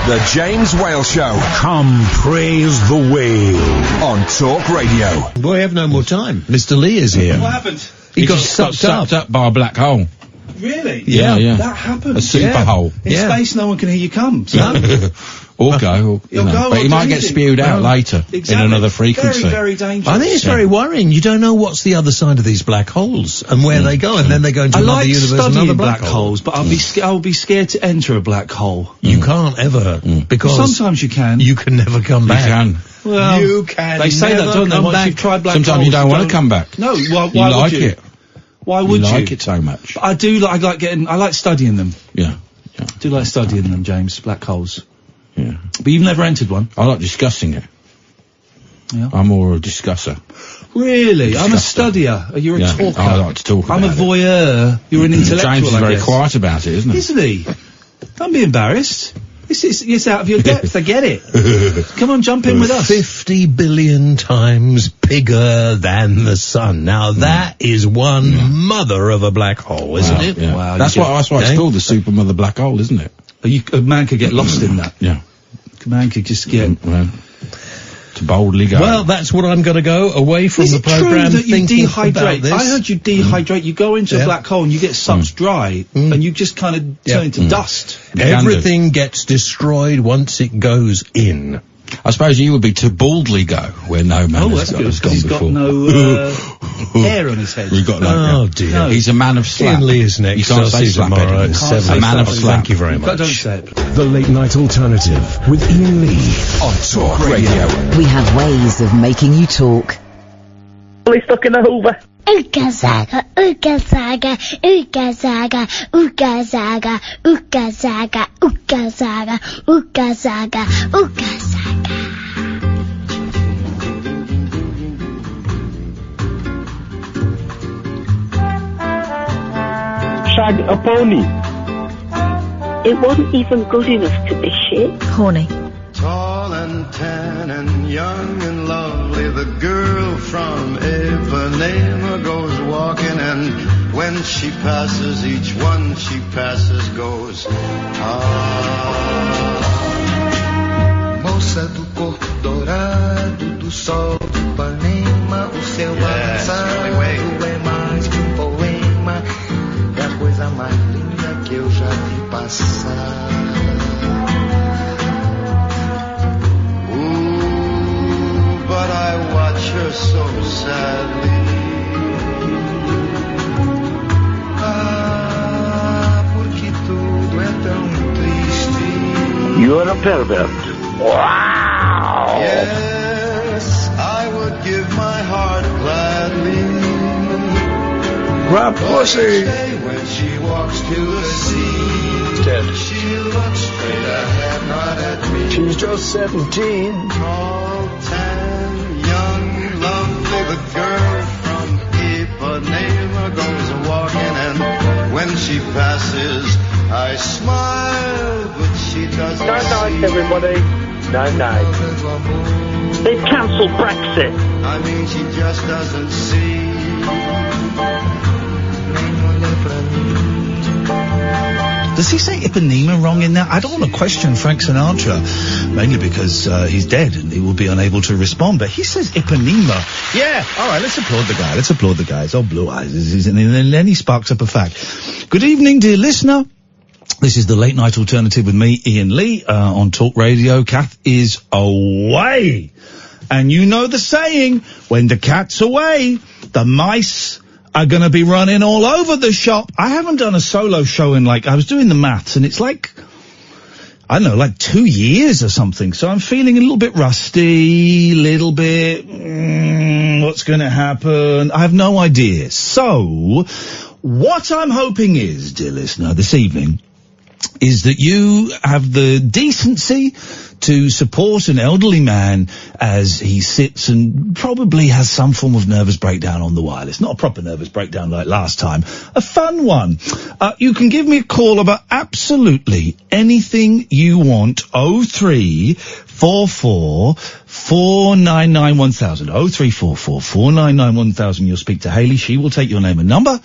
The James Whale Show. Come praise the whale. On Talk Radio. We have no more time. Mr. Lee is here. What happened? He got sucked up by a black hole. Really? Yeah. That happened. A super hole. In space, no one can hear you come. So. Or go. But he might get spewed out later in another frequency. Very, very dangerous. I think it's very worrying. You don't know what's the other side of these black holes and where they go, and then they go into another universe. I like studying black holes, but I'll be scared to enter a black hole. You can't ever, because sometimes you can. You can never come back. You can. Well, you can. They say that, don't they? Once you've tried black holes, sometimes you don't want to come back. No, why you like would you? it. Why would you? Like it so much. But I do. I like studying them. Yeah. I do like studying them, James. Black holes. Yeah. But you've never entered one. I like discussing it. Yeah. I'm more a discusser. Really? I'm a studier. You're a talker. I like to talk about I'm a voyeur. You're an intellectual. James is very quiet about it, isn't he? Isn't he? Don't be embarrassed. It's out of your depth. I get it. Come on, jump in with us. 50 billion times bigger than the sun. Now that is one mother of a black hole, isn't it? Yeah. Wow. That's why it's called the supermother black hole, isn't it? A man could get lost in that. Yeah. A man could just get... to boldly go. Well, that's what I'm going to go away from the programme. Is it true that you dehydrate? I heard you dehydrate. You go into a black hole and you get sucked dry, and you just kind of turn into dust. Everything gets destroyed once it goes in. I suppose you would be to baldly go where no man has gone before. He's got no hair on his head. We've got dear. No. He's a man of slap. Ian Lee is next. You can't say slap tomorrow at 7. A man of slap. Thank you very much. Don't say it. The Late Night Alternative with Iain Lee. On Talk Radio. We have ways of making you talk. He's stuck in the Hoover. Ooga zaga, ooga zaga, ooga zaga, ooga zaga, ooga zaga, ooga zaga, ooga zaga, ooga zaga. Shag a pony. It wasn't even good enough to be shit. Horny. Tall and tan and young and lovely, the girl from Ipanema goes walking, and when she passes, each one she passes goes, Moça do corpo dourado, do sol do Ipanema, o seu avançado é mais que poema, é a coisa mais linda que eu já vi passar. But I watch her so sadly. Porque tudo é tão triste. You're a pervert. Wow! Yes, I would give my heart gladly. Grab pussy. When she walks to the sea, dead. She looks straight ahead, not at me. She's just 17. Tall, tan, young, lovely, the girl from Ipanema goes walking, and when she passes, I smile, but she doesn't. No night, everybody. No night. They've cancelled Brexit. I mean, she just doesn't see. Does he say Ipanema wrong in that? I don't want to question Frank Sinatra, mainly because he's dead and he will be unable to respond, but he says Ipanema. Yeah, all right, let's applaud the guy. He's all blue eyes. And then he sparks up a fact. Good evening, dear listener. This is the Late Night Alternative with me, Iain Lee, on Talk Radio. Kath is away. And you know the saying, when the cat's away, the mice are going to be running all over the shop. I haven't done a solo show in I was doing the maths, and it's I don't know, 2 years or something. So I'm feeling a little bit rusty, little bit, what's going to happen? I have no idea. So, what I'm hoping is, dear listener, this evening, is that you have the decency to support an elderly man as he sits and probably has some form of nervous breakdown on the wireless. Not a proper nervous breakdown like last time. A fun one. You can give me a call about absolutely anything you want. 0344 499 1000. 0344 499 1000. You'll speak to Hayley. She will take your name and number,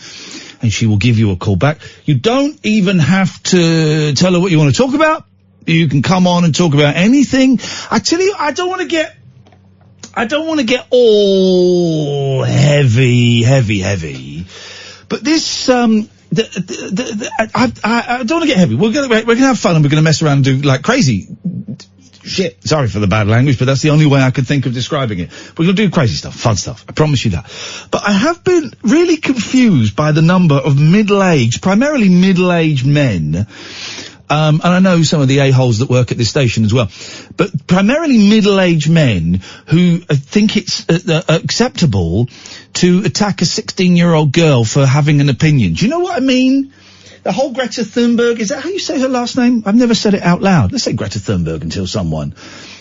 and she will give you a call back. You don't even have to tell her what you want to talk about. You can come on and talk about anything. I tell you, I don't want to get all heavy. But this, I don't want to get heavy. We're gonna have fun and we're gonna mess around and do like crazy shit. Sorry for the bad language, but that's the only way I could think of describing it. We're gonna do crazy stuff, fun stuff. I promise you that. But I have been really confused by the number of primarily middle-aged men. And I know some of the a-holes that work at this station as well, but primarily middle-aged men who think it's acceptable to attack a 16-year-old girl for having an opinion. Do you know what I mean? The whole Greta Thunberg, is that how you say her last name? I've never said it out loud. Let's say Greta Thunberg until someone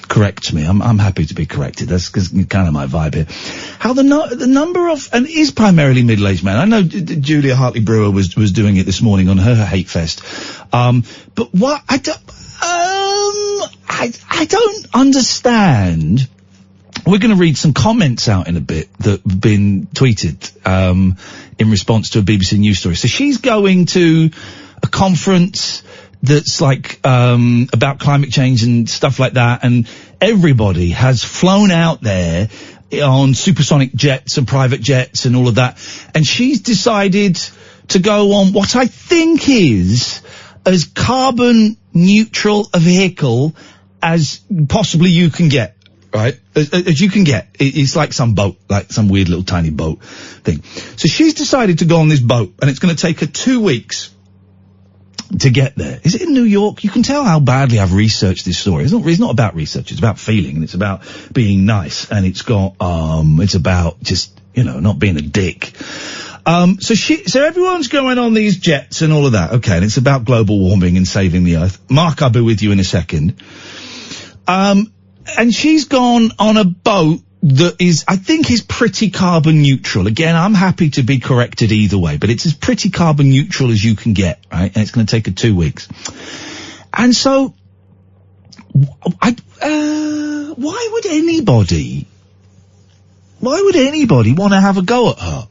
corrects me. I'm happy to be corrected. That's kind of my vibe here. How the number of, and it is primarily middle-aged men. I know Julia Hartley-Brewer was doing it this morning on her hate fest. But what, I don't understand. We're going to read some comments out in a bit that have been tweeted, in response to a BBC News story. So she's going to a conference that's like, about climate change and stuff like that, and everybody has flown out there on supersonic jets and private jets and all of that, and she's decided to go on what I think is as carbon neutral a vehicle as possibly you can get, right? As you can get. It's like some boat, like some weird little tiny boat thing. So she's decided to go on this boat, and it's going to take her 2 weeks to get there. Is it in New York? You can tell how badly I've researched this story. It's not about research, it's about feeling, and it's about being nice, and it's about just, not being a dick. So everyone's going on these jets and all of that. Okay. And it's about global warming and saving the earth. Mark, I'll be with you in a second. And she's gone on a boat that I think is pretty carbon neutral. Again, I'm happy to be corrected either way, but it's as pretty carbon neutral as you can get, right? And it's going to take her 2 weeks. And so, why would anybody want to have a go at her?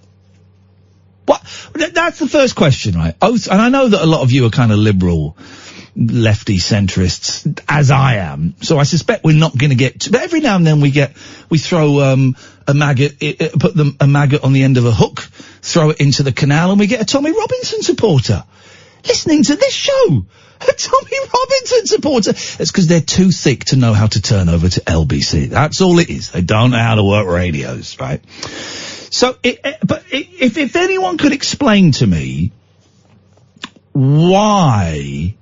What? That's the first question, right? And I know that a lot of you are kind of liberal, lefty centrists, as I am. So I suspect we're not going to get but every now and then we throw, a maggot on the end of a hook, throw it into the canal, and we get a Tommy Robinson supporter listening to this show. A Tommy Robinson supporter. It's because they're too thick to know how to turn over to LBC. That's all it is. They don't know how to work radios, right? So, if anyone could explain to me why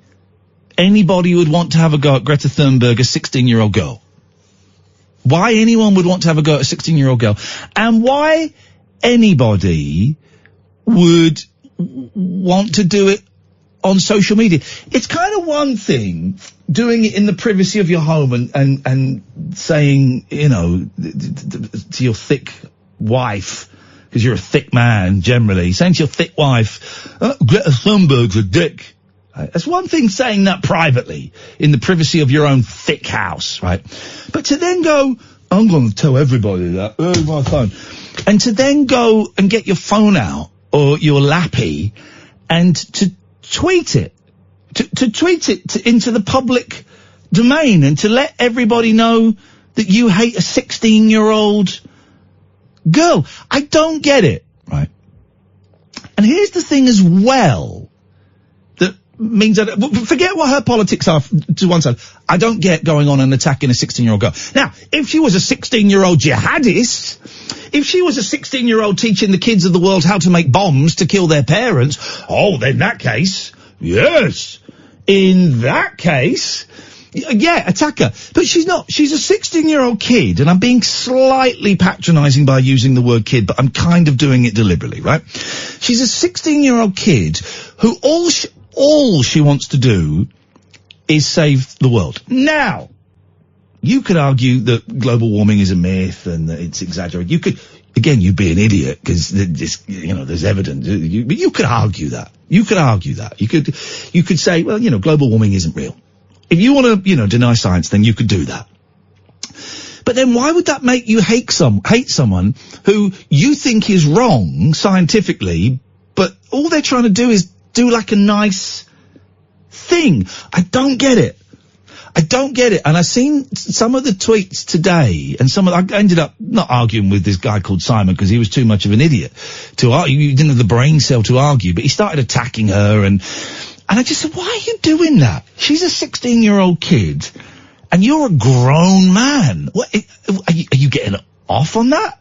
anybody would want to have a go at Greta Thunberg, a 16-year-old girl. Why anyone would want to have a go at a 16-year-old girl. And why anybody would want to do it on social media. It's kind of one thing doing it in the privacy of your home and saying, to your thick wife, because you're a thick man generally, saying to your thick wife, Greta Thunberg's a dick. Right? That's one thing saying that privately in the privacy of your own thick house, right? But to then go, I'm going to tell everybody that, my phone, and to then go and get your phone out or your lappy and to tweet it, to tweet it into the public domain and to let everybody know that you hate a 16-year-old girl. I don't get it, right? And here's the thing as well that means that, forget what her politics are to one side. I don't get going on and attacking a 16-year-old girl. Now, if she was a 16-year-old jihadist, if she was a 16-year-old teaching the kids of the world how to make bombs to kill their parents, then in that case, yes. In that case, yeah, attack her. But she's not. She's a 16-year-old kid, and I'm being slightly patronising by using the word kid, but I'm kind of doing it deliberately, right? She's a 16-year-old kid who all she wants to do is save the world. Now, you could argue that global warming is a myth and that it's exaggerated. You could, again, you'd be an idiot because there's evidence. But you could argue that. You could say, well, global warming isn't real. If you want to, deny science, then you could do that. But then why would that make you hate someone who you think is wrong scientifically, but all they're trying to do is do like a nice thing? I don't get it. I don't get it. And I've seen some of the tweets today, and I ended up not arguing with this guy called Simon because he was too much of an idiot to argue. He didn't have the brain cell to argue, but he started attacking her, and I just said, why are you doing that? She's a 16-year-old kid, and you're a grown man. What, are you getting off on that?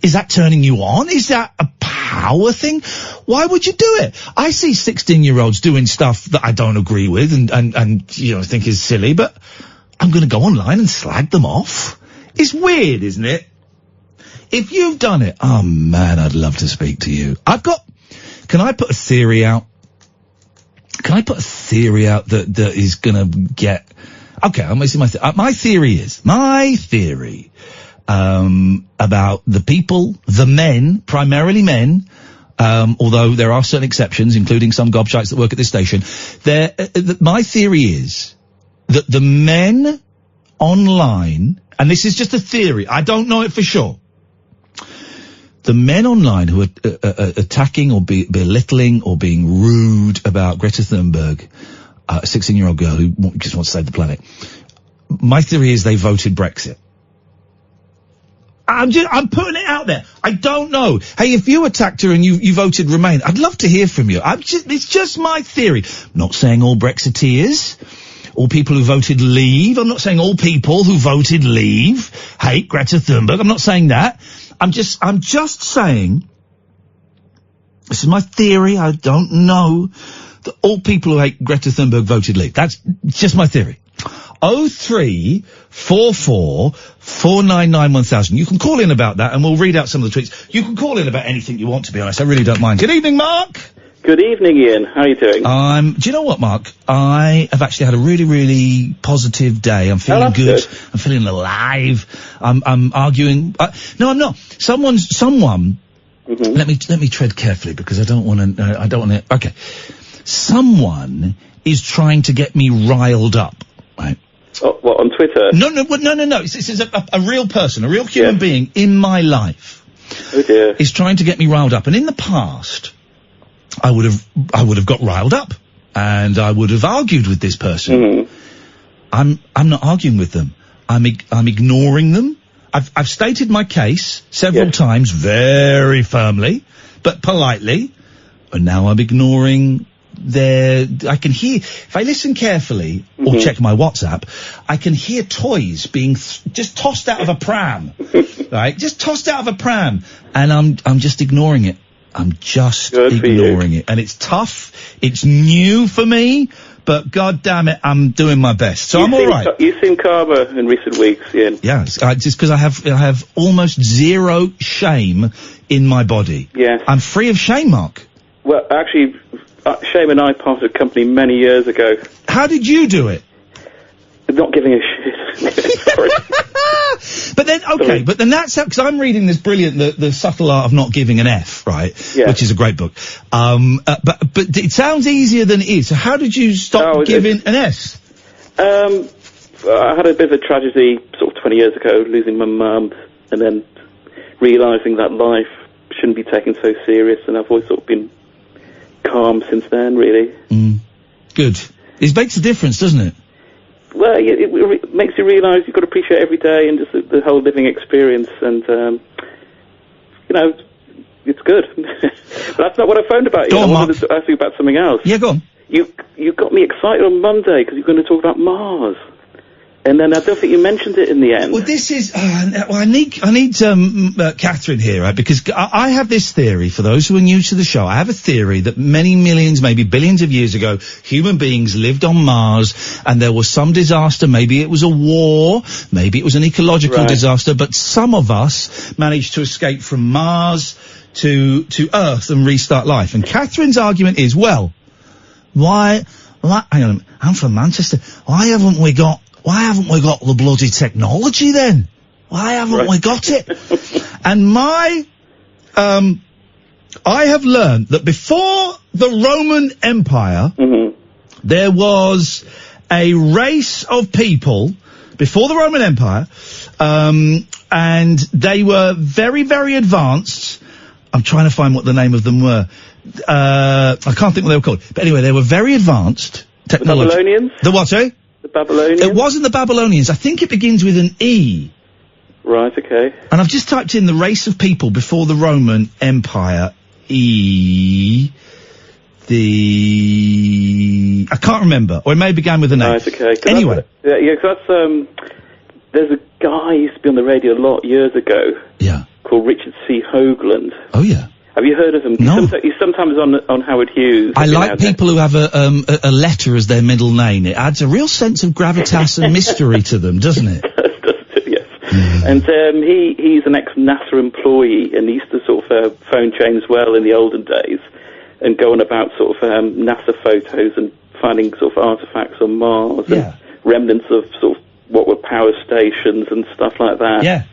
Is that turning you on? Is that a power thing? Why would you do it? I see 16-year-olds doing stuff that I don't agree with and you know, think is silly, but I'm going to go online and slag them off. It's weird, isn't it? If you've done it, oh man, I'd love to speak to you. Can I put a theory out? Can I put a theory out that is going to get... Okay, I'm going to see my theory about the people, the men, primarily men, although there are certain exceptions, including some gobshites that work at this station. My theory is that the men online, and this is just a theory, I don't know it for sure, the men online who are attacking or belittling or being rude about Greta Thunberg, a 16-year-old girl who just wants to save the planet, my theory is they voted Brexit. I'm putting it out there. I don't know. Hey, if you attacked her and you voted Remain, I'd love to hear from you. It's just my theory. I'm not saying all Brexiteers, all people who voted Leave. I'm not saying all people who voted Leave hate Greta Thunberg. I'm not saying that. I'm just saying, this is my theory. I don't know that all people who hate Greta Thunberg voted Leave. That's just my theory. 0344 499 1000. You can call in about that and we'll read out some of the tweets. You can call in about anything you want, to be honest. I really don't mind. Good evening, Mark. Good evening, Ian. How are you doing? Do you know what, Mark? I have actually had a really, really positive day. I'm feeling good. I'm feeling alive. I'm arguing. No, I'm not. Someone. Mm-hmm. Let me tread carefully because I don't want to. Okay. Someone is trying to get me riled up, right? Oh, what, on Twitter? No. This is a real person, a real human being in my life. Oh dear. Is trying to get me riled up. And in the past, I would have got riled up and I would have argued with this person. Mm-hmm. I'm not arguing with them. I'm ignoring them. I've stated my case several times very firmly, but politely. And now I'm ignoring I can hear, if I listen carefully or check my WhatsApp, I can hear toys being just tossed out of a pram, right? Just tossed out of a pram. And I'm just ignoring it. I'm just ignoring it. And it's tough. It's new for me, but God damn it, I'm doing my best. So I'm all right. You seem calmer in recent weeks, Ian. Yeah, just because I have almost zero shame in my body. Yes. I'm free of shame, Mark. Well, actually, Shame and I parted company many years ago. How did you do it? Not giving a shit. Sorry. But then, okay, but then that's because I'm reading this brilliant, the Subtle Art of Not Giving an F, right? Yeah. Which is a great book. But it sounds easier than it is. So how did you stop giving an S? I had a bit of a tragedy sort of 20 years ago, losing my mum, and then realising that life shouldn't be taken so serious, and I've always sort of been calm since then, really. Good. It makes a difference, doesn't it? Well, it makes you realise you've got to appreciate every day and just the whole living experience, and it's good. But that's not what I phoned about. Go on, I wanted to ask you about something else. Yeah, go on. You got me excited on Monday because you're going to talk about Mars. And then I don't think you mentioned it in the end. Well, this is, I need Catherine here, right? Because I have this theory, for those who are new to the show, I have a theory that many millions, maybe billions of years ago, human beings lived on Mars and there was some disaster. Maybe it was a war, maybe it was an ecological disaster, but some of us managed to escape from Mars to Earth and restart life. And Catherine's argument is, well, hang on, I'm from Manchester. Why haven't we got the bloody technology then? Why haven't we got it? And I have learned that before the Roman Empire, there was a race of people before the Roman Empire, and they were very, very advanced. I'm trying to find what the name of them were. I can't think what they were called. But anyway, they were very advanced technology. The Babylonians? The what, eh? The The Babylonians? It wasn't the Babylonians. I think it begins with an E. Right, okay. And I've just typed in the race of people before the Roman Empire. I can't remember. Or it may have began with an A. Right, okay. Anyway. Because there's a guy who used to be on the radio a lot years ago. Yeah. Called Richard C. Hoagland. Oh, yeah. Have you heard of him? No. He's sometimes on Howard Hughes. I like people who have a letter as their middle name. It adds a real sense of gravitas and mystery to them, doesn't it? Yes. And he's an ex-NASA employee, and he used to sort of phone James Well in the olden days and go on about sort of NASA photos and finding sort of artifacts on Mars and remnants of sort of what were power stations and stuff like that. Yeah.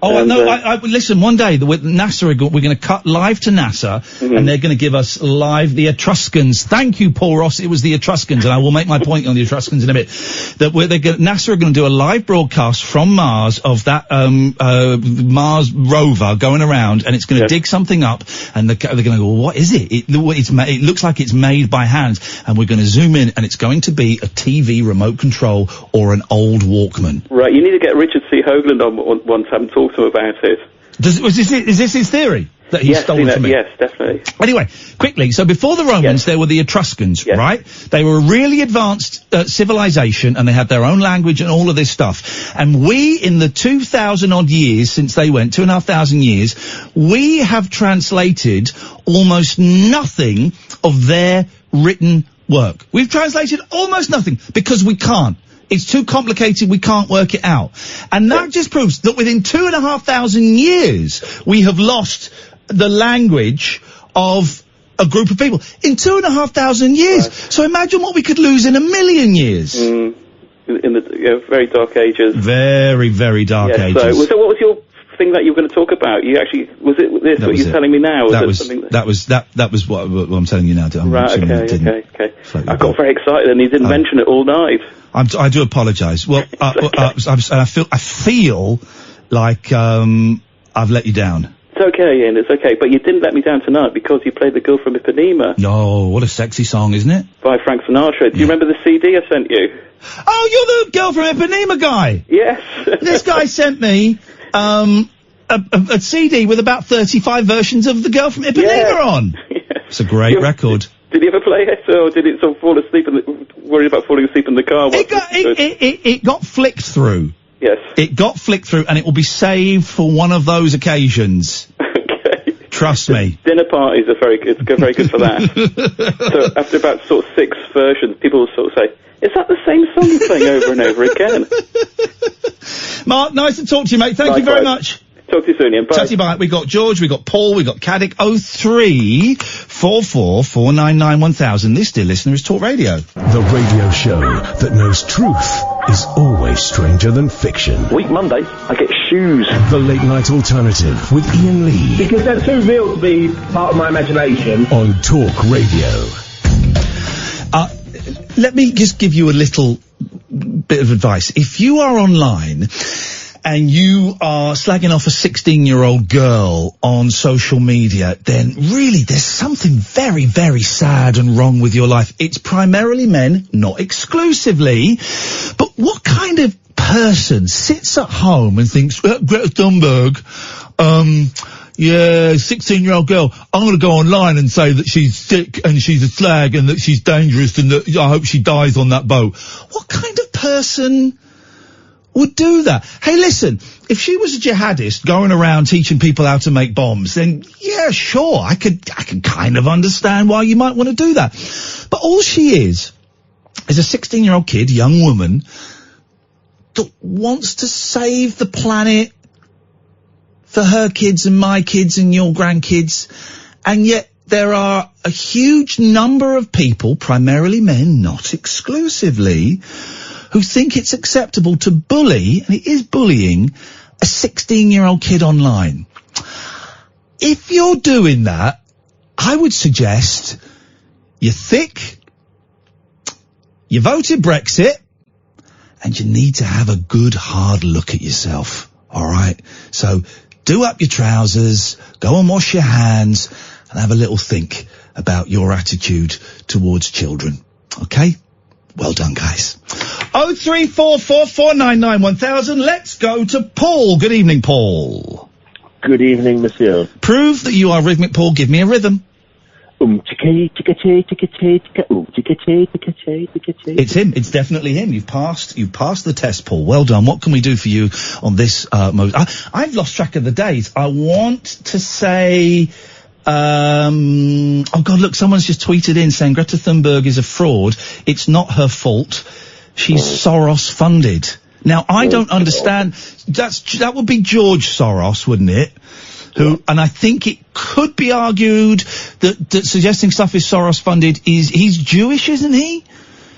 Oh, no, listen, one day, with NASA, we're going to cut live to NASA, and they're going to give us live the Etruscans. Thank you, Paul Ross. It was the Etruscans, and I will make my point on the Etruscans in a bit. NASA are going to do a live broadcast from Mars of that, Mars rover going around, and it's going to dig something up, and they're going to go, well, what is it? It looks like it's made by hand, and we're going to zoom in, and it's going to be a TV remote control or an old Walkman. Right, you need to get Richard C. Hoagland on one time and talk to him about it. Is this his theory? That he stole from me? Yes, definitely. Anyway, quickly, so before the Romans, there were the Etruscans, right? They were a really advanced civilization, and they had their own language and all of this stuff. And we, in the 2,000-odd years since they went, 2,500 years, we have translated almost nothing of their written work. We've translated almost nothing, because we can't. It's too complicated, we can't work it out. And that just proves that within 2,500 years, we have lost the language of a group of people. In 2,500 years. Right. So imagine what we could lose in 1,000,000 years. In the very dark ages. Very, very dark ages. So what was your thing that you were going to talk about? You actually, was it this what you're telling me now? That was what I'm telling you now. Right, okay. I got very excited and he didn't mention it all night. I do apologise. Well, I feel like, I've let you down. It's okay, Ian, it's okay. But you didn't let me down tonight because you played The Girl from Ipanema. No, what a sexy song, isn't it? By Frank Sinatra. Do you remember the CD I sent you? Oh, you're the Girl from Ipanema guy! Yes. This guy sent me, a CD with about 35 versions of The Girl from Ipanema on. Yes. It's a great record. Did he ever play it, or did it sort of fall asleep worried about falling asleep in the car? It got flicked through. Yes. It got flicked through, and it will be saved for one of those occasions. Okay. Trust me. Dinner parties are very good for that. So after about sort of 6 versions, people will sort of say, is that the same song you're playing over and over again? Mark, nice to talk to you, mate. Thank you very much. Talk to you soon, Ian. Bye. Chatty bye. We got George, we got Paul, we got Caddick. 034449911000. This, dear listener, is Talk Radio. The radio show that knows truth is always stranger than fiction. Week Monday, I get shoes. The Late Night Alternative with Iain Lee. Because they're too real to be part of my imagination. On Talk Radio. Let me just give you a little bit of advice. If you are online and you are slagging off a 16-year-old girl on social media, then really there's something very, very sad and wrong with your life. It's primarily men, not exclusively. But what kind of person sits at home and thinks, Greta Thunberg, 16-year-old girl, I'm going to go online and say that she's sick and she's a slag and that she's dangerous and that I hope she dies on that boat. What kind of person would do that? Hey, listen, if she was a jihadist going around teaching people how to make bombs, then yeah, sure, I can kind of understand why you might want to do that. But all she is a 16-year-old kid, young woman, that wants to save the planet for her kids and my kids and your grandkids, and yet there are a huge number of people, primarily men, not exclusively, who think it's acceptable to bully, and it is bullying, a 16-year-old kid online. If you're doing that, I would suggest you're thick, you voted Brexit, and you need to have a good hard look at yourself, alright? So do up your trousers, go and wash your hands, and have a little think about your attitude towards children, okay? Well done, guys. 03444991000. Let's go to Paul. Good evening, Paul. Good evening, monsieur. Prove that you are rhythmic, Paul. Give me a rhythm. It's him. It's definitely him. You've passed the test, Paul. Well done. What can we do for you on this I've lost track of the days. I want to say oh God, look, someone's just tweeted in saying Greta Thunberg is a fraud. It's not her fault. She's Soros funded. Now, I don't understand. That would be George Soros, wouldn't it? And I think it could be argued that suggesting stuff is Soros funded he's Jewish, isn't he?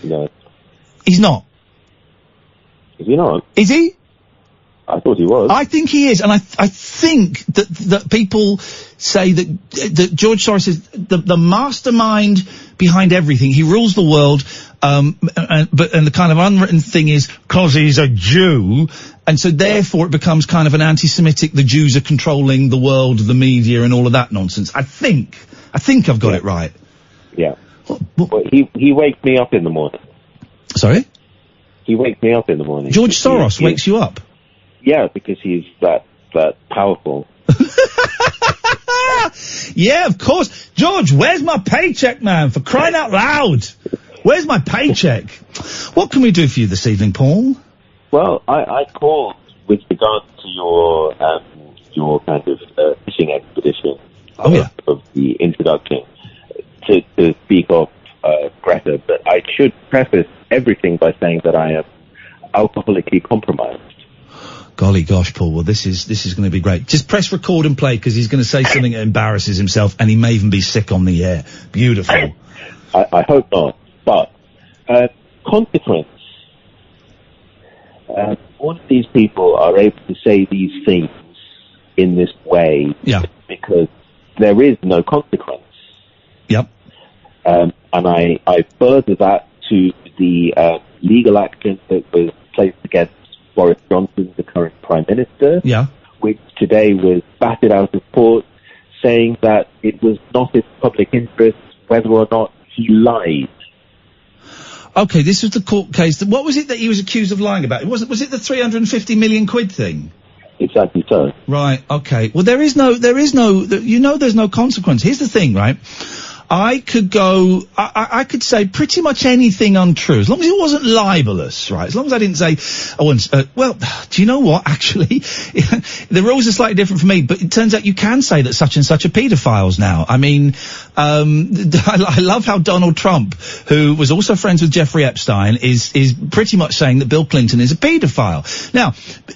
No. He's not. Is he not? Is he? I thought he was. I think he is, and I think that people say that George Soros is the mastermind behind everything. He rules the world, but the kind of unwritten thing is 'cause he's a Jew, and so therefore it becomes kind of an anti-Semitic. The Jews are controlling the world, the media, and all of that nonsense. I think I've got it right. Yeah. Well, he wakes me up in the morning. Sorry? He wakes me up in the morning. George Soros wakes you up? Yeah, because he's that powerful. Yeah, of course. George, where's my paycheck, man? For crying out loud. Where's my paycheck? What can we do for you this evening, Paul? Well, I called with regard to your kind of fishing expedition of the introduction to speak of Greta, but I should preface everything by saying that I am alcoholically compromised. Golly gosh, Paul. Well, this is going to be great. Just press record and play, because he's going to say something that embarrasses himself, and he may even be sick on the air. Beautiful. I hope not. But consequence. All of these people are able to say these things in this way because there is no consequence. Yep. And I further that to the legal action that was placed against Boris Johnson, the current Prime Minister, which today was batted out of court, saying that it was not in public interest whether or not he lied. Okay, this was the court case. What was it that he was accused of lying about? Was it the 350 million quid thing? Exactly so. Right, okay. Well, there's no consequence. Here's the thing, right? I could say pretty much anything untrue, as long as it wasn't libelous, right? As long as I didn't say, well, do you know what, actually? The rules are slightly different for me, but it turns out you can say that such and such are paedophiles now. I mean, I love how Donald Trump, who was also friends with Jeffrey Epstein, is pretty much saying that Bill Clinton is a paedophile. Now,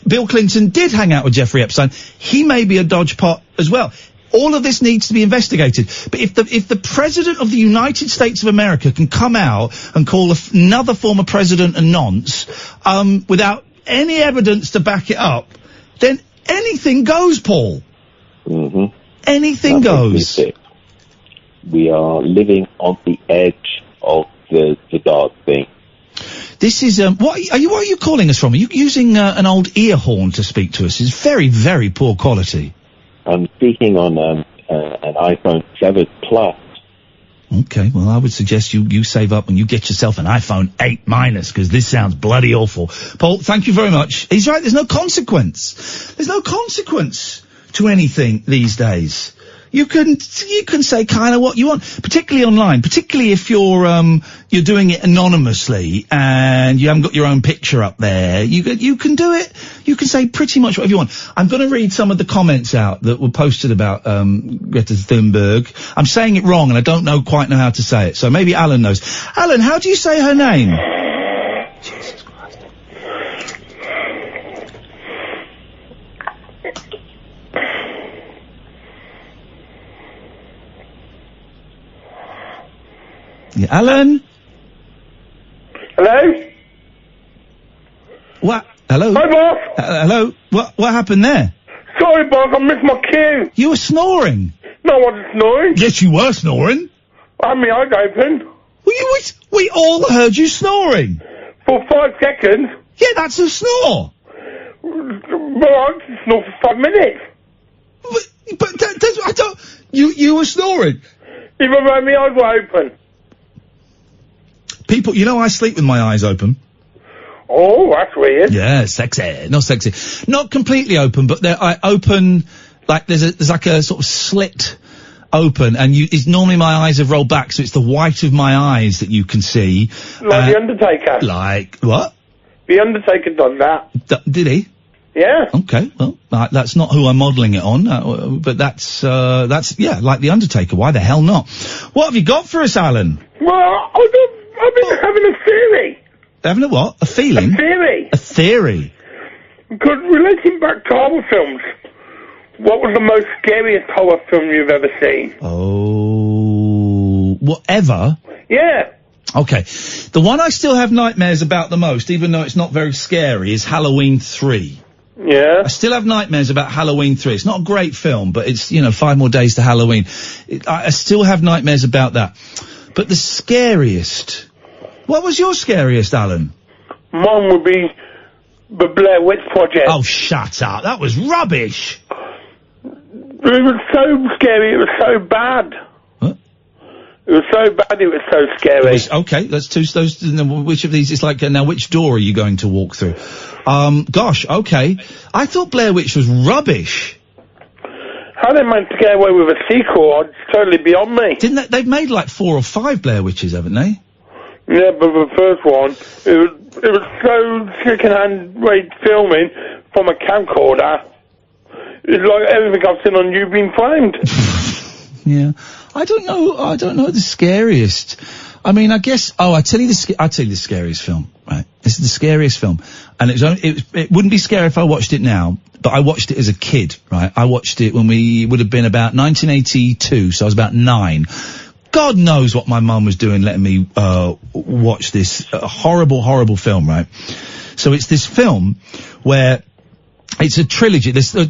Bill Clinton did hang out with Jeffrey Epstein. He may be a dodgepot as well. All of this needs to be investigated. But if the President of the United States of America can come out and call another former president a nonce, without any evidence to back it up, then anything goes, Paul. Mm-hmm. Anything goes. We are living on the edge of the dark thing. This is, what are you calling us from? Are you using an old ear horn to speak to us? It's very, very poor quality. I'm speaking on an iPhone 7 Plus. Okay, well, I would suggest you save up and you get yourself an iPhone 8 minus, because this sounds bloody awful. Paul, thank you very much. He's right, there's no consequence. There's no consequence to anything these days. You can say kind of what you want, particularly online, particularly if you're doing it anonymously and you haven't got your own picture up there. You can do it. You can say pretty much whatever you want. I'm going to read some of the comments out that were posted about Greta Thunberg. I'm saying it wrong and I don't quite know how to say it, so maybe Alan knows. Alan, how do you say her name? Jesus Christ. Yeah, Alan? Hello? What? Hello? Hi, boss. Hello? What happened there? Sorry, boss, I missed my cue. You were snoring. No, I wasn't snoring. Yes, you were snoring. I had my eyes open. We all heard you snoring. For 5 seconds. Yeah, that's a snore. Well, I just snored for 5 minutes. But I don't... You were snoring. Even though my eyes were open. People, I sleep with my eyes open. Oh, that's weird. Yeah, sexy. Not sexy. Not completely open, but they're open, like there's like a sort of slit open, and it's normally my eyes have rolled back, so it's the white of my eyes that you can see. Like The Undertaker. Like, what? The Undertaker does that. Did he? Yeah. Okay, well, that's not who I'm modelling it on, but that's, yeah, like The Undertaker. Why the hell not? What have you got for us, Alan? Well, I've been having a theory. Having a what? A feeling? A theory. A theory? Because relating back to horror films, what was the most scariest horror film you've ever seen? Oh, whatever? Yeah. Okay. The one I still have nightmares about the most, even though it's not very scary, is Halloween 3. Yeah. I still have nightmares about Halloween 3. It's not a great film, but it's, 5 more days to Halloween. I still have nightmares about that. But the scariest... What was your scariest, Alan? Mine would be the Blair Witch Project. Oh, shut up. That was rubbish. It was so scary, it was so bad. What? It was so bad, it was so scary. Okay, let's choose those. Which of these is like, now which door are you going to walk through? Gosh, okay. I thought Blair Witch was rubbish. How they managed to get away with a sequel, it's totally beyond me. They've made like 4 or 5 Blair Witches, haven't they? Yeah, but the first one, it was so second-hand rate filming from a camcorder. It's like everything I've seen on You've Been Framed. Yeah. I don't know the scariest. I mean, I guess, I'll tell you the scariest film, right? This is the scariest film. And it wouldn't be scary if I watched it now, but I watched it as a kid, right? I watched it when we would have been about 1982, so I was about 9. God knows what my mum was doing letting me, watch this horrible, horrible film, right? So it's this film where it's a trilogy. Is it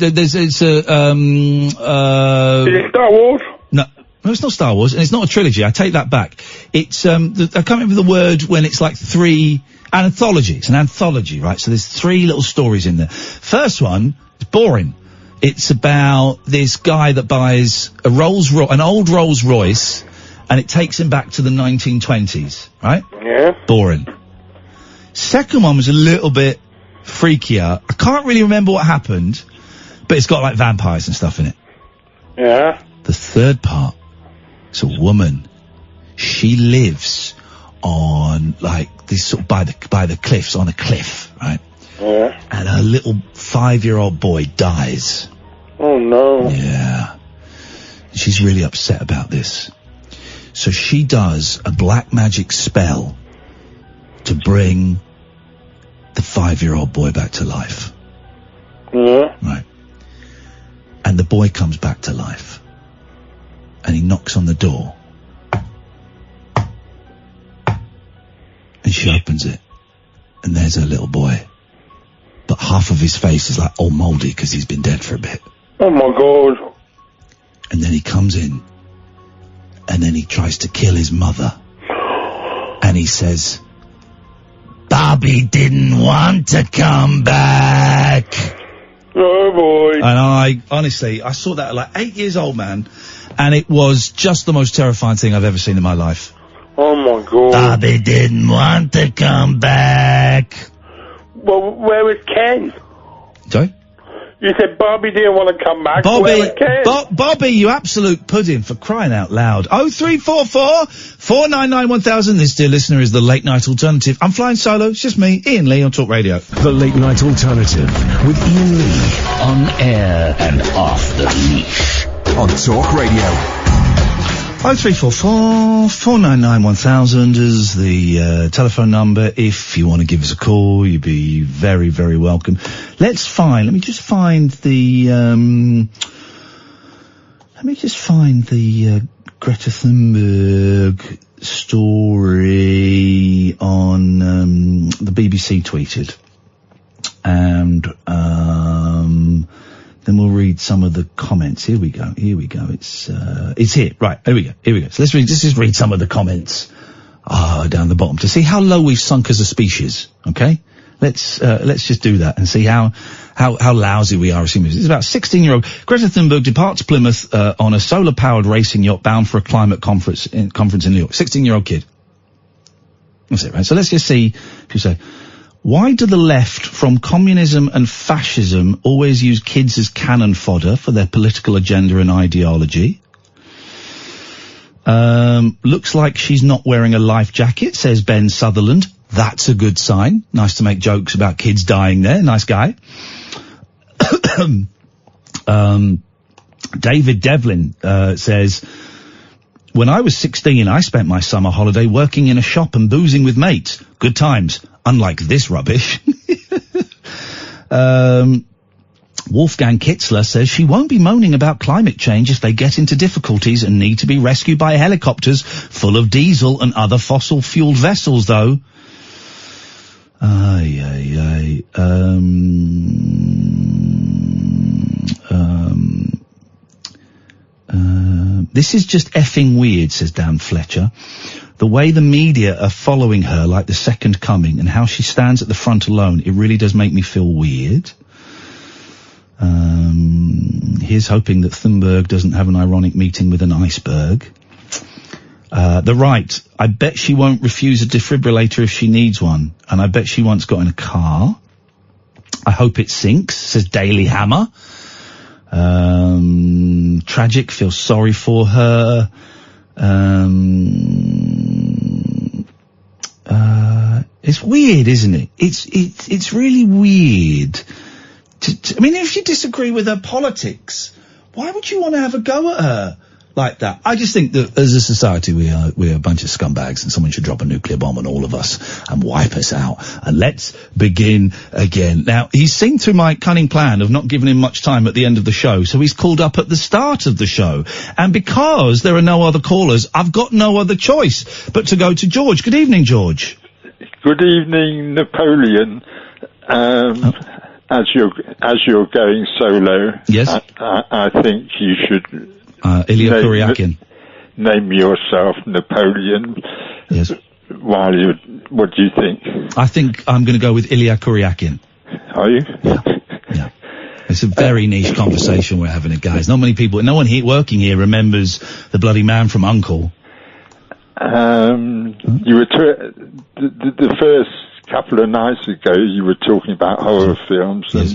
Star Wars? No, it's not Star Wars, and it's not a trilogy. I take that back. It's, I can't remember the word when it's like 3, an anthology. It's an anthology, right? So there's 3 little stories in there. First one is boring. It's about this guy that buys an old Rolls Royce, and it takes him back to the 1920s, right? Yeah. Boring. Second one was a little bit freakier. I can't really remember what happened, but it's got like vampires and stuff in it. Yeah. The third part, it's a woman. She lives on like this sort of by the cliffs, on a cliff, right? Yeah. And her little 5-year-old boy dies. Oh no. Yeah. She's really upset about this. So she does a black magic spell to bring the 5-year-old boy back to life. Yeah. Right. And the boy comes back to life. And he knocks on the door. And she opens it. And there's her little boy. But half of his face is like all mouldy because he's been dead for a bit. Oh my God. And then he comes in. And then he tries to kill his mother. And he says, Bobby didn't want to come back. Oh boy. And I saw that at like 8 years old, man. And it was just the most terrifying thing I've ever seen in my life. Oh my God. Bobby didn't want to come back. Well, where was Ken? Sorry? You said Bobby didn't want to come back. Where was Ken? Bobby, you absolute pudding, for crying out loud. 0344 499 1000. This, dear listener, is the Late Night Alternative. I'm flying solo. It's just me, Iain Lee, on Talk Radio. The Late Night Alternative with Iain Lee. On air and off the leash. On Talk Radio. 0344 499 1000 is the telephone number. If you want to give us a call, you'd be very, very welcome. Let me just find the Greta Thunberg story on the BBC tweeted. And then we'll read some of the comments. Here we go. It's here. Right. Here we go. So let's just read some of the comments, down the bottom to see how low we've sunk as a species. Okay? Let's just do that and see how lousy we are as humans. It's about 16-year-old Greta Thunberg departs Plymouth, on a solar-powered racing yacht bound for a climate conference in New York. 16-year-old kid. That's it, right? So let's just see if you say, Why do the left, from communism and fascism, always use kids as cannon fodder for their political agenda and ideology? Looks like she's not wearing a life jacket, says Ben Sutherland. That's a good sign. Nice to make jokes about kids dying there. Nice guy. David Devlin says, when I was 16, I spent my summer holiday working in a shop and boozing with mates. Good times. Unlike this rubbish. Wolfgang Kitzler says she won't be moaning about climate change if they get into difficulties and need to be rescued by helicopters full of diesel and other fossil-fueled vessels, though. This is just effing weird, says Dan Fletcher. The way the media are following her like the second coming and how she stands at the front alone, it really does make me feel weird. Here's hoping that Thunberg doesn't have an ironic meeting with an iceberg. The right, I bet she won't refuse a defibrillator if she needs one, and I bet she once got in a car. I hope it sinks, says Daily Hammer. Tragic, feel sorry for her. It's weird, isn't it? It's really weird. I mean, if you disagree with her politics, why would you want to have a go at her like that? I just think that as a society we're a bunch of scumbags, and someone should drop a nuclear bomb on all of us and wipe us out. And let's begin again. Now, he's seen through my cunning plan of not giving him much time at the end of the show, so he's called up at the start of the show. And because there are no other callers, I've got no other choice but to go to George. Good evening, George. Good evening, Napoleon. As you're going solo, yes, I think you should Ilya Kuryakin. Name yourself Napoleon. Yes. What do you think? I think I'm going to go with Ilya Kuryakin. Are you? Yeah. It's a very niche conversation we're having, guys. Not many people, no one here working here remembers the bloody man from U.N.C.L.E. You were the first couple of nights ago, you were talking about horror films, yes,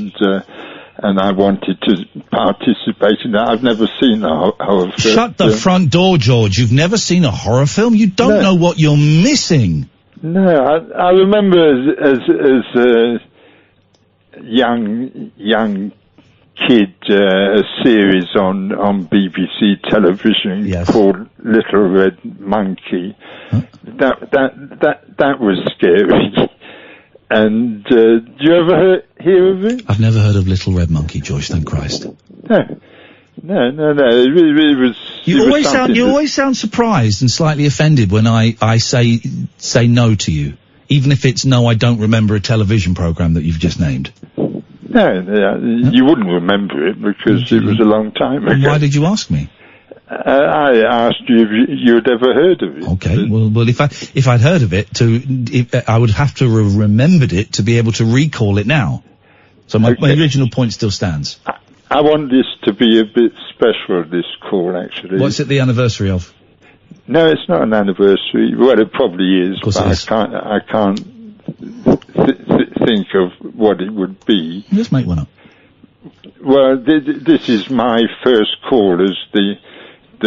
and I wanted to participate in that. I've never seen a horror film. Shut the front door, George. You've never seen a horror film? You don't know what you're missing. No, I remember as a young kid, a series on BBC television, yes, called Little Red Monkey. Huh? That was scary. And do you ever hear of it? I've never heard of Little Red Monkey, George. Thank Christ. No. It was. You always sound surprised and slightly offended when I say no to you, even if it's no. I don't remember a television program that you've just named. No, you wouldn't remember it because it was a long time ago. Why did you ask me? I asked you if you'd ever heard of it. Okay, well, if I'd heard of it, I would have to have remembered it to be able to recall it now. So my original point still stands. I want this to be a bit special, this call, actually. What's it the anniversary of? No, it's not an anniversary. Well, it probably is, but I can't think of what it would be. Let's make one up. Well, this is my first call as the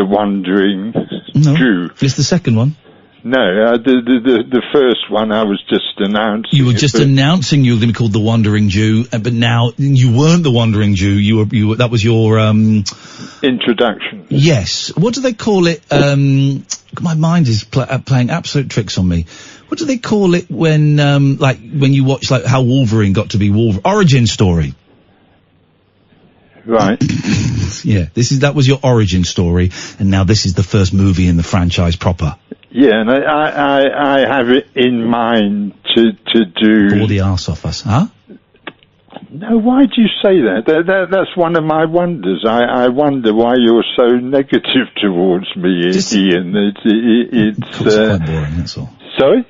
Wandering Jew. It's the second one. No, the first one I was just announcing. You were just announcing you were going to be called the Wandering Jew, but now you weren't the Wandering Jew. You were. That was your introduction. Yes. What do they call it? My mind is playing absolute tricks on me. What do they call it when when you watch how Wolverine got to be Wolverine? Origin story. Right. Yeah, that was your origin story, and now this is the first movie in the franchise proper. Yeah, and I have it in mind to do... Bore the arse off us, huh? No, why do you say that? That's one of my wonders. I wonder why you're so negative towards me, Ian. It's quite boring, that's all. Sorry?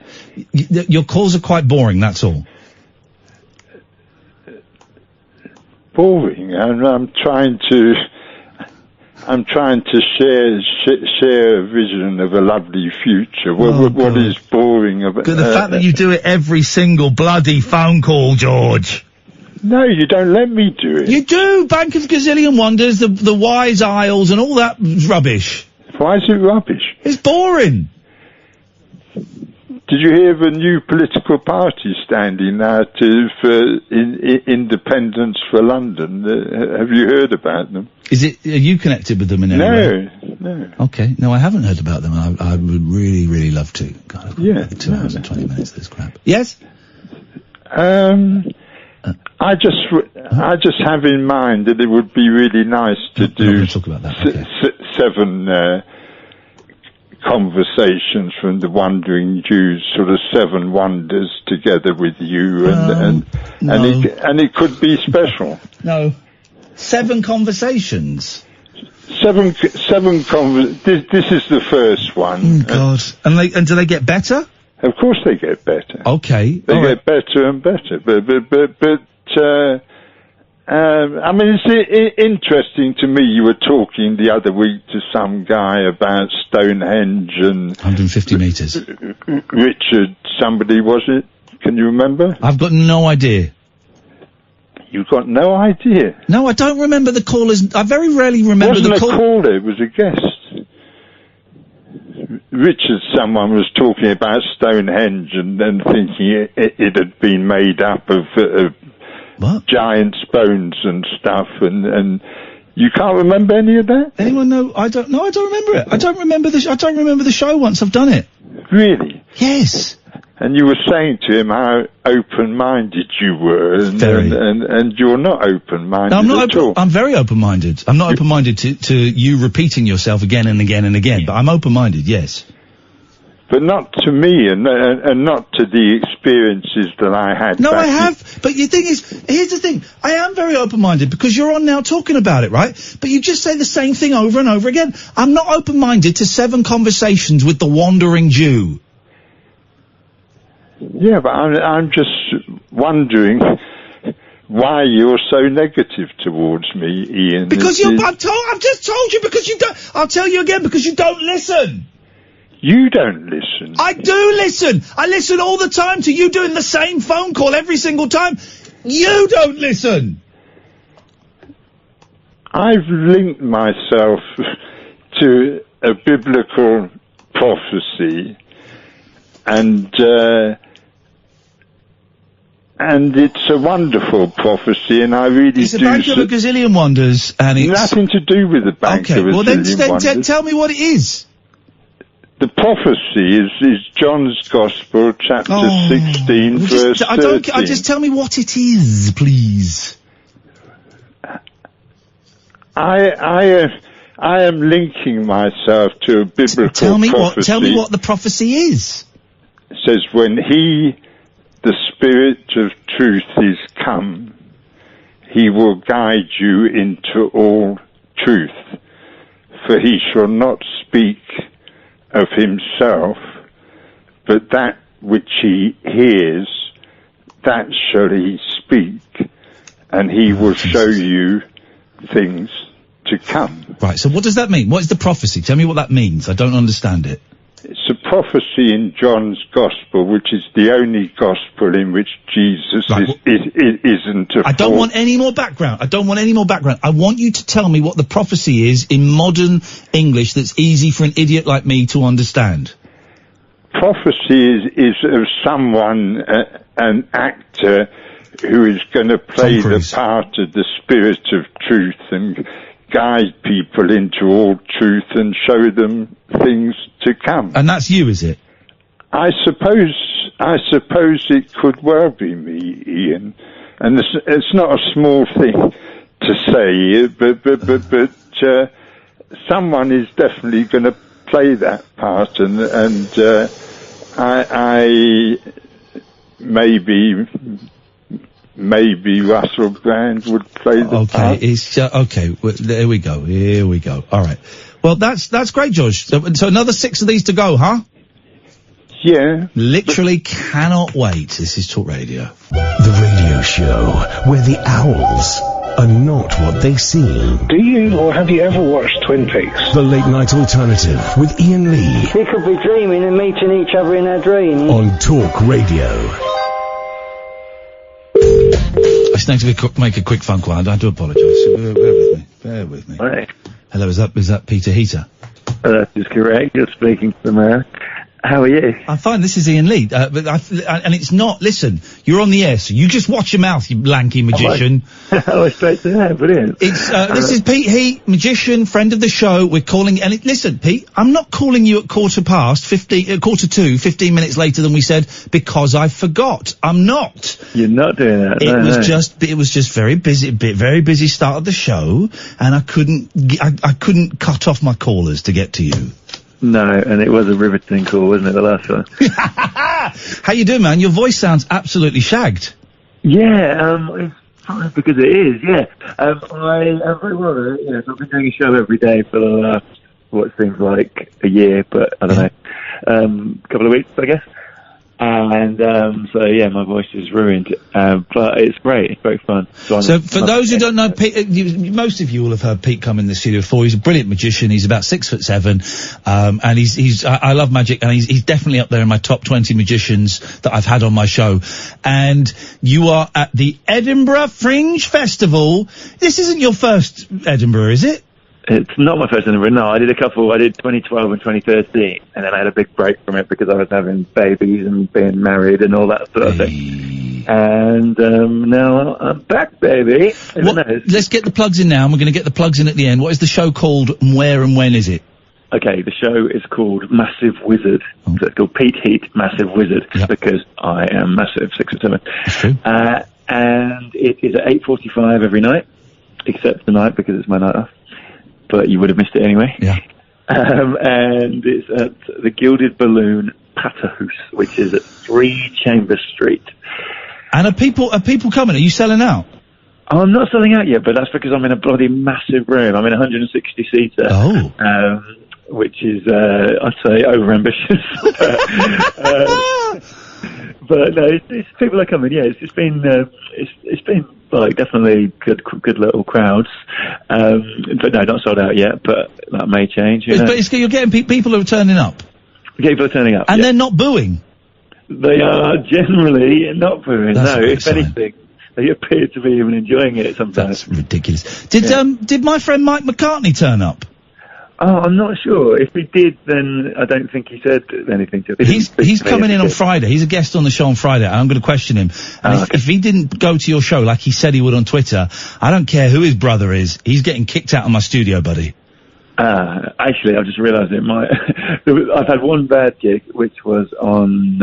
Your calls are quite boring, that's all. Boring, and I'm trying to... I'm trying to share a vision of a lovely future. What is boring about the fact that you do it every single bloody phone call, George. No, you don't let me do it. You do. Bank of Gazillion Wonders, the Wise Isles, and all that rubbish. Why is it rubbish? It's boring. Did you hear of a new political party standing out for independence for London? Have you heard about them? Are you connected with them in any way? No. Okay. No, I haven't heard about them. I would really, really love to. God, yeah. 2 hours and 20 minutes of this crap. Yes? I just have in mind that it would be really nice to do talk about that. Okay. 7 conversations from the Wandering Jews, sort of 7 wonders together with you, and it could be special. No, 7 conversations. 7 This is the first one. Oh, God, and do they get better? Of course they get better. Okay. They get better and better. But I mean, it's interesting to me. You were talking the other week to some guy about Stonehenge and 150 metres. Richard, somebody, was it? Can you remember? I've got no idea. You've got no idea? No, I don't remember the callers. I very rarely remember the call. It wasn't a caller, it was a guest. Richard, someone was talking about Stonehenge and then thinking it had been made up of giants' bones and stuff, and you can't remember any of that? Anyone know? I don't remember it. I don't remember the show once I've done it. Really? Yes. And you were saying to him how open-minded you were, and you're not open-minded at all. I'm very open-minded. I'm not open-minded to you repeating yourself again and again and again, but I'm open-minded, yes. But not to me, and not to the experiences that I had. No, I have. But the thing is, here's the thing. I am very open-minded because you're on now talking about it, right? But you just say the same thing over and over again. I'm not open-minded to 7 conversations with the Wandering Jew. Yeah, but I'm just wondering why you're so negative towards me, Ian. Because I've just told you because you don't. I'll tell you again because you don't listen. You don't listen. I do listen. I listen all the time to you doing the same phone call every single time. You don't listen. I've linked myself to a biblical prophecy, and it's a wonderful prophecy, and I really do. It's a Bank of a Gazillion Wonders, and it's nothing to do with the Bank of a Gazillion Wonders. Okay, well then tell me what it is. The prophecy is John's Gospel, chapter 16, verse 13. Just tell me what it is, please. I am linking myself to a biblical prophecy. Tell me what the prophecy is. It says, when he, the Spirit of truth, is come, he will guide you into all truth. For he shall not speak of himself, but that which he hears, that shall he speak, and he will show you things to come. Right, so what does that mean? What is the prophecy? Tell me what that means. I don't understand it. It's a prophecy in John's Gospel, which is the only Gospel in which Jesus isn't a I don't want any more background. I want you to tell me what the prophecy is in modern English that's easy for an idiot like me to understand. Prophecy is of someone, an actor, who is going to play the part of the Spirit of truth and guide people into all truth and show them things to come. And that's you, is it? I suppose it could well be me, Ian. And it's not a small thing to say, but someone is definitely going to play that part, and I maybe Russell Brand would play the part. Okay, well, here we go. All right. Well, that's great, George. So another 6 of these to go, huh? Yeah. Literally cannot wait. This is Talk Radio. The radio show where the owls are not what they seem. Do you or have you ever watched Twin Peaks? The Late Night Alternative with Iain Lee. We could be dreaming and meeting each other in our dreams. On Talk Radio. I just need to make a quick phone call. I do apologise. Bear with me. Hi. Hello, is that Peter Heater? That is correct. You're speaking to the man. How are you? I'm fine. This is Iain Lee. And it's not, listen, you're on the air, so you just watch your mouth, you lanky magician. Oh, I straight to that. Brilliant. It's, this is Pete Heat, magician, friend of the show. We're calling, and listen, Pete, I'm not calling you at 15 minutes later than we said, because I forgot. I'm not. You're not doing that. It was just very busy start of the show, and I couldn't cut off my callers to get to you. No, and it was a riveting call, wasn't it, the last one? How you doing, man? Your voice sounds absolutely shagged. Yeah, it's fine because it is, yeah. I am very well, so I've been doing a show every day for the last, what seems like a year, but I don't know, couple of weeks, I guess. And, so yeah, my voice is ruined, but it's great. It's very fun. So for those who don't know, Pete, most of you will have heard Pete come in the studio before. He's a brilliant magician. He's about 6'7", and I love magic, and he's definitely up there in my top 20 magicians that I've had on my show. And you are at the Edinburgh Fringe Festival. This isn't your first Edinburgh, is it? It's not my first Edinburgh, no. I did a couple. I did 2012 and 2013, and then I had a big break from it because I was having babies and being married and all that sort of thing. And now I'm back, baby. Let's get the plugs in now, and we're going to get the plugs in at the end. What is the show called, and where and when is it? Okay, the show is called Massive Wizard. So it's called Pete Heat, Massive Wizard, because I am massive, 6'7". That's true. And it is at 8:45 every night, except tonight because it's my night off. But you would have missed it anyway. Yeah. And it's at the Gilded Balloon Patterhouse, which is at 3 Chambers Street. And are people coming? Are you selling out? Oh, I'm not selling out yet, but that's because I'm in a bloody massive room. I'm in a 160-seater. Oh. Which is, I'd say, overambitious. But no, it's people are coming. Yeah, it's been like definitely good little crowds. But no, not sold out yet. But that may change. But you're getting people are turning up. People are turning up, and they're not booing. They are generally not booing. No, if anything, they appear to be even enjoying it sometimes. That's ridiculous. Did my friend Mike McCartney turn up? Oh, I'm not sure. If he did, then I don't think he said anything to me. He's coming in on Friday. He's a guest on the show on Friday. I'm going to question him. And if he didn't go to your show like he said he would on Twitter, I don't care who his brother is. He's getting kicked out of my studio, buddy. Actually, I've just realised it might. I've had one bad gig, which was on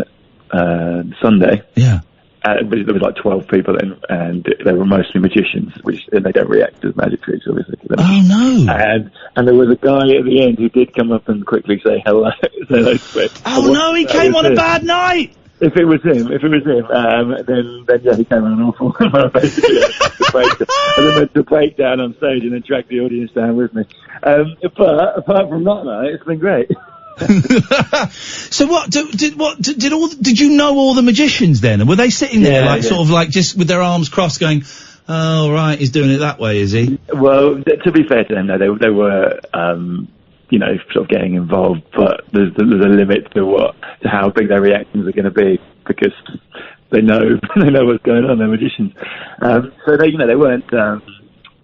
Sunday. Yeah. There was like 12 people in, and they were mostly magicians, and they don't react as magic tricks, obviously. Oh, no. And there was a guy at the end who did come up and quickly say hello. To me. Oh, no, he came on a bad night! If it was him, then yeah, he came on an awful basically, I meant to break down on stage and then drag the audience down with me. But apart from that night, it's been great. So did you know all the magicians then? And were they sitting there sort of like just with their arms crossed going, oh right, he's doing it that way, is he? Well, to be fair to them, no, they were, sort of getting involved, but there's a limit to how big their reactions are going to be because they know what's going on. They're magicians, so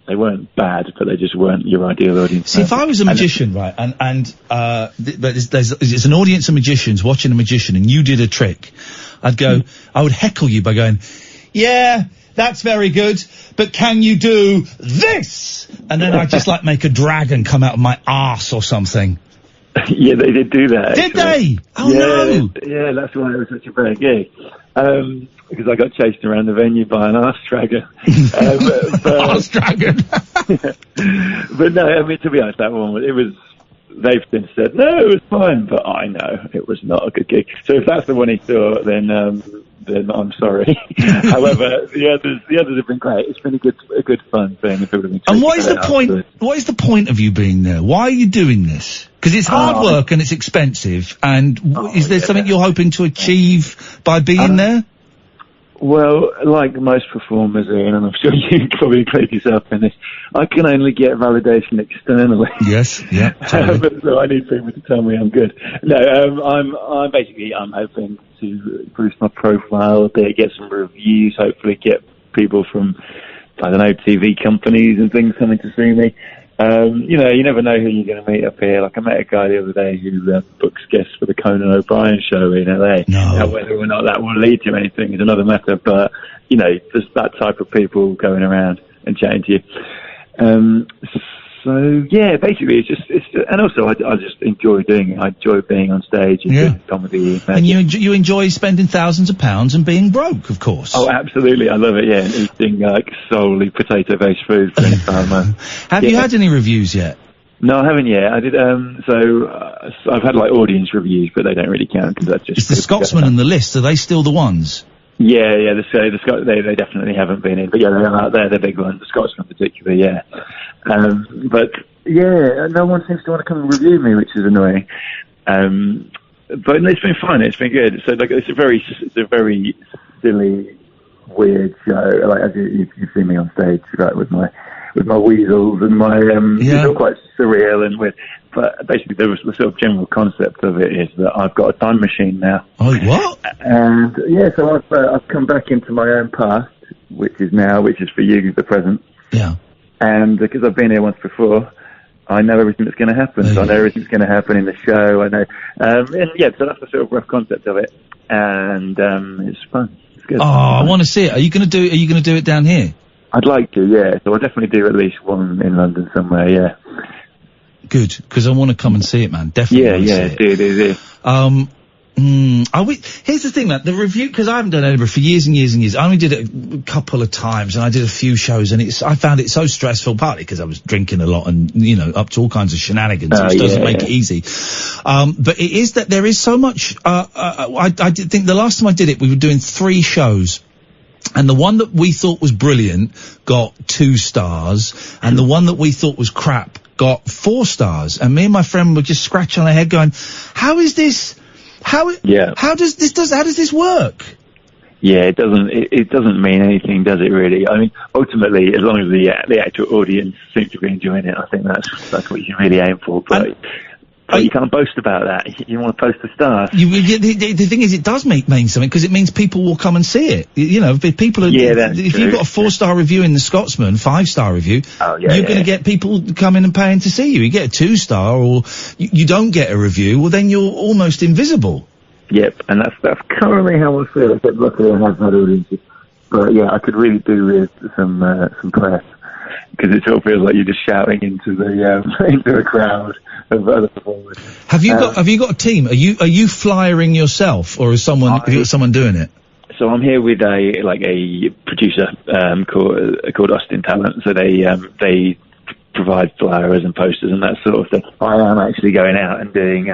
they weren't bad, but they just weren't your ideal audience. See, if I was a magician, right, and there's an audience of magicians watching a magician, and you did a trick, I would heckle you by going, yeah, that's very good, but can you do this? And then I'd just make a dragon come out of my arse or something. Yeah, they did do that. Did they? Oh no! Yeah, that's why it was such a bad gig. Because I got chased around the venue by an arse dragon. Arse dragon. But no, I mean, to be honest, that one, they've since said, no, it was fine, but I know it was not a good gig. So if that's the one he saw, then I'm sorry. However, the others have been great. It's been a good fun thing. And what is the point? What is the point of you being there? Why are you doing this? Because it's hard work and it's expensive. And is there something you're hoping to achieve by being there? Well, like most performers, Ian, and I'm sure you probably include yourself in this, I can only get validation externally. Yes, yeah. Totally. So I need people to tell me I'm good. No, I'm hoping to boost my profile a bit, get some reviews, hopefully get people from, I don't know, TV companies and things coming to see me. You know, you never know who you're going to meet up here. Like, I met a guy the other day who books guests for the Conan O'Brien show in LA. No. Now, whether or not that will lead to anything is another matter, but, you know, there's that type of people going around and chatting to you. So, yeah, basically, it's just, and also I just enjoy doing it. I enjoy being on stage and doing comedy. And you enjoy spending thousands of pounds and being broke, of course. Oh, absolutely. I love it, yeah. And eating, like, solely potato-based food for any time. Have you had any reviews yet? No, I haven't yet. I did, so I've had, like, audience reviews, but they don't really count, because that's just... It's the Scotsman and the List. Are they still the ones? Yeah, they definitely haven't been in, but yeah, they're the big ones, the Scotsman particularly, yeah. But yeah, no one seems to want to come and review me, which is annoying. But it's been fun, it's been good. So like, it's a very silly, weird show. Like, as you see me on stage, right, with my weasels and my it's all quite surreal and weird. But basically, the sort of general concept of it is that I've got a time machine now. Oh, what? And yeah, so I've come back into my own past, which is for you, the present. Yeah. And because I've been here once before, I know everything that's going to happen. So I know everything's going to happen in the show. I know, and yeah, so that's the sort of rough concept of it. And it's fun. It's good. Oh, I want to see it. Are you going to do it down here? I'd like to, yeah. So I'll definitely do at least one in London somewhere, yeah. Good, because I want to come and see it, man. Definitely. Yeah, do. Here's the thing, man. The review, because I haven't done Edinburgh for years and years and years. I only did it a couple of times, and I did a few shows, and I found it so stressful, partly because I was drinking a lot and, you know, up to all kinds of shenanigans, which doesn't make it easy. But it is that there is so much, I did think the last time I did it, we were doing 3 shows. And the one that we thought was brilliant got 2 stars, and the one that we thought was crap got 4 stars. And me and my friend were just scratching our head going, how is this, how does this work? Yeah, it doesn't mean anything, does it really? I mean, ultimately, as long as the actual audience seems to be enjoying it, I think that's what you really aim for. But you can't boast about that. You want to post the stars. The thing is, it does mean something, because it means people will come and see it. You know, if people are... Yeah, that's if true. you've got a 4-star review in the Scotsman, 5-star review, you're going to get people coming and paying to see you. You get a 2-star, or you don't get a review, well, then you're almost invisible. Yep, and that's currently how I feel. Except luckily I have had audiences. But yeah, I could really do with some press, because it sort of feels like you're just shouting into a crowd of other performers. Have you got a team? Are you flyering yourself, or is have you got someone doing it? So I'm here with a producer called Austin Talent. So they provide flyers and posters and that sort of thing. I am actually going out and doing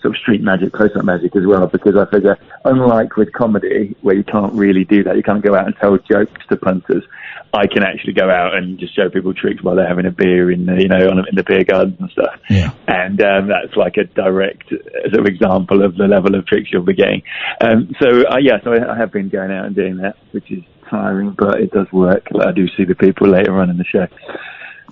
sort of street magic, close-up magic as well, because I figure, unlike with comedy, where you can't really do that, you can't go out and tell jokes to punters, I can actually go out and just show people tricks while they're having a beer in the beer gardens and stuff. Yeah. And that's like a direct sort of example of the level of tricks you'll be getting. So I have been going out and doing that, which is tiring, but it does work. I do see the people later on in the show.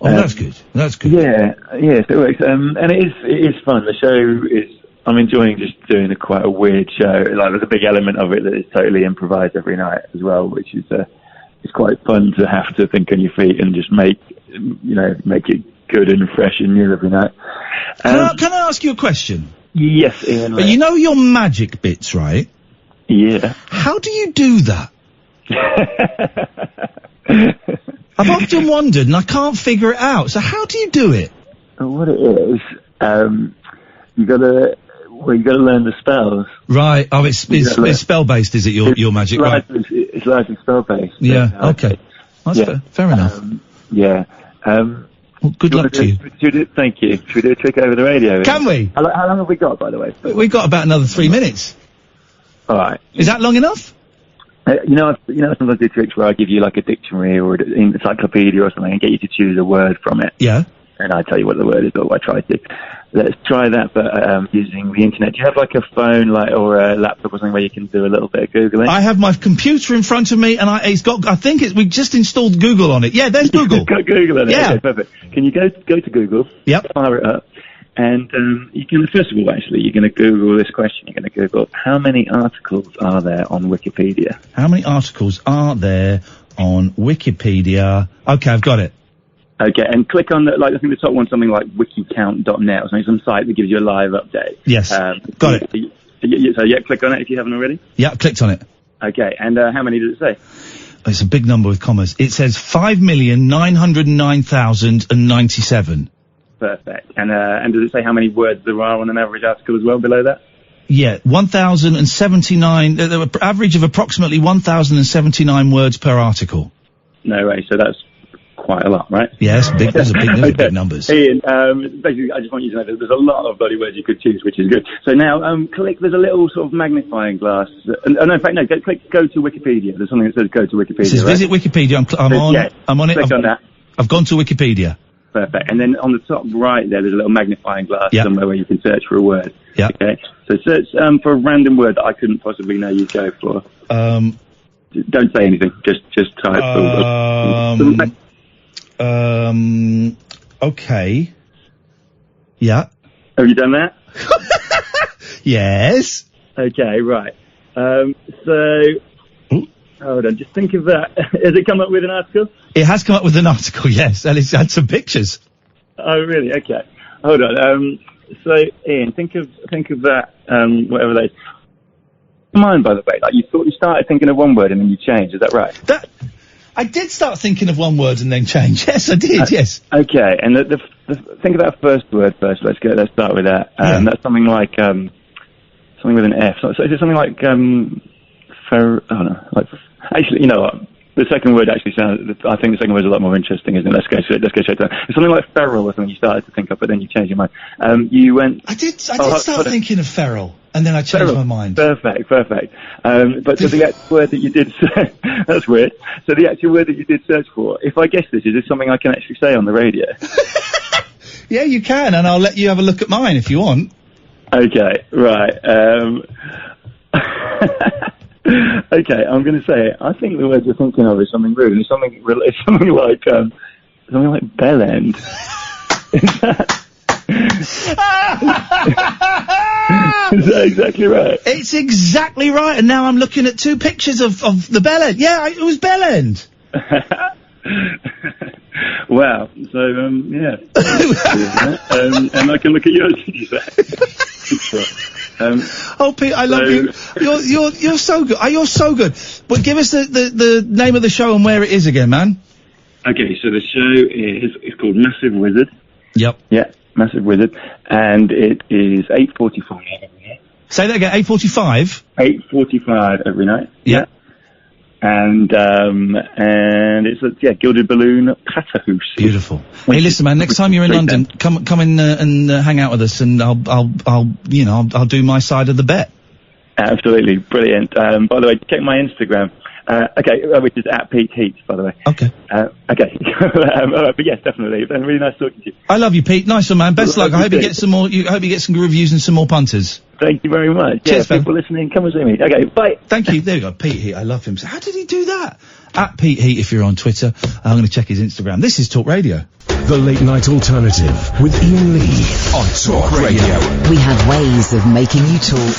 Oh, that's good. That's good. Yeah, so it works. And it is fun. The show is, I'm enjoying just doing quite a weird show. Like, there's a big element of it that is totally improvised every night as well, which is it's quite fun to have to think on your feet and just make it good and fresh and new every night. Can I ask you a question? Yes, Ian. But you know your magic bits, right? Yeah. How do you do that? I've often wondered, and I can't figure it out. So how do you do it? What it is, you gotta learn the spells. Right. Oh, it's spell based, is it? Your magic, right? It's largely spell based. Yeah. Okay. That's fair enough. Yeah. Well, good luck to you. Thank you. Should we do a trick over the radio? Can we? How long have we got, by the way? We've got about another 3 minutes. All right. Is that long enough? Sometimes I do tricks where I give you like a dictionary or an encyclopedia or something and get you to choose a word from it. Yeah. And I tell you what the word is, or I try to. Let's try that, but using the internet. Do you have like a phone, or a laptop or something where you can do a little bit of Googling? I have my computer in front of me, and we just installed Google on it. Yeah, there's Google. Got Google on it. Yeah. Okay, perfect. Can you go to Google? Yep. Fire it up. And you can, first of all, actually, you're going to Google this question. You're going to Google, how many articles are there on Wikipedia? How many articles are there on Wikipedia? Okay, I've got it. Okay, and click on I think the top one's something like wikicount.net or something, some site that gives you a live update. Yes, got it. So click on it if you haven't already. Yeah, clicked on it. Okay, and how many does it say? It's a big number with commas. It says 5,909,097. Perfect. And does it say how many words there are on an average article as well below that? Yeah, 1,079, the average of approximately 1,079 words per article. No way, so that's quite a lot, right? Yeah, those are big numbers. Ian, basically, I just want you to know that there's a lot of bloody words you could choose, which is good. So now, there's a little sort of magnifying glass. No, in fact, no, go to Wikipedia. There's something that says go to Wikipedia. It says visit Wikipedia. I'm on it. Click on that. I've gone to Wikipedia. Perfect. And then on the top right there's a little magnifying glass somewhere where you can search for a word. Yeah. Okay. So search for a random word that I couldn't possibly know you'd go for. Don't say anything. Just type. Okay. Yeah. Have you done that? Yes. Okay, right. Hold on, just think of that. Has it come up with an article? It has come up with an article, yes, and it's had some pictures. Oh, really? Okay. Hold on. So, Ian, think of that, whatever that is. Mine, by the way, you started thinking of one word and then you changed, is that right? I did start thinking of one word and then change. Yes, I did, yes. Okay, and think of that first word first. Let's start with that. That's something like, something with an F. So is it something like, actually, you know what? The second word actually sounds. I think the second word is a lot more interesting, isn't it? Let's go straight to that. It's something like feral or something you started to think of, but then you changed your mind. You went. I did start thinking of feral, and then I changed my mind. Perfect. But the actual word that you did say, that's weird. So the actual word that you did search for, if I guess this, is this something I can actually say on the radio? Yeah, you can, and I'll let you have a look at mine if you want. Okay, right. Okay, I'm going to say it. I think the word you're thinking of is something rude. It's something like bell end. Is that exactly right? It's exactly right. And now I'm looking at two pictures of the bell end. Yeah, it was bell end. Wow. So yeah. And I can look at yours. Did you say? Oh, Pete, I love you. You're so good. You're so good. But give us the name of the show and where it is again, man. Okay, so the show is called Massive Wizard. Yep. Yeah, Massive Wizard, and it is 8:45 every night. Say that again. 8:45. 8:45 every night. Yeah. And it's Gilded Balloon Patterhouse. Beautiful. Hey, listen, man. Next time you're in London, come in and hang out with us, and I'll do my side of the bet. Absolutely brilliant. By the way, check my Instagram. Which is at Pete Heat, by the way. Okay. Okay. But yes, definitely. It's been really nice talking to you. I love you, Pete. Nice one, man. Best luck. I hope you get some more. I hope you get some good reviews and some more punters. Thank you very much. Cheers, people listening, come and see me. Okay, bye. Thank you. There you go. Pete Heat. I love him. So how did he do that? At Pete Heat, if you're on Twitter. I'm going to check his Instagram. This is Talk Radio. The Late Night Alternative with Iain Lee on Talk Radio. We have ways of making you talk.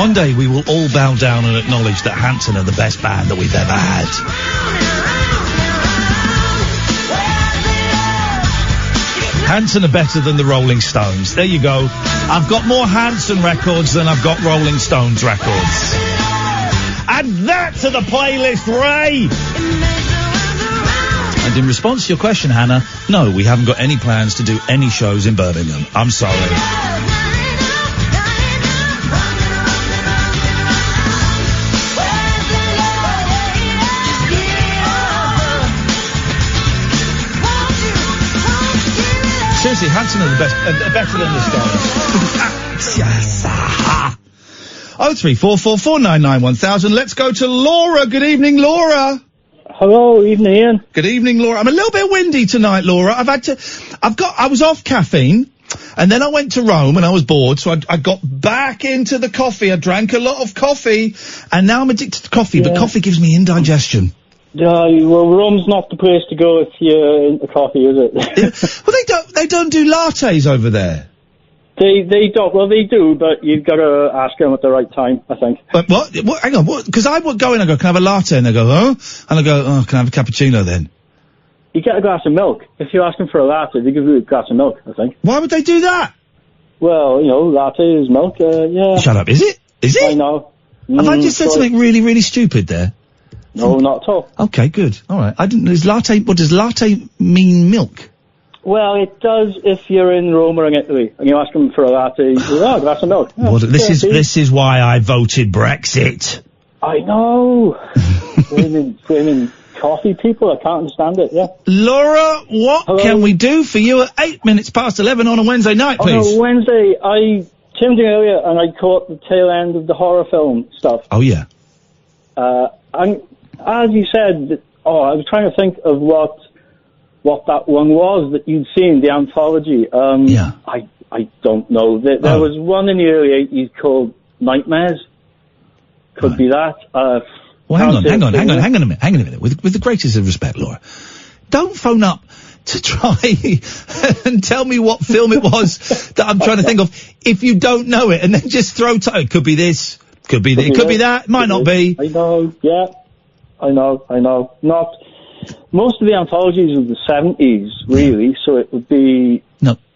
One day we will all bow down and acknowledge that Hanson are the best band that we've ever had. Hanson are better than the Rolling Stones. There you go. I've got more Hanson records than I've got Rolling Stones records. Add that to the playlist, Ray! And in response to your question, Hannah, no, we haven't got any plans to do any shows in Birmingham. I'm sorry. Seriously, Hanson are the best, better than the Stones. 03444991000. Let's go to Laura. Good evening, Laura. Hello, evening, Ian. Good evening, Laura. I'm a little bit windy tonight, Laura. I was off caffeine, and then I went to Rome and I was bored, so I got back into the coffee. I drank a lot of coffee, and now I'm addicted to coffee, but coffee gives me indigestion. Well, Rome's not the place to go if you're into coffee, is it? Well, they don't do lattes over there. They don't. Well, they do, but you've got to ask them at the right time, I think. But what? Hang on. What? Because I would go in and go, can I have a latte? And they go, huh? And I go, oh, can I have a cappuccino then? You get a glass of milk. If you're asking for a latte, they give you a glass of milk, I think. Why would they do that? Well, latte is milk, yeah. Shut up. Is it? Is it? I know. Have I just said something really, really stupid there? No, not at all. Okay, good. All right. What does latte mean milk? Well, it does if you're in Rome or in Italy and you ask them for a latte, a glass of milk. Yeah, this is why I voted Brexit. I know. flaming coffee people, I can't understand it, yeah. Laura, what can we do for you at 11:08 on a Wednesday night, please? On a Wednesday, I tuned in earlier and I caught the tail end of the horror film stuff. Oh, yeah. And as you said, I was trying to think of what that one was that you'd seen, the anthology. Yeah. I don't know. There was one in the early 80s called Nightmares. Could be that. Well, hang on a minute. With the greatest of respect, Laura, don't phone up to try and tell me what film it was that I'm trying to think of if you don't know it, and then just throw it could be this, could be that, might not be. I know, yeah. I know. Not most of the anthologies of the 70s, really. So it would be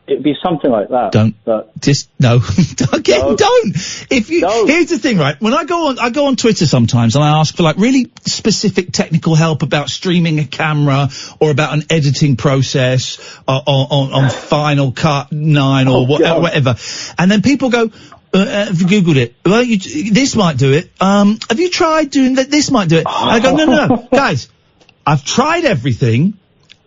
it'd be something like that. Don't. Here's the thing, right? When I go on Twitter sometimes and I ask for like really specific technical help about streaming a camera or about an editing process on Final Cut 9 or whatever, and then people go, have you Googled it? Well, this might do it. Have you tried doing that? This might do it. And I go, no, guys, I've tried everything,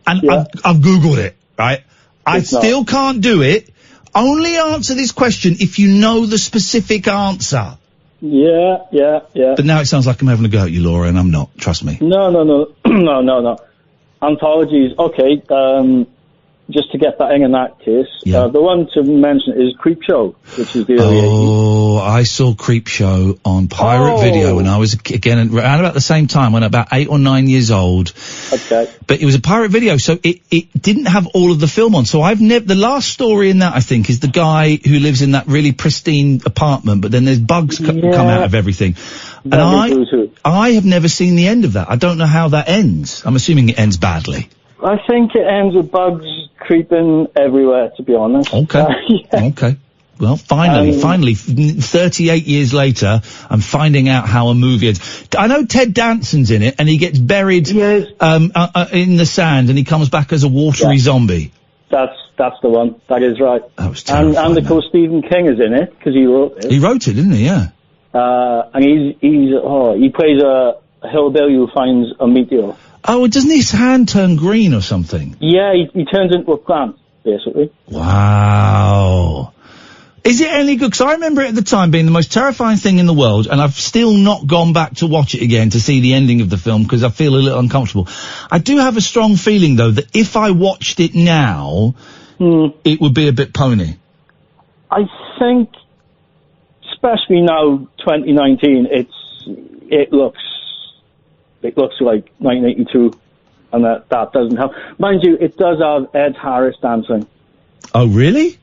and I've Googled it, right? I still can't do it. Only answer this question if you know the specific answer. Yeah. But now it sounds like I'm having a go at you, Laura, and I'm not. Trust me. No. No. Anthologies, okay. Just to get that in that case. The one to mention is Creepshow, which is the early 80s. Oh, I saw Creepshow on Pirate Video when I was, again, around about the same time, when I was about 8 or 9 years old. Okay. But it was a Pirate Video, so it didn't have all of the film on. So the last story in that, I think, is the guy who lives in that really pristine apartment, but then there's bugs come out of everything. And I have never seen the end of that. I don't know how that ends. I'm assuming it ends badly. I think it ends with bugs creeping everywhere, to be honest. Okay. Okay. Well, finally, 38 years later, I'm finding out how a movie ends. I know Ted Danson's in it, and he gets buried in the sand, and he comes back as a watery zombie. That's the one. That is right. That was terrifying. And of course, Stephen King is in it, because he wrote it. He wrote it, didn't he? Yeah. And he plays a hillbilly who finds a meteor. Oh, doesn't his hand turn green or something? Yeah, he turns into a plant, basically. Wow. Is it any good? Because I remember it at the time being the most terrifying thing in the world, and I've still not gone back to watch it again to see the ending of the film because I feel a little uncomfortable. I do have a strong feeling, though, that if I watched it now, it would be a bit pony. I think, especially now, 2019, it looks like 1982, and that doesn't help. Mind you, it does have Ed Harris dancing. Oh, really?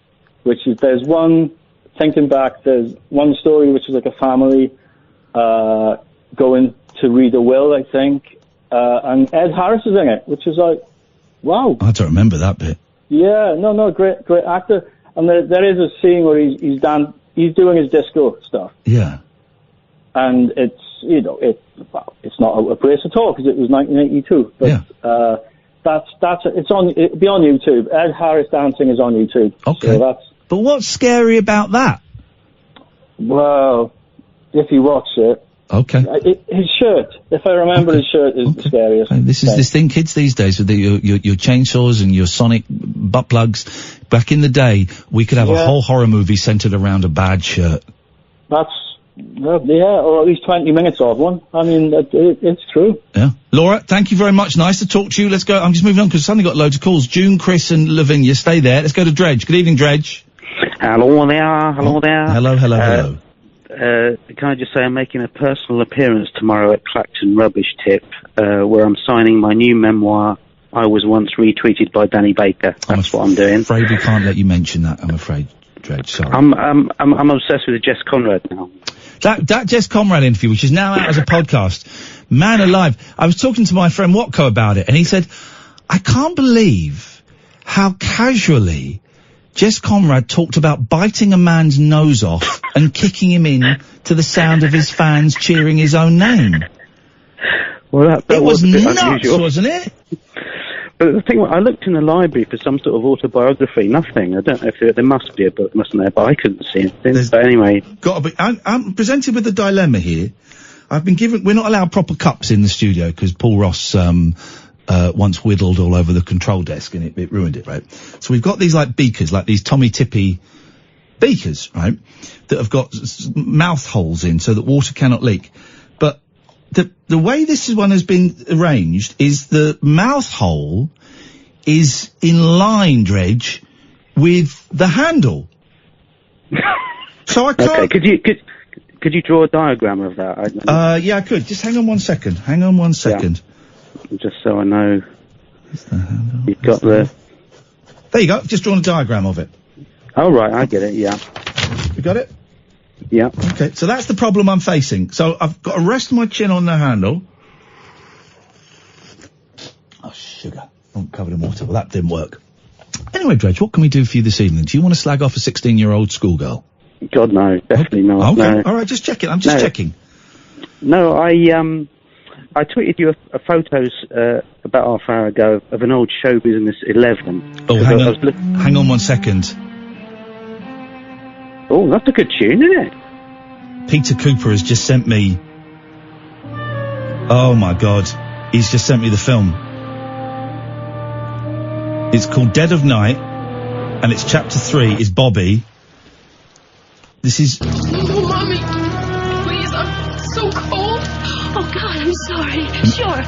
There's one thinking back, there's one story which was like a family going to read a will, I think, and Ed Harris is in it, which is like, wow. I don't remember that bit. Yeah, no, great actor. And there is a scene where he's doing his disco stuff. Yeah. And it's, you know, it's not out of place at all because it was 1982. But yeah. It'll be on YouTube. Ed Harris dancing is on YouTube. Okay. So but what's scary about that? Well, if you watch it. Okay. His shirt, if I remember, his shirt is the scariest. This is this thing kids these days with your chainsaws and your sonic butt plugs. Back in the day, we could have a whole horror movie centered around a bad shirt. Or at least 20 minutes of one. I mean, it's true. Yeah. Laura, thank you very much. Nice to talk to you. Let's go. I'm just moving on because suddenly got loads of calls. June, Chris and Lavinia, stay there. Let's go to Dredge. Good evening, Dredge. Hello there. Hello there. Hello. Can I just say I'm making a personal appearance tomorrow at Clacton Rubbish Tip, where I'm signing my new memoir, I Was Once Retweeted by Danny Baker. That's what I'm doing. I'm afraid we can't let you mention that, I'm afraid, Dredge. Sorry. I'm obsessed with the Jess Conrad now. That Jess Conrad interview, which is now out as a podcast, man alive. I was talking to my friend Watko about it, and he said, I can't believe how casually Jess Conrad talked about biting a man's nose off and kicking him in to the sound of his fans cheering his own name. Well, that was nuts, unusual. wasn't it? But the thing, I looked in the library for some sort of autobiography. Nothing. I don't know if there must be a book, mustn't there? But I couldn't see anything. But anyway, I'm presented with a dilemma here. We're not allowed proper cups in the studio because Paul Ross once whittled all over the control desk and it ruined it, right? So we've got these like beakers, like these Tommy Tippy beakers, right? That have got mouth holes in so that water cannot leak. But the way this one has been arranged is the mouth hole is in line, Dredge, with the handle. So I can't... Okay, could you draw a diagram of that? Yeah, I could. Just hang on one second. Yeah. Just so I know. You've got the... There you go. Just drawn a diagram of it. Oh, right. I get it. Yeah. You got it? Yeah. Okay. So that's the problem I'm facing. So I've got to rest my chin on the handle. Oh, sugar. I'm covered in water. Well, that didn't work. Anyway, Dredge, what can we do for you this evening? Do you want to slag off a 16-year-old schoolgirl? God, no. Definitely not. Okay. No. All right. Just checking. I'm just checking. No, I tweeted you a photos about half an hour ago of an old show business 11. Oh, hang on 1 second. Oh, that's a good tune, isn't it? Peter Cooper has just sent me... Oh, my God. He's just sent me the film. It's called Dead of Night, and it's chapter 3, is Bobby. This is... Oh, Mommy, please, I'm so cold. Oh, God, I'm sorry. Sure,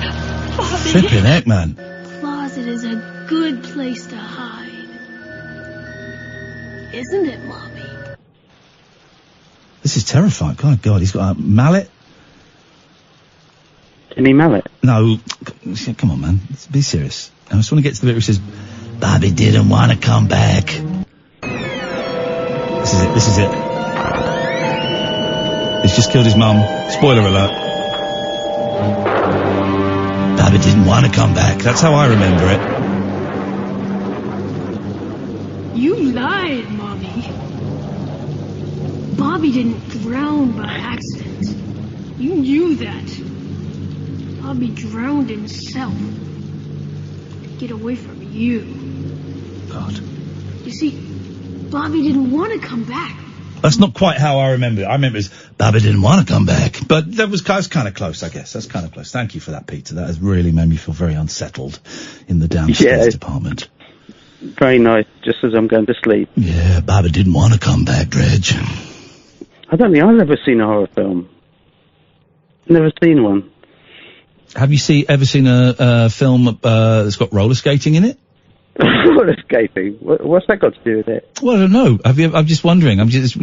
Bobby. Flipping heck, man. Closet is a good place to hide. Isn't it, Mommy? This is terrifying. God, he's got a mallet. Any mallet? No. Come on, man. Be serious. I just want to get to the bit where he says, Bobby didn't want to come back. This is it. He's just killed his mum. Spoiler alert. Bobby didn't want to come back. That's how I remember it. You lied, Mommy. Bobby didn't drown by accident. You knew that. Bobby drowned himself to get away from you. God. You see, Bobby didn't want to come back. That's not quite how I remember it. I remember it as Bobby didn't want to come back. But that's kind of close, I guess. That's kind of close. Thank you for that, Peter. That has really made me feel very unsettled in the downstairs department. Very nice, just as I'm going to sleep. Yeah, Bobby didn't want to come back, Dredge. I don't think I've ever seen a horror film. Never seen one. Have you ever seen a film that's got roller skating in it? Roller skating. What's that got to do with it? Well, I don't know. I'm just wondering. I'm just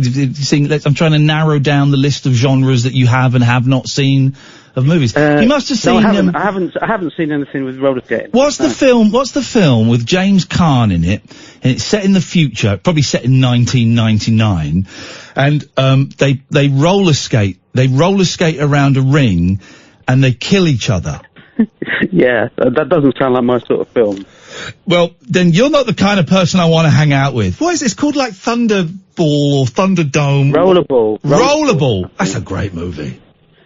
seeing. I'm trying to narrow down the list of genres that you have and have not seen of movies. You must have seen. No, I haven't seen anything with roller skating. What's the film with James Caan in it? And it's set in the future, probably set in 1999. And they roller skate. They roller skate around a ring, and they kill each other. Yeah, that doesn't sound like my sort of film. Well, then you're not the kind of person I want to hang out with. What is it? It's called like Thunderball or Thunderdome. Rollerball. That's a great movie.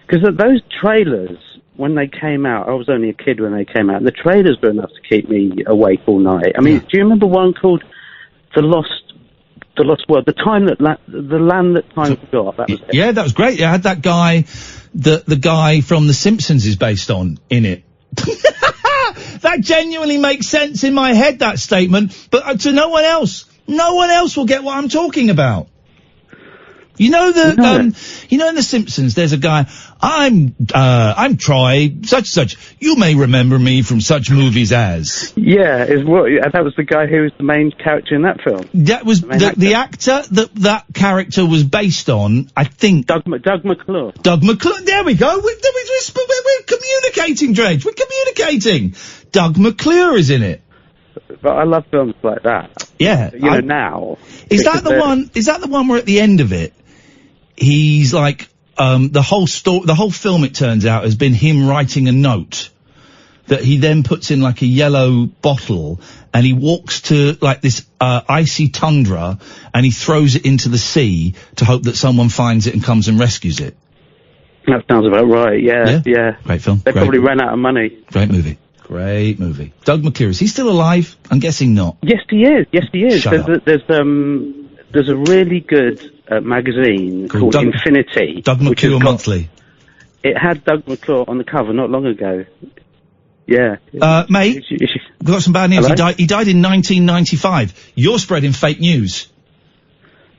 Because those trailers, when they came out, I was only a kid when they came out, and the trailers were enough to keep me awake all night. I mean, do you remember one called The Lost World? The Land That Time Forgot. That was it. Yeah, that was great. It had that guy, the guy from The Simpsons is based on in it. That genuinely makes sense in my head, that statement, but to no one else. No one else will get what I'm talking about. You know you know in The Simpsons, there's a guy, I'm Troy, such. You may remember me from such movies as. Yeah, that was the guy who was the main character in that film. That was the actor that character was based on, I think. Doug McClure. Doug McClure, there we go. We're communicating, Dredge. We're communicating. Doug McClure is in it. But I love films like that. Yeah. Now. Is that the one where at the end of it, he's like, the whole film, it turns out, has been him writing a note that he then puts in like a yellow bottle, and he walks to like this, icy tundra, and he throws it into the sea to hope that someone finds it and comes and rescues it. That sounds about right, yeah. Great film. They probably ran out of money. Great movie. Doug McClure, is he still alive? I'm guessing not. Yes, he is. Shut up. There's a really good magazine called Infinity. Doug McClure Monthly. It had Doug McClure on the cover not long ago. Yeah. Mate, we've got some bad news. He died in 1995. You're spreading fake news.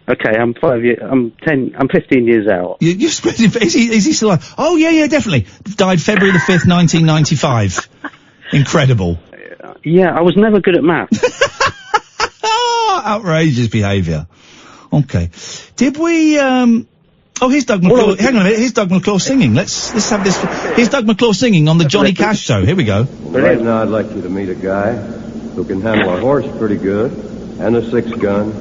Okay, I'm 15 years out. You're spreading. Is he still alive? Oh yeah, definitely. Died February the 5th, 1995. Incredible. Yeah, I was never good at maths. Outrageous behaviour. Okay. Did we, here's Doug McClure. Hang on a minute. Here's Doug McClure singing. Let's have this. Here's Doug McClure singing on the Johnny Cash Show. Here we go. Right now I'd like you to meet a guy who can handle a horse pretty good and a 6-gun,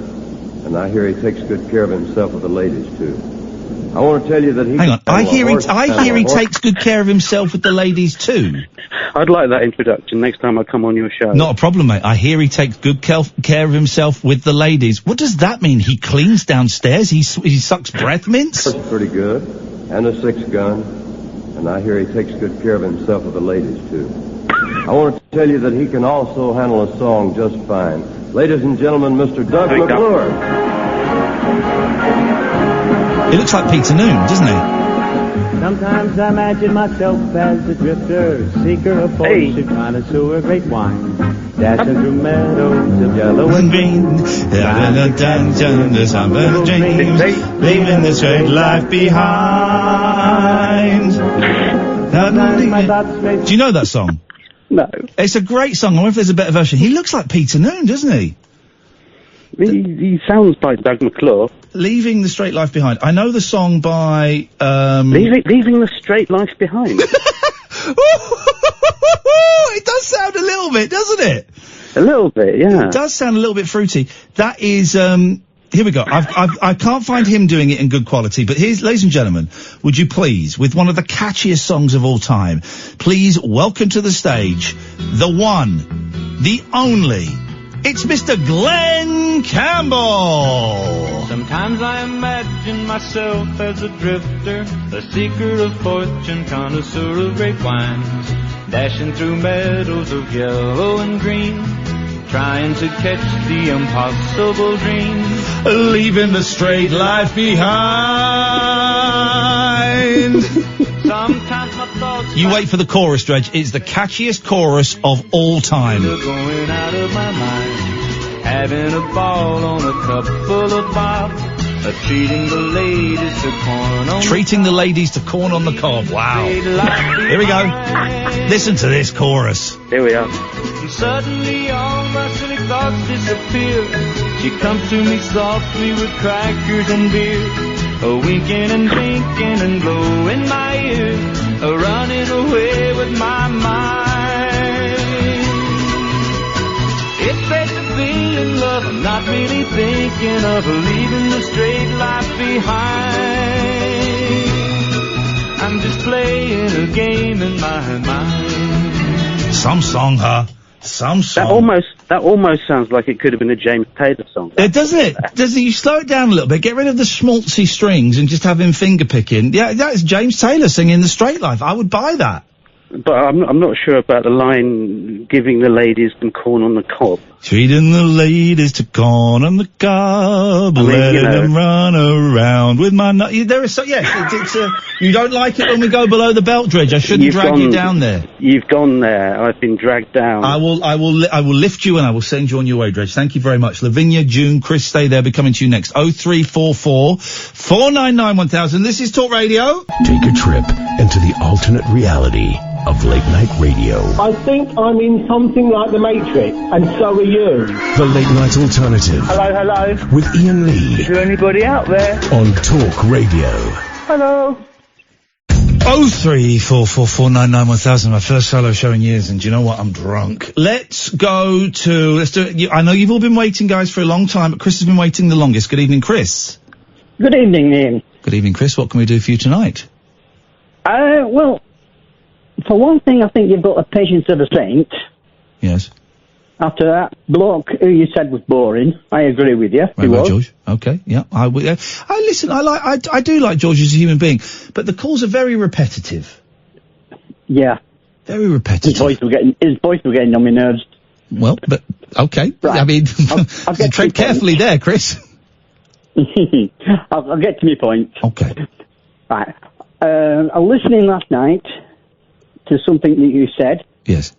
and I hear he takes good care of himself with the ladies too. I want to tell you that he... Hang on. I hear he takes good care of himself with the ladies too. I'd like that introduction next time I come on your show. Not a problem, mate. I hear he takes good care of himself with the ladies. What does that mean? He cleans downstairs? He sucks breath mints? That's pretty good. And a 6-gun. And I hear he takes good care of himself with the ladies too. I want to tell you that he can also handle a song just fine. Ladies and gentlemen, Mr. Doug McClure. He looks like Peter Noon, doesn't he? Sometimes I imagine myself as a drifter, seeker of fortune, connoisseur, great wine, dashing through meadows of yellow and green, leaving the straight life behind. Do you know that song? No. It's a great song. I wonder if there's a better version. He looks like Peter Noon, doesn't he? He sounds like Doug McClure. Leaving the Straight Life Behind. I know the song by, Leaving the Straight Life Behind. It does sound a little bit, doesn't it? A little bit, yeah. It does sound a little bit fruity. That is, here we go. I can't find him doing it in good quality, but here's, ladies and gentlemen, would you please, with one of the catchiest songs of all time, please welcome to the stage, the one, the only, it's Mr. Glenn Campbell. Sometimes I imagine myself as a drifter, a seeker of fortune, connoisseur of great wines, dashing through meadows of yellow and green, trying to catch the impossible dream, leaving the straight life behind. Sometimes my thoughts... You wait for the chorus, Dredge. It's the catchiest chorus of all time. Going out of my mind, having a ball on a couple of bob, treating the ladies to corn on Treating the ladies to corn on the cob. Wow. Here we go. Listen to this chorus. Here we are. And suddenly all my silly thoughts disappear. She comes to me softly with crackers and beer, winking and blinking and blowing my ear, running away with my mind. It's better to be in love. I'm not really thinking of leaving the straight life behind. I'm just playing a game in my mind. Some song, huh? Some song. That almost sounds like it could have been a James Taylor song. Doesn't it? Doesn't you slow it down a little bit? Get rid of the schmaltzy strings and just have him finger picking. Yeah, that's James Taylor singing The Straight Life. I would buy that. But I'm not sure about the line, giving the ladies some corn on the cob. Treating the ladies to corn on the cob, letting them run around with my nut. There is it's you don't like it when we go below the belt, Dredge. I shouldn't drag you down there. You've gone there. I've been dragged down. I will lift you and I will send you on your way, Dredge. Thank you very much. Lavinia, June, Chris, stay there. Be coming to you next. 0344 499 1000. This is Talk Radio. Take a trip into the alternate reality of late night radio. I think I'm in something like the Matrix, and so are you. The Late Night Alternative. Hello. With Iain Lee. Is there anybody out there? On Talk Radio. Hello. 03444991,000. My first solo show in years, and do you know what? I'm drunk. Let's do it. I know you've all been waiting, guys, for a long time, but Chris has been waiting the longest. Good evening, Chris. Good evening, Ian. Good evening, Chris. What can we do for you tonight? Well, for one thing, I think you've got the patience of a saint. Yes. After that bloke who you said was boring, I agree with you. Right, George. Okay, yeah. I listen. I do like George as a human being, but the calls are very repetitive. Yeah. Very repetitive. His voice was getting on my nerves. Well, but okay. Right. I mean, I'll tread carefully there, Chris. I'll get to my point. Okay. Right. I was listening last night to something that you said. Yes.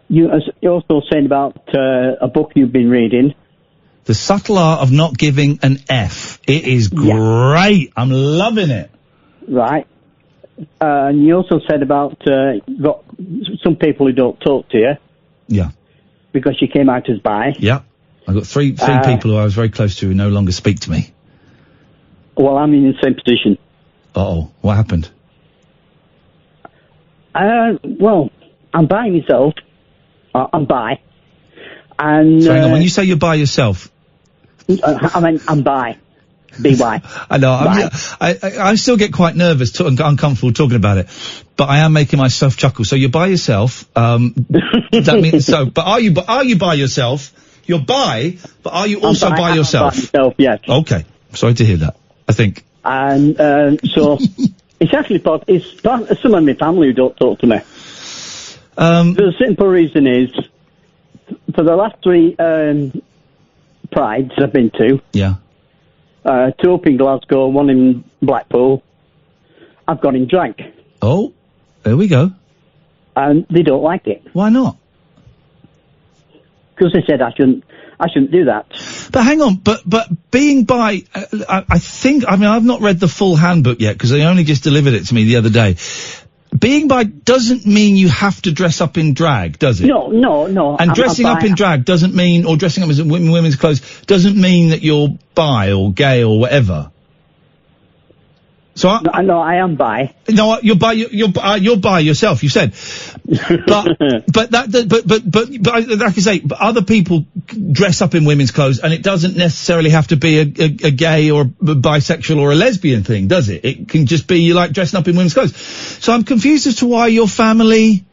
You also said about a book you've been reading. The Subtle Art of Not Giving an F. It is great. I'm loving it. Right. And you also said about got some people who don't talk to you. Yeah. Because you came out as bi. Yeah. I've got three people who I was very close to who no longer speak to me. Well, I'm in the same position. Uh-oh. What happened? Well, I'm by myself. I'm bi. And so hang on, when you say you're by yourself, I mean I'm bi. B-Y. I know. I still get quite nervous and uncomfortable talking about it, but I am making myself chuckle. So you're by yourself. That means so. But are you by yourself? You're bi, but are you also by yourself? By myself, yes. Okay. Sorry to hear that. I think. And so it's actually some of my family who don't talk to me. The simple reason is, for the last 3 prides I've been to, 2 up in Glasgow, 1 in Blackpool, I've got him drunk. Oh, there we go. And they don't like it. Why not? Because they said I shouldn't do that. But hang on, but being bi, I think, I mean, I've not read the full handbook yet, because they only just delivered it to me the other day. Being bi doesn't mean you have to dress up in drag, does it? No. And dressing up in drag doesn't mean, or dressing up in women's clothes, doesn't mean that you're bi or gay or whatever. So I am bi. No, you're bi yourself. You said, but like I say, but other people dress up in women's clothes, and it doesn't necessarily have to be a gay or a bisexual or a lesbian thing, does it? It can just be you like dressing up in women's clothes. So I'm confused as to why your family.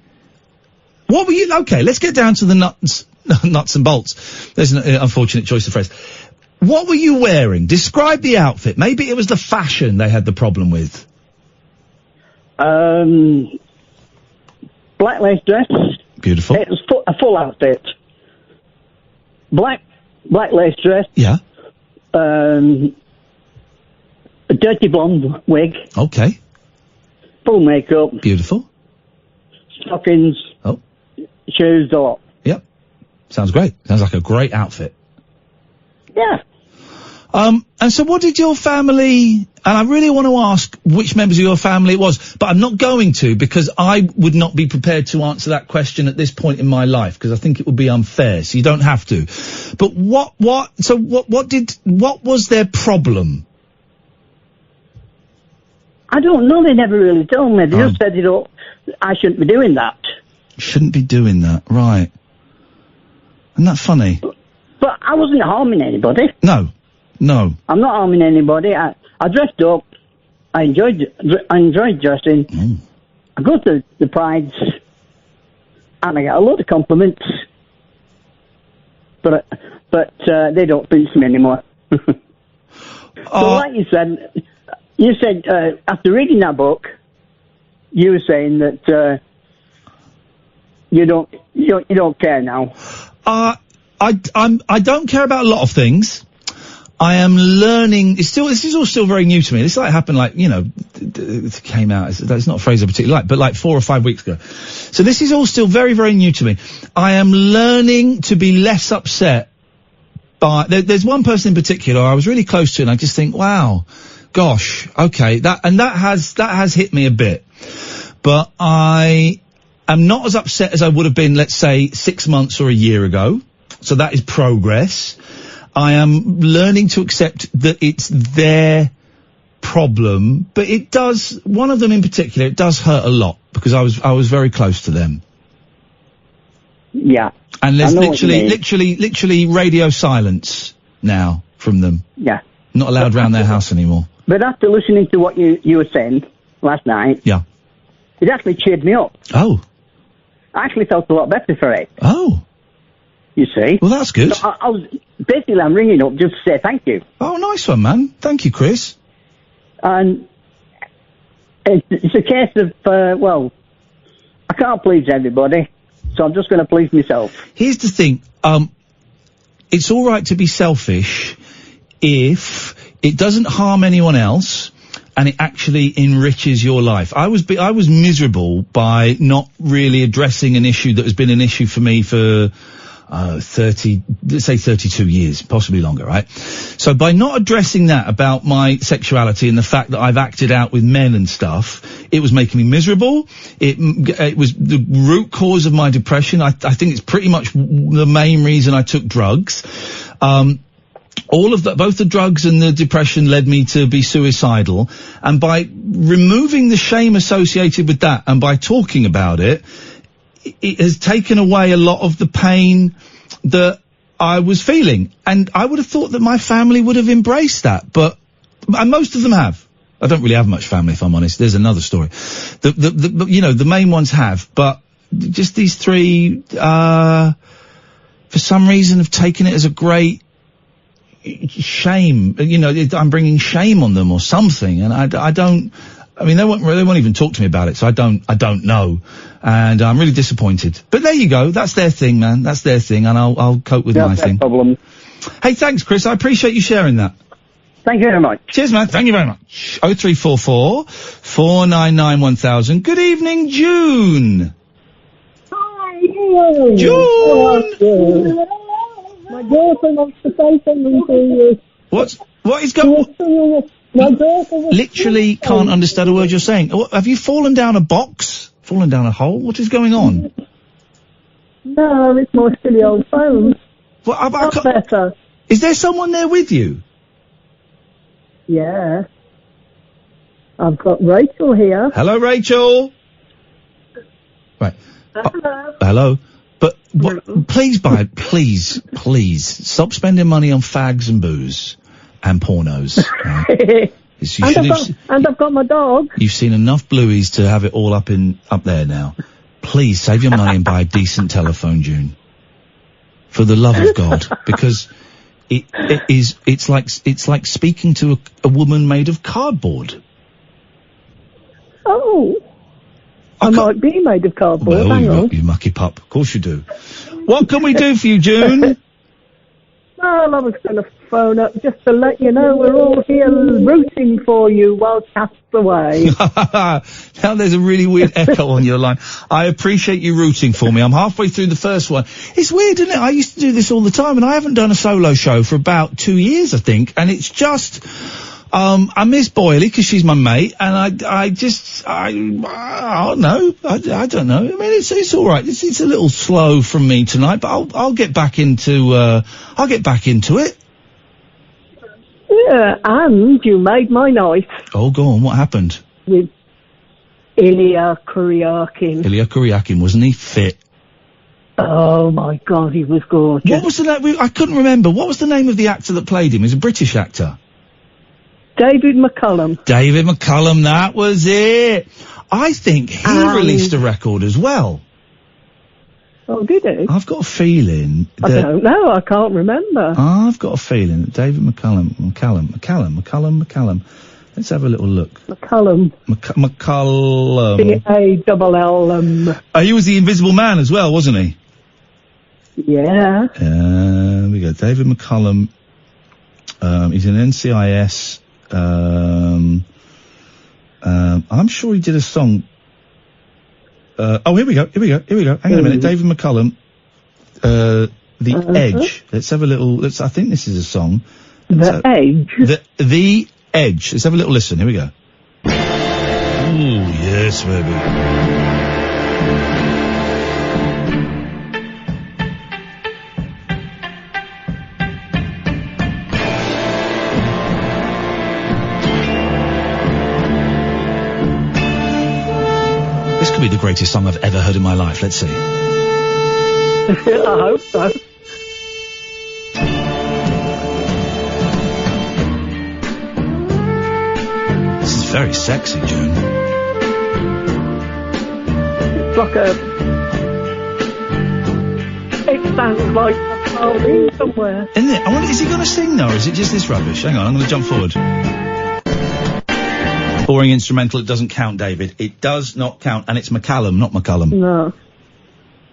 What were you? Okay, let's get down to the nuts and bolts. There's an unfortunate choice of phrase. What were you wearing? Describe the outfit. Maybe it was the fashion they had the problem with. Black lace dress. Beautiful. It was a full outfit. Black lace dress. Yeah. A dirty blonde wig. Okay. Full makeup. Beautiful. Stockings. Oh. Shoes, a lot. Yep. Sounds great. Sounds like a great outfit. Yeah. And so what did your family, and I really want to ask which members of your family it was, but I'm not going to because I would not be prepared to answer that question at this point in my life because I think it would be unfair, so you don't have to. But what was their problem? I don't know, they never really told me. They just said, I shouldn't be doing that. Shouldn't be doing that, right. Isn't that funny? But I wasn't harming anybody. No. I'm not harming anybody. I dressed up. I enjoyed dressing. I go to the prides, and I get a lot of compliments. But they don't pinch me anymore. So like you said after reading that book, you were saying that you don't care now. I don't care about a lot of things. I am learning. This is all still very new to me. This happened it came out. That's not a phrase I particularly like, but like 4 or 5 weeks ago. So this is all still very, very new to me. I am learning to be less upset by. There's one person in particular I was really close to, and I just think, wow, gosh, okay, that has hit me a bit, but I am not as upset as I would have been, let's say, 6 months or a year ago. So that is progress. I am learning to accept that it's their problem, but it does, one of them in particular, it does hurt a lot because I was very close to them. Yeah. And there's literally radio silence now from them. Yeah. Not allowed round their house anymore. But after listening to what you were saying last night, yeah, it actually cheered me up. Oh. I actually felt a lot better for it. Oh. You see? Well, that's good. So I'm ringing up just to say thank you. Oh, nice one, man. Thank you, Chris. And it's a case of, I can't please everybody, so I'm just going to please myself. Here's the thing. It's all right to be selfish if it doesn't harm anyone else and it actually enriches your life. I was miserable by not really addressing an issue that has been an issue for me for 32 years, possibly longer, right? So by not addressing that about my sexuality and the fact that I've acted out with men and stuff, it was making me miserable. It was the root cause of my depression. I think it's pretty much the main reason I took drugs. All of that, both the drugs and the depression led me to be suicidal. And by removing the shame associated with that and by talking about it, it has taken away a lot of the pain that I was feeling. And I would have thought that my family would have embraced that, but most of them have. I don't really have much family, if I'm honest. There's another story. The main ones have, but just these three, for some reason have taken it as a great shame. I'm bringing shame on them or something. And they won't even talk to me about it, so I don't know. And I'm really disappointed. But there you go. That's their thing, man. That's their thing, and I'll cope with my thing. No problem. Hey, thanks, Chris. I appreciate you sharing that. Thank you very much. Cheers, man. Thank you very much. 0344 499 1000. Good evening, June. Hi. June. My daughter wants to say something to you. What is going on? Literally can't understand a word you're saying. Have you fallen down a box? Fallen down a hole? What is going on? No, it's my silly old phone. Well, Not better. Is there someone there with you? Yeah. I've got Rachel here. Hello, Rachel. Right. Hello. Hello. But please, stop spending money on fags and booze and pornos. Right? And I've got my dog. You've seen enough blueies to have it all up there now. Please save your money and buy a decent telephone, June. For the love of God, because it's like speaking to a woman made of cardboard. Oh. I might be made of cardboard. Well, hang on. You mucky pup. Of course you do. What can we do for you, June? Well, I was going to phone up just to let you know we're all here rooting for you while Cat's away. Now there's a really weird echo on your line. I appreciate you rooting for me. I'm halfway through the first one. It's weird, isn't it? I used to do this all the time, and I haven't done a solo show for about 2 years, I think, and it's just... I miss Boyley because she's my mate, and I don't know. I don't know. I mean, it's all right. It's a little slow from me tonight, but I'll get back into it. Yeah, and you made my night. Oh, go on. What happened? With Ilya Kuryakin. Ilya Kuryakin, wasn't he fit? Oh my God, he was gorgeous. What was the name? I couldn't remember. What was the name of the actor that played him? He's a British actor. David McCullum. David McCullum, that was it. I think he released a record as well. Oh, did he? I've got a feeling that... I don't know, I can't remember. I've got a feeling that David McCullum... Let's have a little look. McCullum. McCullum. C-A-L-L-M. He was the Invisible Man as well, wasn't he? Yeah. We go. David McCullum. He's an NCIS... I'm sure he did a song. Here we go. Hang on a minute. David McCullum, The Edge. Let's have a little, I think this is a song. The Edge? The Edge. Let's have a little listen. Here we go. Ooh, yes, baby. This could be the greatest song I've ever heard in my life. Let's see. I hope so. This is very sexy, June. It's like it sounds like I'll be somewhere. Isn't it? I wonder, is he going to sing now, or is it just this rubbish? Hang on, I'm going to jump forward. Boring instrumental, it doesn't count, David. It does not count, and it's McCallum, not McCullum. No.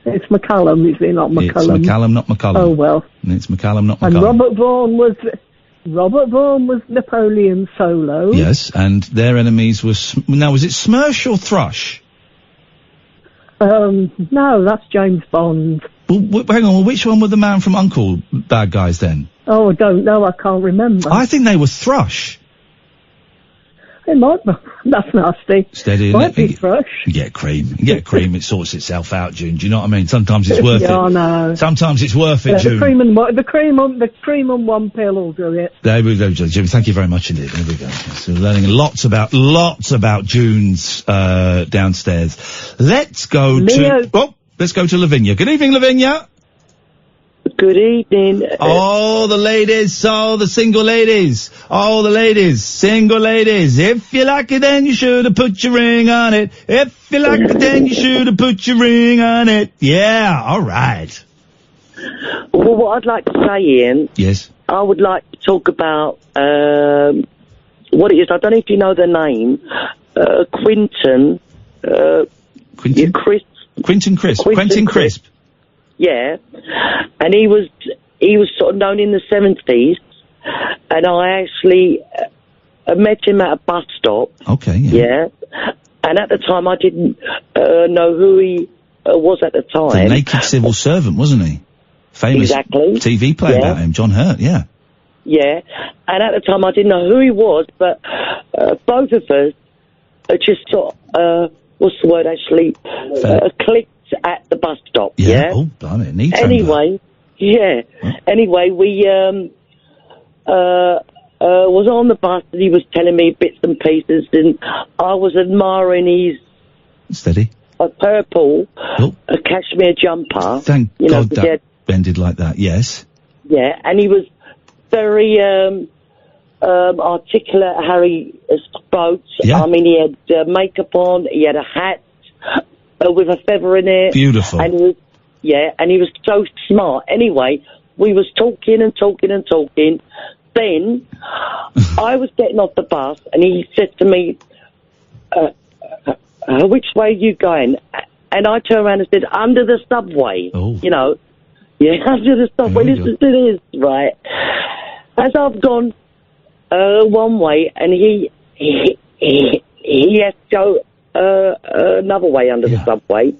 It's McCallum, is it, not McCullum? It's McCallum, not McCullum. Oh, well. And it's McCallum, not McCullum. And Robert Vaughan was Napoleon Solo. Yes, and their enemies were... Now, was it Smersh or Thrush? No, that's James Bond. Well, hang on, which one were the Man from U.N.C.L.E. bad guys then? Oh, I don't know, I can't remember. I think they were Thrush. It might be. That's nasty. Steady, might be Thrush. You get cream. It sorts itself out, June. Do you know what I mean? Sometimes it's worth it. Yeah, I know. Sometimes it's worth it, June. The cream and one pill will do it. There we go, June. Thank you very much indeed. There we go. So we're learning lots about June's downstairs. Let's go to Lavinia. Good evening, Lavinia. Good evening. Oh, the ladies, the single ladies. Oh, the ladies, single ladies. If you like it, then you should have put your ring on it. If you like it, then you should have put your ring on it. Yeah, all right. Well, what I'd like to say, Ian. Yes. I would like to talk about what it is. I don't know if you know the name. Quentin. Quentin Crisp. Yeah, and he was sort of known in the 70s, and I actually met him at a bus stop. Okay, yeah. And at the time I didn't know who he was at the time. The naked civil servant, wasn't he? Famous TV play about him, John Hurt, yeah. Yeah, and at the time I didn't know who he was, but both of us just sort of, what's the word actually, clicked at the bus stop. Yeah. Oh, blimey, neat. Anyway, yeah. Huh? Anyway, we was on the bus and he was telling me bits and pieces, and I was admiring his purple cashmere jumper. Thank God that ended like that. Yes. Yeah, and he was very articulate how he spoke. Yeah. I mean, he had makeup on, he had a hat with a feather in it. Beautiful. And he was so smart. Anyway, we was talking. Then I was getting off the bus and he said to me, which way are you going? And I turned around and said, under the subway. Oh. You know, Yeah, under the subway. Listen to this, right? As I've gone one way, and he has to go another way under the subway.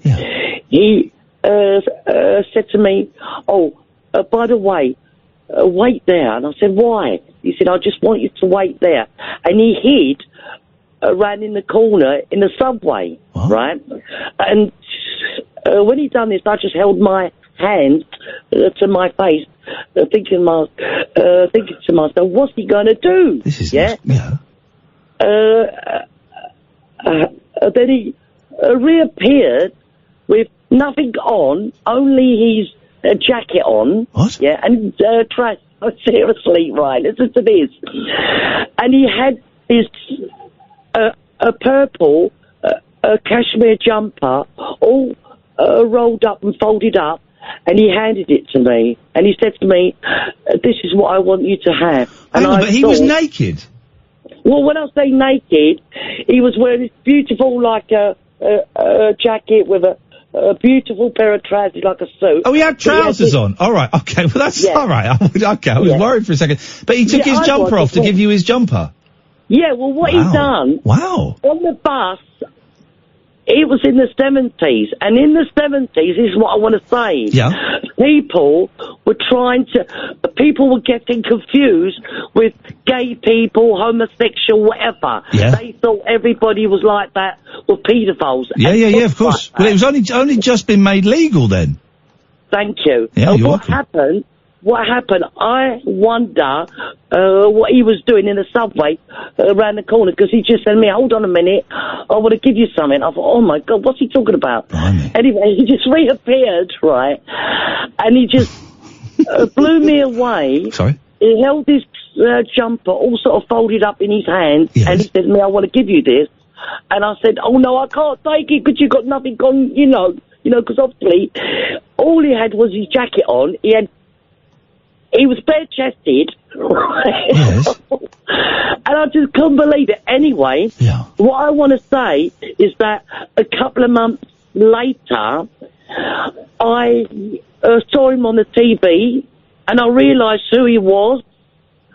He said to me, "Oh, by the way, wait there." And I said, "Why?" He said, "I just want you to wait there." And he hid around in the corner in the subway, right? And when he done this, I just held my hand to my face, thinking to myself, what's he going to do? This is Then he reappeared with nothing on, only his jacket on. What? Yeah, and trash. Oh, seriously, right? Listen to this. And he had his a purple cashmere jumper, all rolled up and folded up. And he handed it to me, and he said to me, "This is what I want you to have." And but he was naked. Well, when I say naked, he was wearing this beautiful, like a jacket with a beautiful pair of trousers, like a suit. Oh, he had trousers on. All right, okay, well that's all right. I was worried for a second, but he took his jumper off to give you his jumper. Yeah, well, what he done? Wow. On the bus. It was in the 70s, and in the 70s, this is what I want to say. Yeah. People were people were getting confused with gay people, homosexual, whatever. Yeah. They thought everybody was like that, were paedophiles. Yeah, of course. Well, it was only just been made legal then. Thank you. Yeah, you're What happened, I wonder what he was doing in the subway around the corner, because he just said to me, "Hold on a minute, I want to give you something." I thought, oh my God, what's he talking about? Anyway, he just reappeared, right, and he just blew me away. Sorry? He held his jumper all sort of folded up in his hand, and he said to me, "I want to give you this." And I said, "Oh no, I can't take it because you've got nothing on, you know, because obviously all he had was his jacket on. He was bare-chested, right? Yes. And I just couldn't believe it. Anyway, what I want to say is that a couple of months later, I saw him on the TV, and I realised who he was,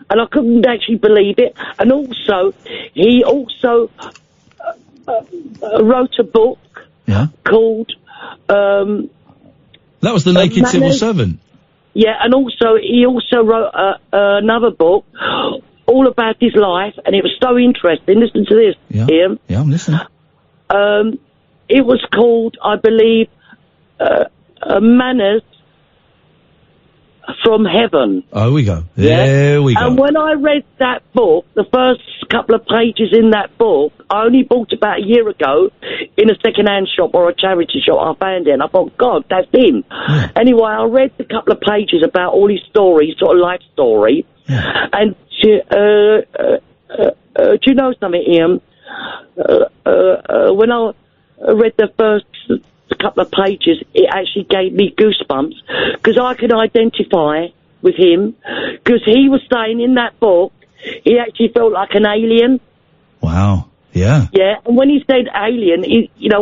and I couldn't actually believe it. And also, he also wrote a book called... that was The Naked Civil Servant. Yeah, and also, he also wrote another book all about his life, and it was so interesting. Listen to this, Ian. Yeah, I'm listening. It was called, I believe, Manners from Heaven. Oh, we go. There we go. And when I read that book, the first couple of pages in that book, I only bought about a year ago in a second-hand shop or a charity shop. I found it, and I thought, God, that's him. Yeah. Anyway, I read a couple of pages about all his stories, sort of life story. Yeah. And do you know something, Ian? When I read the first couple of pages, it actually gave me goosebumps, because I could identify with him, because he was saying in that book he actually felt like an alien. Wow. Yeah. Yeah, and when he said alien,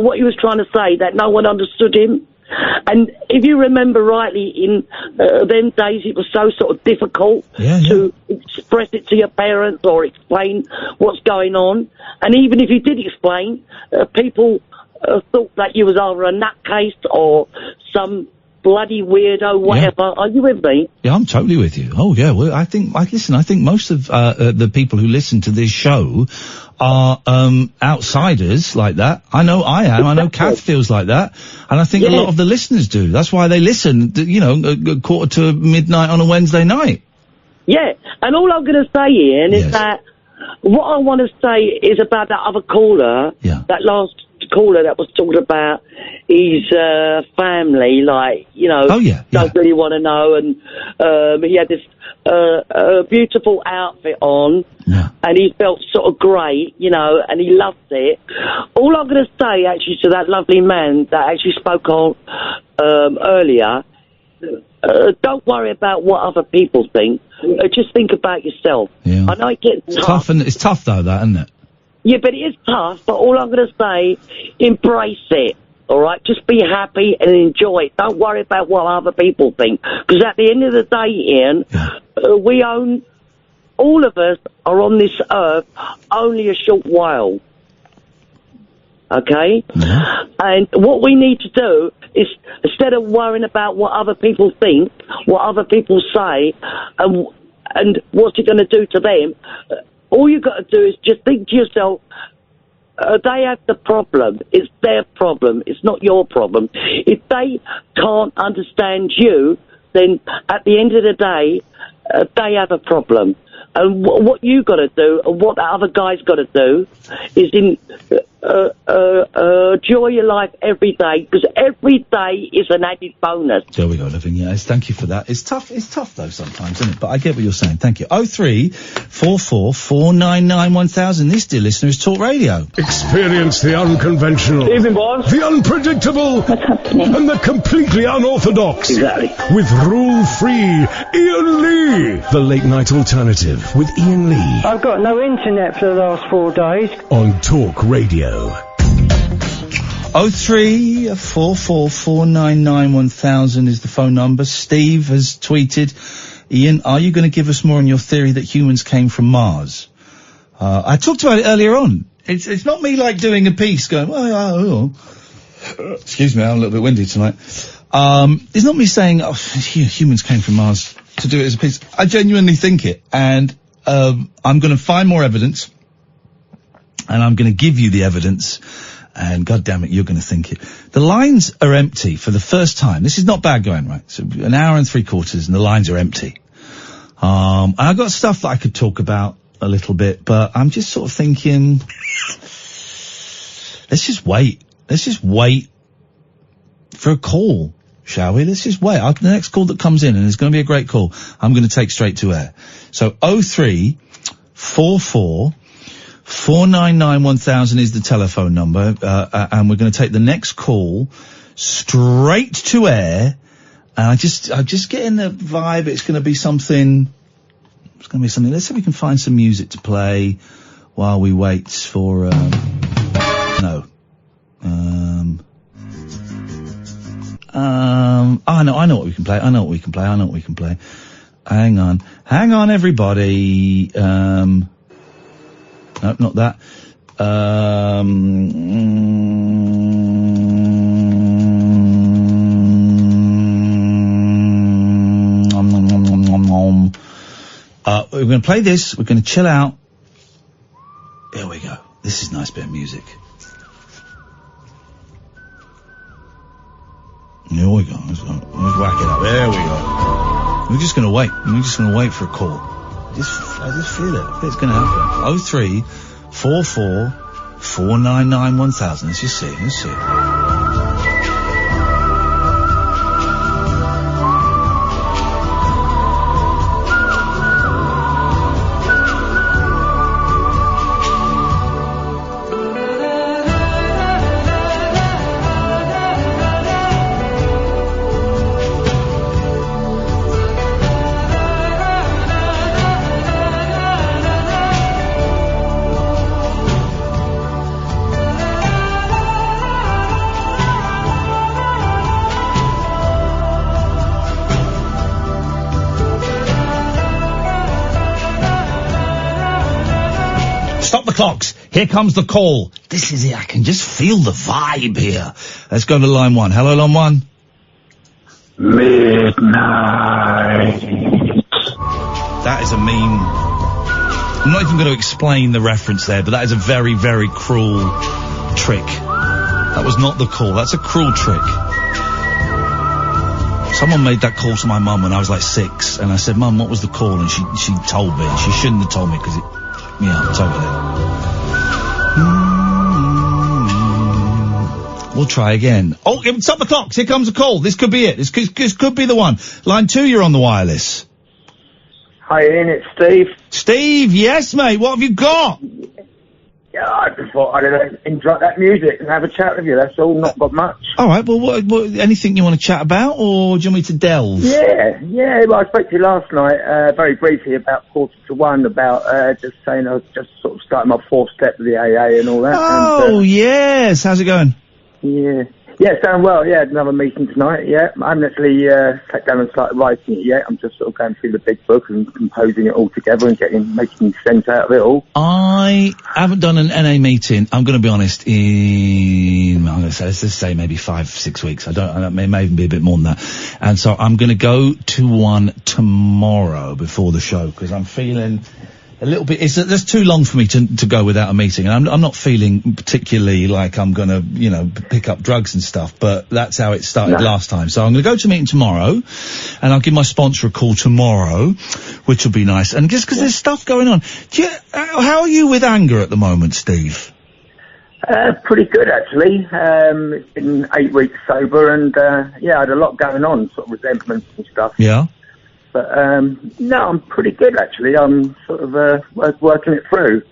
what he was trying to say, that no one understood him. And if you remember rightly, in them days, it was so sort of difficult to express it to your parents or explain what's going on. And even if you did explain, people thought that you was either a nutcase or some bloody weirdo, whatever. Are you with me? Yeah, I'm totally with you. Oh, yeah. Well, I think most of the people who listen to this show are outsiders like that. I know I am. I know Kath feels like that. And I think a lot of the listeners do. That's why they listen, a quarter to midnight on a Wednesday night. Yeah. And all I'm going to say, Ian, is that what I want to say is about that other caller, that last caller that was talking about his family, don't really want to know, and he had this beautiful outfit on, and he felt sort of great, and he loved it. All I'm going to say, actually, to that lovely man that actually spoke on earlier, don't worry about what other people think. Just think about yourself. Yeah. I know it gets tough. It's tough, though, that, isn't it? Yeah, but it is tough, but all I'm going to say, embrace it. All right, just be happy and enjoy it. Don't worry about what other people think. Because at the end of the day, Ian, we own, all of us are on this earth only a short while. Okay? And what we need to do is, instead of worrying about what other people think, what other people say, and what's it going to do to them, all you got to do is just think to yourself, they have the problem. It's their problem. It's not your problem. If they can't understand you, then at the end of the day, they have a problem. And what you got to do, and what the other guy's got to do, is enjoy your life every day, because every day is an added bonus. There we go, Living. Yes, thank you for that. It's tough though sometimes, isn't it? But I get what you're saying. Thank you. 0344 499 1000. This, dear listener, is Talk Radio. Experience the unconventional. Evening, boss. The unpredictable. What's happening? And the completely unorthodox. Exactly. With rule-free Iain Lee. The late night alternative with Iain Lee. I've got no internet for the last 4 days. On Talk Radio. 0344 499 1000 is the phone number. Steve has tweeted, Ian, are you going to give us more on your theory that humans came from Mars? I talked about it earlier on. It's not me like doing a piece going, excuse me, I'm a little bit windy tonight. It's not me saying, humans came from Mars to do it as a piece. I genuinely think it, and I'm going to find more evidence, and I'm going to give you the evidence, and God damn it, you're going to think it. The lines are empty for the first time. This is not bad going, right? So an hour and 3/4, and the lines are empty. And I've got stuff that I could talk about a little bit, but I'm just sort of thinking, let's just wait. Let's just wait for a call, shall we? Let's just wait. The next call that comes in, and it's going to be a great call, I'm going to take straight to air. So 0344 499 1000 is the telephone number, and we're going to take the next call straight to air. And I'm just getting the vibe it's going to be something. It's going to be something. Let's see if we can find some music to play while we wait for. I know what we can play. I know what we can play. Hang on, everybody. No, not that. We're going to play this. We're going to chill out. Here we go. This is a nice bit of music. Here we go. Let's whack it up. There we go. We're just going to wait. We're just going to wait for a call. I just feel it. It's going to happen. 0344 499 1000. Let's just see. Clocks. Here comes the call. This is it. I can just feel the vibe here. Let's go to line 1. Hello, line 1. Midnight. That is a meme. I'm not even going to explain the reference there, but that is a very, very cruel trick. That was not the call. That's a cruel trick. Someone made that call to my mum when I was like 6, and I said, Mum, what was the call? And she told me. She shouldn't have told me because it... Yeah, totally. We'll try again. Oh, stop the clocks. Here comes a call. This could be it. This could be the one. Line 2, you're on the wireless. Hi, Ian. It's Steve. Steve, yes, mate. What have you got? Yeah, I just thought I'd enjoy that music and have a chat with you. That's all. Not got much. All right. Well, what, anything you want to chat about, or do you want me to delve? Yeah. Well, I spoke to you last night, very briefly about 1:45, about just saying I was just sort of starting my 4th step with the AA and all that. Oh, and, yes. How's it going? Yeah. Yeah, it's going well. Yeah, another meeting tonight. Yeah, I haven't actually sat down and started writing it yet. I'm just sort of going through the big book and composing it all together and making sense out of it all. I haven't done an NA meeting. I'm going to be honest. Let's just say maybe 5-6 weeks. It may even be a bit more than that. And so I'm going to go to one tomorrow before the show because I'm feeling a little bit. That's too long for me to go without a meeting, and I'm not feeling particularly like I'm going to, pick up drugs and stuff. But that's how it started last time. So I'm going to go to a meeting tomorrow, and I'll give my sponsor a call tomorrow, which will be nice. And just because there's stuff going on, how are you with anger at the moment, Steve? Pretty good actually. It's been 8 weeks sober, and I had a lot going on, sort of resentments and stuff. Yeah. But, no, I'm pretty good, actually. I'm sort of, working it through.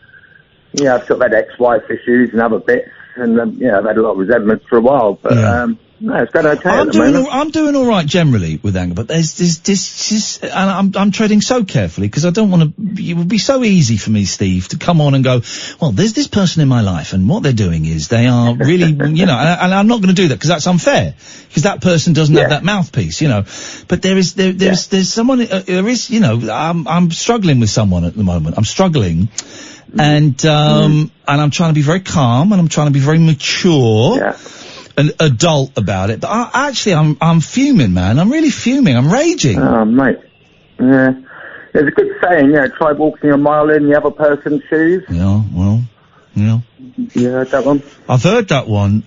Yeah, I've sort of had ex-wife issues and other bits, and, I've had a lot of resentment for a while, but, no, it's going okay at the moment. I'm doing all right generally with anger, but there's this, and I'm treading so carefully because I don't want to. It would be so easy for me, Steve, to come on and go, well, there's this person in my life, and what they're doing is they are really, and I'm not going to do that because that's unfair because that person doesn't have that mouthpiece, But there's someone, I'm struggling with someone at the moment. I'm struggling. And I'm trying to be very calm and I'm trying to be very mature. Yeah. An adult about it, but I'm fuming, man. I'm really fuming. I'm raging. Oh, mate. Yeah. There's a good saying, try walking a mile in the other person's shoes. Yeah, well, yeah. You heard that one? I've heard that one.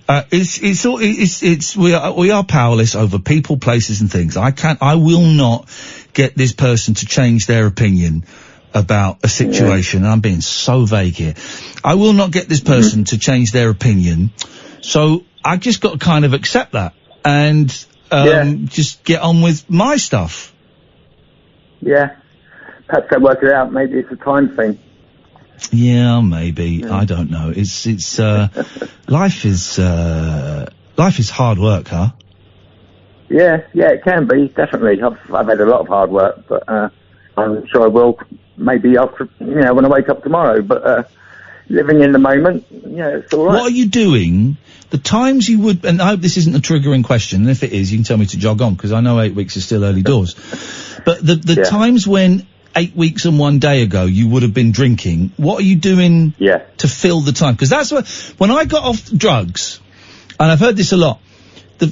We are powerless over people, places and things. I will not get this person to change their opinion about a situation. And I'm being so vague here. I will not get this person to change their opinion. So, I just got to kind of accept that and just get on with my stuff. Yeah. Perhaps they work it out. Maybe it's a time thing. Yeah, maybe. Yeah. I don't know. It's life is hard work, huh? Yeah, it can be, definitely. I've had a lot of hard work, but I'm sure I will maybe after, when I wake up tomorrow, but living in the moment, it's all right. What are you doing? The times you would, and I hope this isn't a triggering question, and if it is, you can tell me to jog on, because I know 8 weeks is still early doors. But the times when 8 weeks and 1 day ago you would have been drinking, what are you doing to fill the time? Because that's when I got off drugs, and I've heard this a lot, for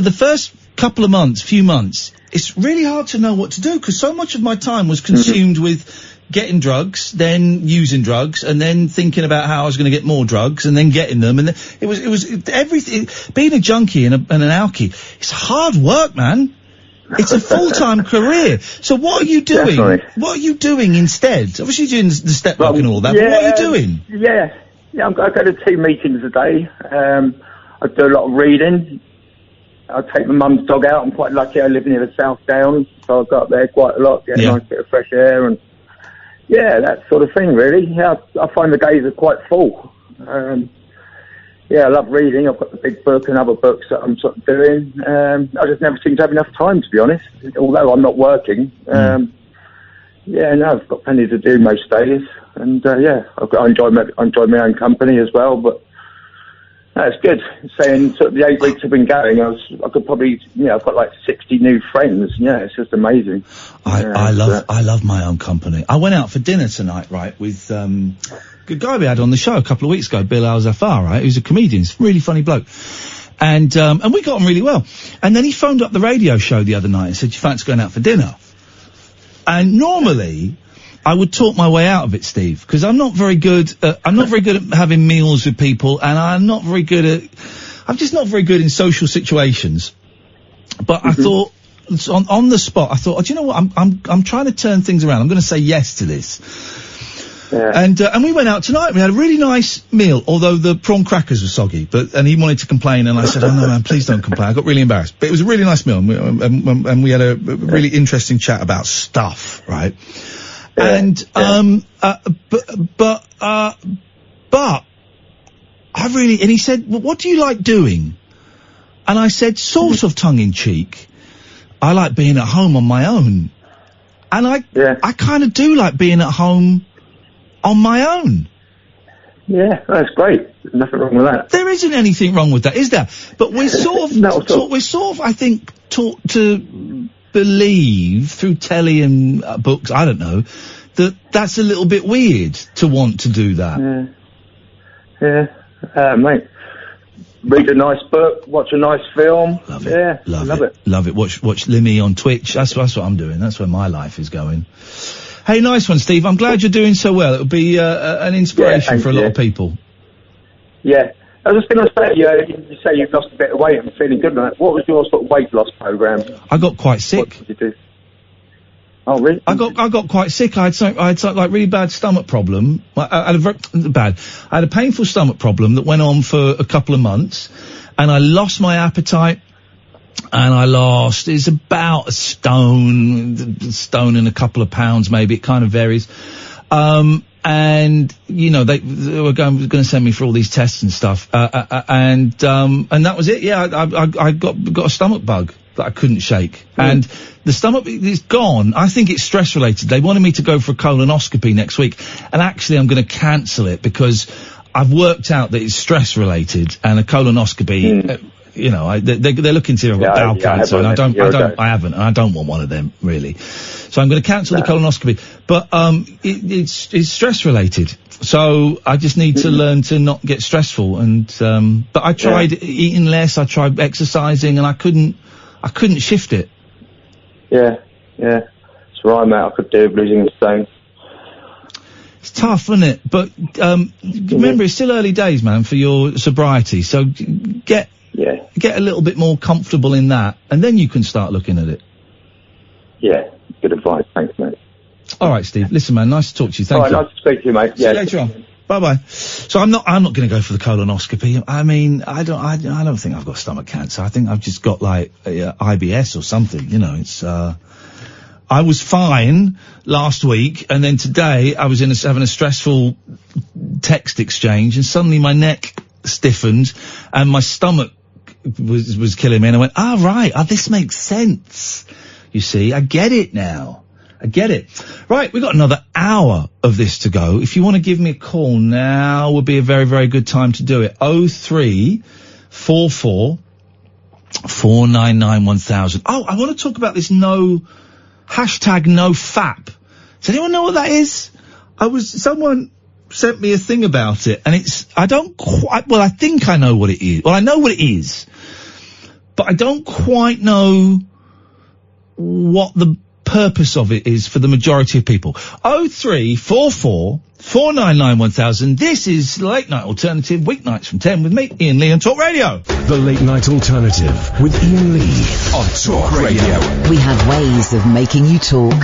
the first couple of few months, it's really hard to know what to do, because so much of my time was consumed with getting drugs, then using drugs, and then thinking about how I was going to get more drugs, and then getting them, and it was everything. Being a junkie and an alkie, it's hard work, man. It's a full-time career. So what are you doing? Definitely. What are you doing instead? Obviously you're doing the step work and all that, but what are you doing? Yeah, I go to 2 meetings a day. I do a lot of reading. I take my mum's dog out. I'm quite lucky. I live near the South Downs, so I go up there quite a lot, get a nice bit of fresh air, and that sort of thing, really. Yeah, I find the days are quite full. I love reading. I've got the big book and other books that I'm sort of doing. I just never seem to have enough time, to be honest, although I'm not working. I've got plenty to do most days. And, I enjoy my own company as well, but that's good. Saying sort of the 8 weeks I've been going, I could probably, I've got like 60 new friends. Yeah, it's just amazing. I love my own company. I went out for dinner tonight, right, with, good guy we had on the show a couple of weeks ago, Bill Al-Zafar, right, who's a comedian, he's a really funny bloke. And we got on really well. And then he phoned up the radio show the other night and said, you fancy going out for dinner? And normally, I would talk my way out of it, Steve, because I'm not very good at having meals with people, and I'm just not very good in social situations. But I thought, on the spot, I thought, do you know what, I'm trying to turn things around. I'm going to say yes to this. Yeah. And we went out tonight. We had a really nice meal, although the prawn crackers were soggy. And he wanted to complain, and I said, "Oh no, man, please don't complain." I got really embarrassed, but it was a really nice meal, and we had a really interesting chat about stuff, right? Yeah. And but I really, and he said, "Well, what do you like doing?" And I said, sort of tongue in cheek, I like being at home on my own, and I kind of do like being at home on my own. Yeah, that's great. There's nothing wrong with that. There isn't anything wrong with that, is there? But we're sort of, I think, taught to believe through telly and books, I don't know, that that's a little bit weird to want to do that. Yeah, mate. Read a nice book, watch a nice film. Love it. Yeah, love it. Love it. Watch Limmy on Twitch. That's what I'm doing. That's where my life is going. Hey, nice one, Steve. I'm glad you're doing so well. It'll be an inspiration for a lot of people. Yeah. I was just going to say, you say you've lost a bit of weight and feeling good on that. What was your sort of weight loss program? I got quite sick. What did you do? Oh, really? I got quite sick. I had like really bad stomach problem. I had a painful stomach problem that went on for a couple of months, and I lost my appetite. And it's about a stone and a couple of pounds maybe. It kind of varies. And you know they were going to send me for all these tests and stuff. And that was it. Yeah, I got a stomach bug that I couldn't shake. And the stomach is gone. I think it's stress related. They wanted me to go for a colonoscopy next week, and actually I'm going to cancel it because I've worked out that it's stress related, and a colonoscopy. You know, they're looking to bowel cancer, and I haven't, and I don't want one of them really. So I'm going to cancel the colonoscopy. But it's stress related, so I just need to learn to not get stressful. And but I tried eating less, I tried exercising, and I couldn't shift it. Yeah. It's right, mate. I could do with losing a stone. It's tough, isn't it? But remember, it's still early days, man, for your sobriety. So get a little bit more comfortable in that, and then you can start looking at it. Yeah, good advice. Thanks, mate. All right, Steve. Listen, man, nice to talk to you. Thank you. Nice to speak to you, mate. See you later on. Bye-bye. So I'm not going to go for the colonoscopy. I mean, I don't think I've got stomach cancer. I think I've just got like IBS or something. You know, it's. I was fine last week, and then today I was having a stressful text exchange, and suddenly my neck stiffened and my stomach was killing me, and I went, right, this makes sense. You see, I get it now. I get it. Right, we've got another hour of this to go. If you want to give me a call now, would be a very, very good time to do it. 0344 499 1000. Oh, I want to talk about this hashtag #NoFap. Does anyone know what that is? Someone sent me a thing about it, and I think I know what it is. Well, I know what it is, but I don't quite know what the purpose of it is for the majority of people. 0344 499 1000. This is Late Night Alternative, weeknights from 10 with me, Iain Lee, on Talk Radio. The Late Night Alternative with Iain Lee on Talk Radio. We have ways of making you talk.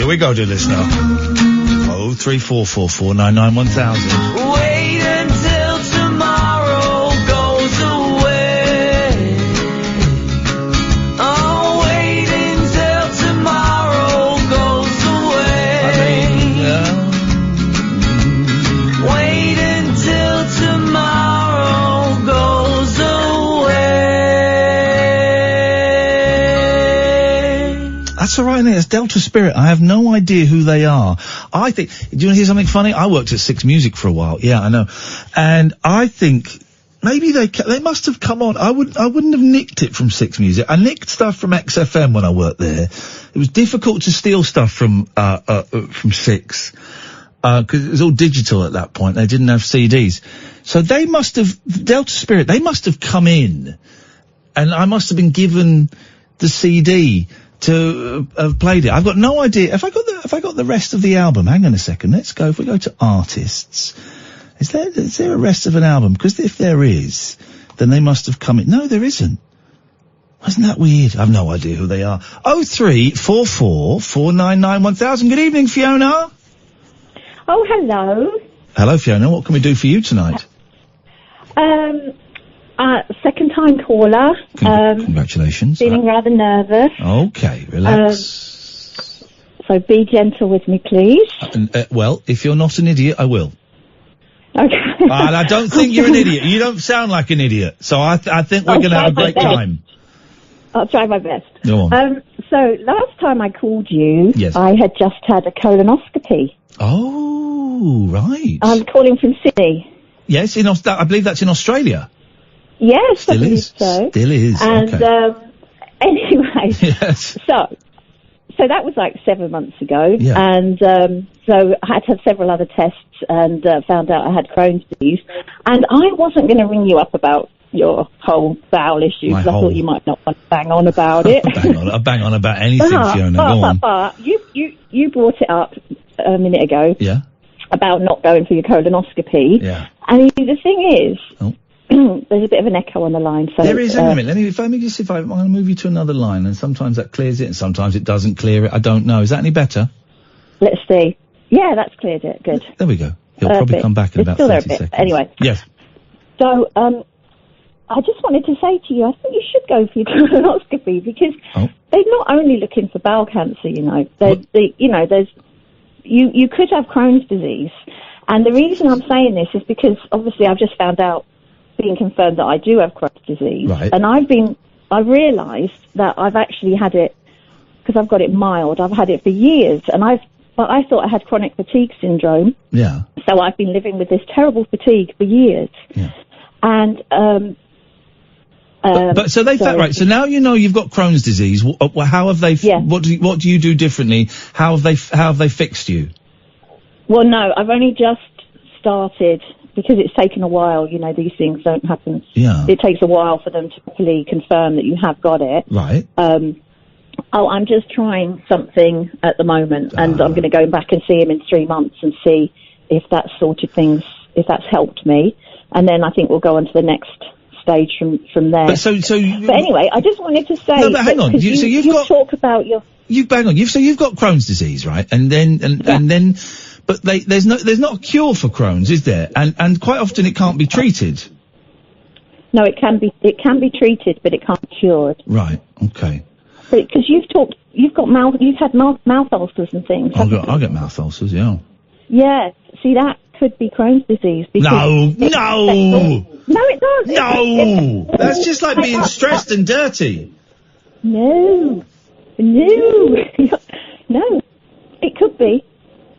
we go, dear listener. 03444991000. Wait until tomorrow goes away. Oh, wait until tomorrow goes away. Wait until tomorrow goes away. That's all right, isn't it? It's Delta Spirit. I have no idea who they are. I think, do you want to hear something funny? I worked at Six Music for a while. Yeah, I know. And I think maybe they must have come on. I wouldn't have nicked it from Six Music. I nicked stuff from XFM when I worked there. It was difficult to steal stuff from Six. Cause it was all digital at that point. They didn't have CDs. So they must have, Delta Spirit, they must have come in and I must have been given the CD to have played it. I've got no idea. Have I got the rest of the album? Hang on a second. Let's go. If we go to artists, is there a rest of an album? Because if there is, then they must have come in. No, there isn't. Isn't that weird? I've no idea who they are. 03444991000. Good evening, Fiona. Oh, hello. Hello, Fiona. What can we do for you tonight? Second time caller. Congratulations. Feeling rather nervous. Okay, relax. So be gentle with me, please. Well, if you're not an idiot, I will. Okay. And I don't think you're an idiot. You don't sound like an idiot. So I think we're going to have a great time. I'll try my best. Go on. So last time I called you, yes. I had just had a colonoscopy. Oh, right. I'm calling from Sydney. Yes, I believe that's in Australia. Yes, Still I believe is. so. Still is. And okay. Anyway, yes. So that was like 7 months ago, Yeah. and so I had to have several other tests and found out I had Crohn's disease. And I wasn't going to ring you up about your whole bowel issue because I thought you might not want to bang on about it. bang on about anything, Fiona. Go on. But you brought it up a minute ago. Yeah. About not going for your colonoscopy. Yeah. And the thing is. There's a bit of an echo on the line. So there is. Let me just see if I'm going to move you to another line, and sometimes that clears it, and sometimes it doesn't clear it. I don't know. Is that any better? Let's see. Yeah, that's cleared it. Good. There we go. You'll probably come back in about 30 seconds. Anyway. Yes. So, I just wanted to say to you, I think you should go for your colonoscopy because they're not only looking for bowel cancer. You could have Crohn's disease, and the reason I'm saying this is because obviously I've just found out. Being confirmed that I do have Crohn's disease, right. And I've realised that I've actually had it because I've got it mild. I've had it for years, and I thought I had chronic fatigue syndrome. Yeah. So I've been living with this terrible fatigue for years. Yeah. And but so they right. So now you know you've got Crohn's disease. How have they? Yeah. What do you do differently? How have they fixed you? Well, no, I've only just started. Because it's taken a while, these things don't happen. Yeah. It takes a while for them to properly confirm that you have got it. Right. I'm just trying something at the moment, and I'm going to go back and see him in 3 months and see if that sort of things, if that's helped me. And then I think we'll go on to the next stage from there. But but anyway, I just wanted to say. No, but hang on. You talk about your. You've got Crohn's disease, right? And then. But there's not a cure for Crohn's, is there? And quite often it can't be treated. No, it can be treated, but it can't be cured. Right. Okay. Because you've had mouth ulcers and things. I'll get mouth ulcers, yeah. Yeah. See, that could be Crohn's disease. No, it does. No, that's just like being stressed and dirty. No, it could be.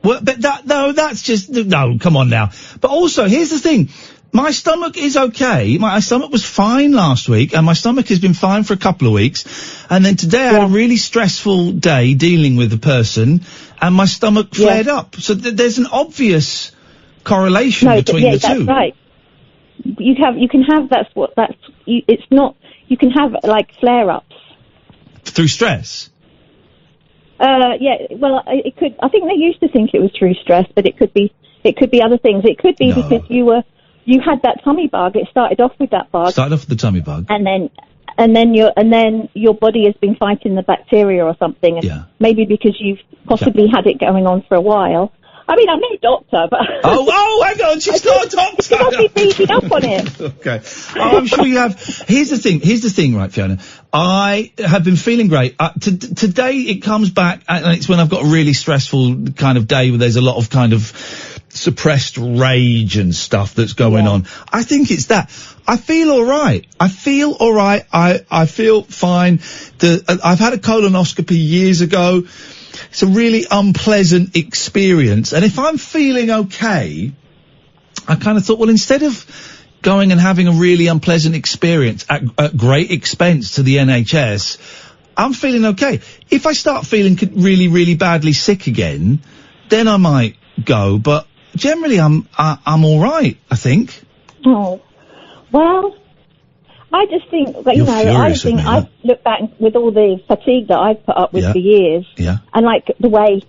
Well, but that's just, come on now. But also, here's the thing. My stomach is okay. My stomach was fine last week, and my stomach has been fine for a couple of weeks. And then today I had a really stressful day dealing with a person, and my stomach flared up. So there's an obvious correlation between the two. That's right. You can have, you can have, like, flare-ups. Through stress? Well, it could. I think they used to think it was through stress, but it could be other things. It could be because you had that tummy bug. It started off with that bug. Started off with the tummy bug, and then and then your body has been fighting the bacteria or something, and maybe because you've possibly had it going on for a while. I mean, I'm no doctor, but... Oh, hang on, she's not a doctor! You must be reading up on it. Okay. Oh, I'm sure you have. Here's the thing, right, Fiona? I have been feeling great. Today it comes back, and it's when I've got a really stressful kind of day where there's a lot of kind of suppressed rage and stuff that's going on. I think it's that. I feel alright. I feel fine. I've had a colonoscopy years ago. It's a really unpleasant experience. And if I'm feeling okay, I kind of thought, well, instead of going and having a really unpleasant experience at great expense to the NHS, I'm feeling okay. If I start feeling really, really badly sick again, then I might go. But generally, I'm all right, I think. Oh, well, I just think that, I look back with all the fatigue that I've put up with for years, and like the way,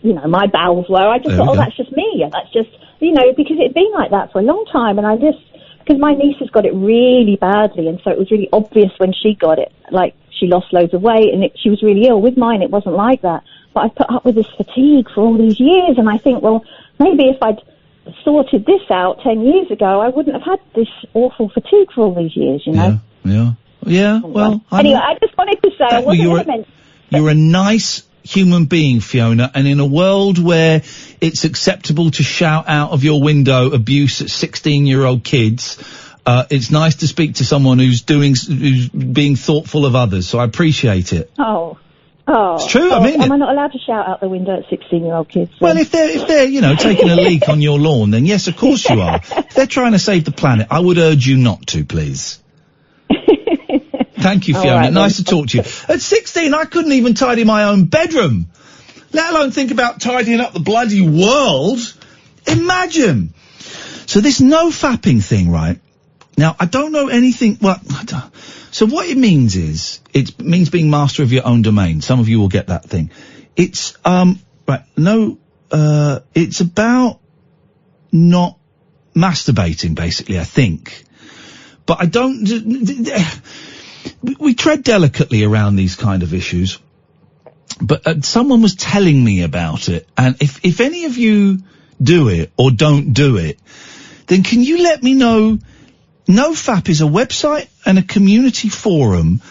my bowels were, I just thought, that's just me, and that's just, because it'd been like that for a long time, and because my niece has got it really badly, and so it was really obvious when she got it, like she lost loads of weight, and she was really ill. With mine, it wasn't like that, but I've put up with this fatigue for all these years, and I think, well, maybe if I'd sorted this out 10 years ago, I wouldn't have had this awful fatigue for all these years, Yeah, well... Anyway, I just wanted to say, I wasn't meant... You're a nice human being, Fiona, and in a world where it's acceptable to shout out of your window abuse at 16-year-old kids, it's nice to speak to someone who's being thoughtful of others, so I appreciate it. Oh, it's true. I mean, am I not allowed to shout out the window at 16-year-old kids? Well, if they're taking a leak on your lawn, then yes, of course you are. If they're trying to save the planet, I would urge you not to, please. Thank you, Fiona. Right, nice to talk to you. At 16, I couldn't even tidy my own bedroom, let alone think about tidying up the bloody world. Imagine. So this no fapping thing, right? Now, I don't know anything. Well, so what it means is, it means being master of your own domain. Some of you will get that thing. It's, it's about not masturbating, basically, I think. But I don't, we tread delicately around these kind of issues. But someone was telling me about it. And if any of you do it or don't do it, then can you let me know? NoFap is a website and a community forum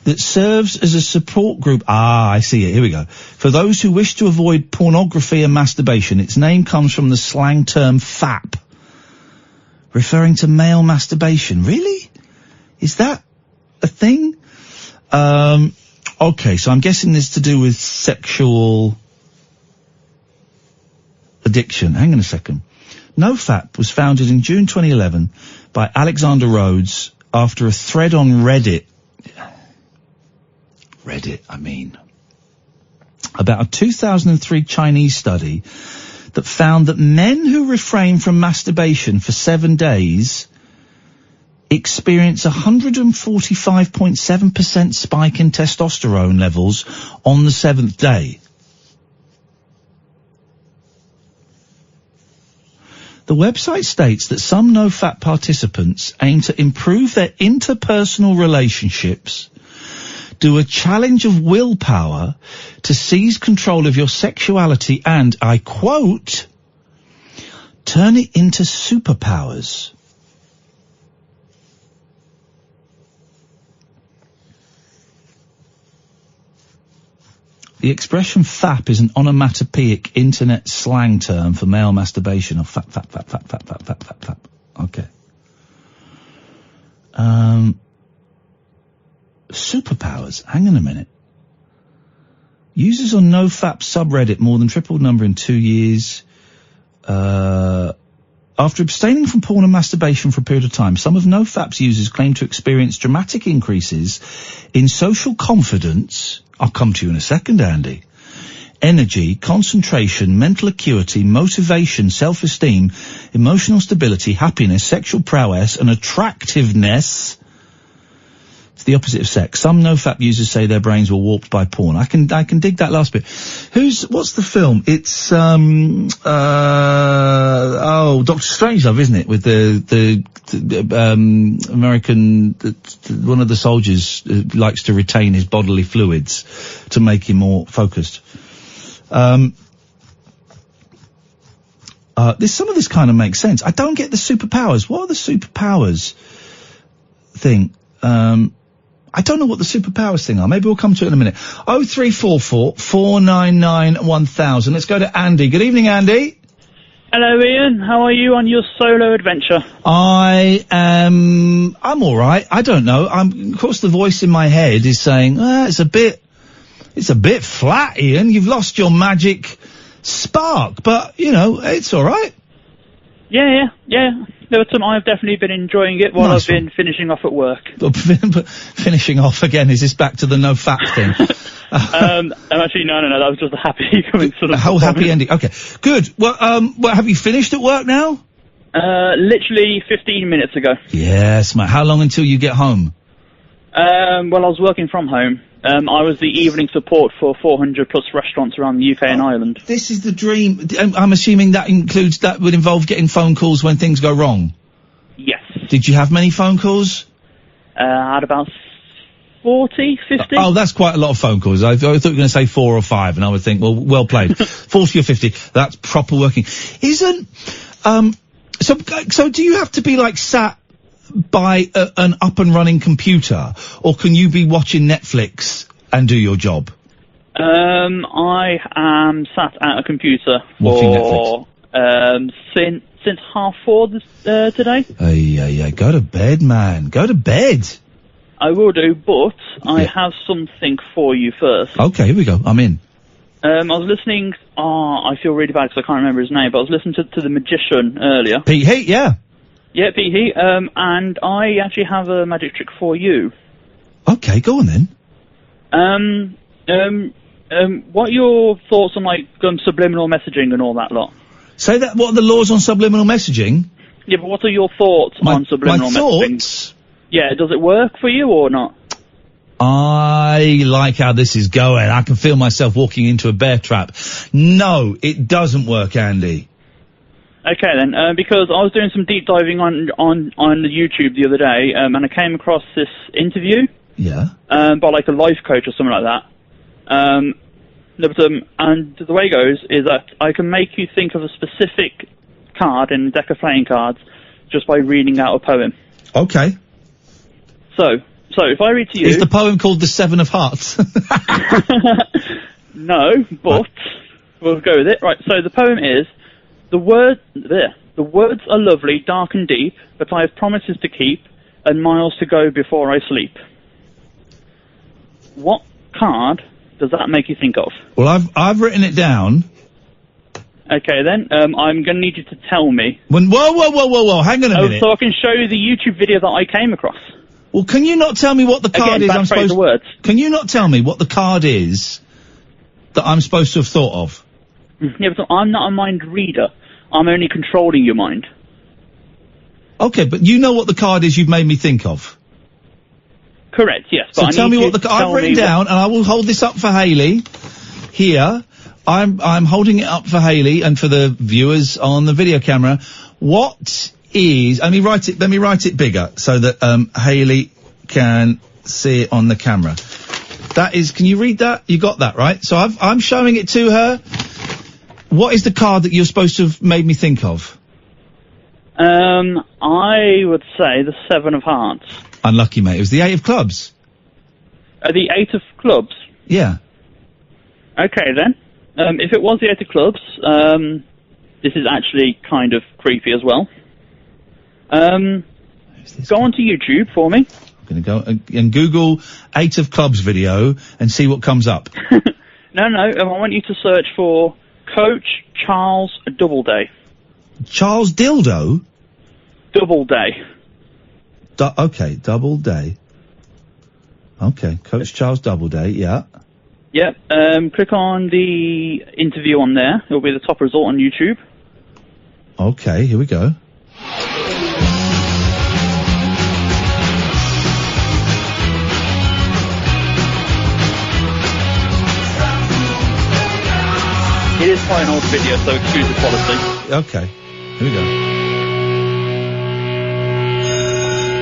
that serves as a support group. I see it. Here we go. For those who wish to avoid pornography and masturbation. Its name comes from the slang term fap, referring to male masturbation. Really? Is that a thing? Okay, so I'm guessing this to do with sexual addiction. Hang on a second. NoFap was founded in June 2011 by Alexander Rhodes after a thread on Reddit, about a 2003 Chinese study that found that men who refrain from masturbation for 7 days experience a 145.7% spike in testosterone levels on the 7th day. The website states that some NoFap participants aim to improve their interpersonal relationships, do a challenge of willpower to seize control of your sexuality and, I quote, turn it into superpowers. The expression fap is an onomatopoeic internet slang term for male masturbation, or fap. Okay. Superpowers. Hang on a minute. Users on NoFap subreddit more than tripled number in 2 years. After abstaining from porn and masturbation for a period of time, some of NoFap's users claim to experience dramatic increases in social confidence. I'll come to you in a second, Andy. Energy, concentration, mental acuity, motivation, self-esteem, emotional stability, happiness, sexual prowess, and attractiveness. the opposite of sex. Some no-fap users say their brains were warped by porn. I can dig that last bit. What's the film? It's, Doctor Strangelove, isn't it? With the American, one of the soldiers likes to retain his bodily fluids to make him more focused. Some of this kind of makes sense. I don't get the superpowers. What are the superpowers thing? I don't know what the superpowers thing are. Maybe we'll come to it in a minute. 0344 499 1000. Let's go to Andy. Good evening, Andy. Hello, Ian. How are you on your solo adventure? I'm alright. I don't know. Of course the voice in my head is saying, it's a bit flat, Ian. You've lost your magic spark, but, it's alright. Yeah. There were some, I've definitely been enjoying it while I've been finishing off at work. Finishing off again, is this back to the no fat thing? Actually, no, that was just a happy coincidence. A whole happy ending. Okay, good. Well, have you finished at work now? Literally 15 minutes ago. Yes, mate. How long until you get home? Well, I was working from home. I was the evening support for 400 plus restaurants around the UK and Ireland. This is the dream. I'm assuming that would involve getting phone calls when things go wrong. Yes. Did you have many phone calls? I had about 40, 50. Oh, that's quite a lot of phone calls. I thought you were going to say 4 or 5, and I would think, well played. 40 or 50, that's proper working. So do you have to be sat by an up and running computer, or can you be watching Netflix and do your job? I am sat at a computer watching Netflix. Since 4:30 today. Yeah. Go to bed, man. Go to bed. I will do, but I have something for you first. Okay, here we go. I'm in. I was listening. I feel really bad because I can't remember his name, but I was listening to the magician earlier. Pete Heat, yeah. Yeah, Pete Heat. And I actually have a magic trick for you. Okay, go on then. What are your thoughts on subliminal messaging and all that lot? Say that. What are the laws on subliminal messaging? Yeah, but what are your thoughts on subliminal messaging? Thoughts? Yeah, does it work for you or not? I like how this is going. I can feel myself walking into a bear trap. No, it doesn't work, Andy. Okay then, because I was doing some deep diving on the YouTube the other day, and I came across this interview. Yeah. By a life coach or something like that. And the way it goes is that I can make you think of a specific card in a deck of playing cards just by reading out a poem. Okay. So if I read to you... Is the poem called The Seven of Hearts? No, but we'll go with it. Right, so the poem is, the words are lovely, dark and deep, but I have promises to keep and miles to go before I sleep. What card does that make you think of? Well, I've written it down. Okay, then. I'm going to need you to tell me. Whoa, hang on a minute. So I can show you the YouTube video that I came across. Well, can you not tell me what the card is I'm supposed to... words. Can you not tell me what the card is that I'm supposed to have thought of? Yeah, but I'm not a mind reader. I'm only controlling your mind. Okay, but you know what the card is you've made me think of? Correct, yes. So tell me what the card... I've written down, and I will hold this up for Hayley. Here, I'm holding it up for Hayley and for the viewers on the video camera. What is... Let me write it bigger so that Hayley can see it on the camera. That is... Can you read that? You got that, right? So I'm showing it to her. What is the card that you're supposed to have made me think of? I would say the Seven of Hearts. Unlucky, mate. It was the Eight of Clubs. The Eight of Clubs? Yeah. Okay, then. If it was the Eight of Clubs, this is actually kind of creepy as well. Go onto YouTube for me. I'm going to go and Google Eight of Clubs video and see what comes up. No, I want you to search for Coach Charles Doubleday. Charles Dildo? Doubleday. Okay, Doubleday. Okay, Coach Charles Doubleday, yeah. Yep, click on the interview on there. It'll be the top result on YouTube. Okay, here we go. is quite an old video, so excuse the quality. Okay, here we go.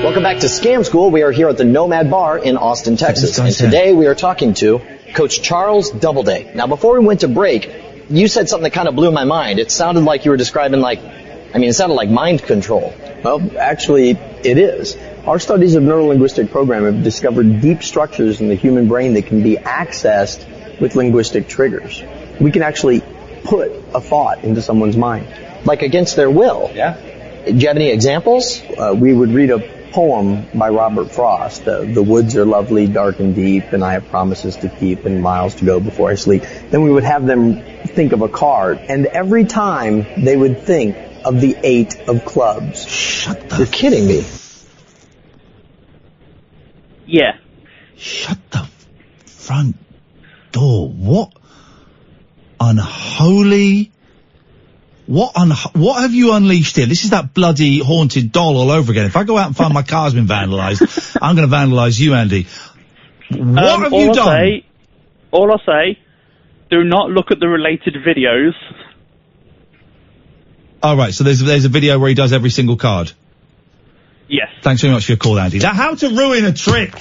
Welcome back to Scam School. We are here at the Nomad Bar in Austin, Texas. And today we are talking to Coach Charles Doubleday. Now, before we went to break, you said something that kind of blew my mind. It sounded like you were describing it sounded like mind control. Well, actually, it is. Our studies of neuro-linguistic programming have discovered deep structures in the human brain that can be accessed with linguistic triggers. We can actually put a thought into someone's mind. Like against their will? Yeah. Do you have any examples? We would read a poem by Robert Frost. The woods are lovely, dark and deep, and I have promises to keep and miles to go before I sleep. Then we would have them think of a card, and every time they would think of the 8 of clubs. You're kidding me. Yeah. Shut the front door. What unholy... What have you unleashed here? This is that bloody haunted doll all over again. If I go out and find my car's been vandalised, I'm going to vandalise you, Andy. What have you done? All I'll say, do not look at the related videos. All right, so there's a video where he does every single card. Yes. Thanks very much for your call, Andy. Now, how to ruin a trick?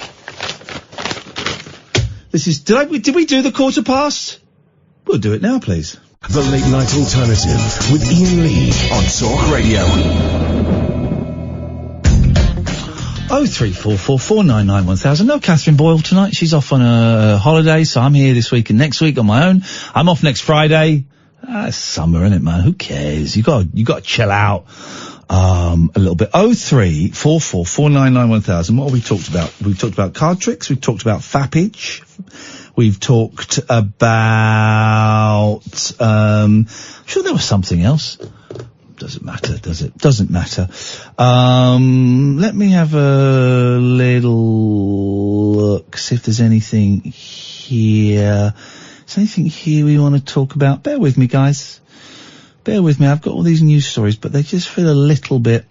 This is... Did we do the quarter past? We'll do it now, please. The Late Night Alternative with Iain Lee on Talk Radio. 03444991000. No Catherine Boyle tonight. She's off on a holiday, so I'm here this week and next week on my own. I'm off next Friday. It's summer, isn't it, man? Who cares? You got to chill out a little bit. 03444991000. What have we talked about? We've talked about card tricks. We've talked about fappage. We've talked about, I'm sure there was something else. Doesn't matter, does it? Doesn't matter. Let me have a little look, see if there's anything here. Is there anything here we want to talk about? Bear with me, guys. Bear with me. I've got all these news stories, but they just feel a little bit,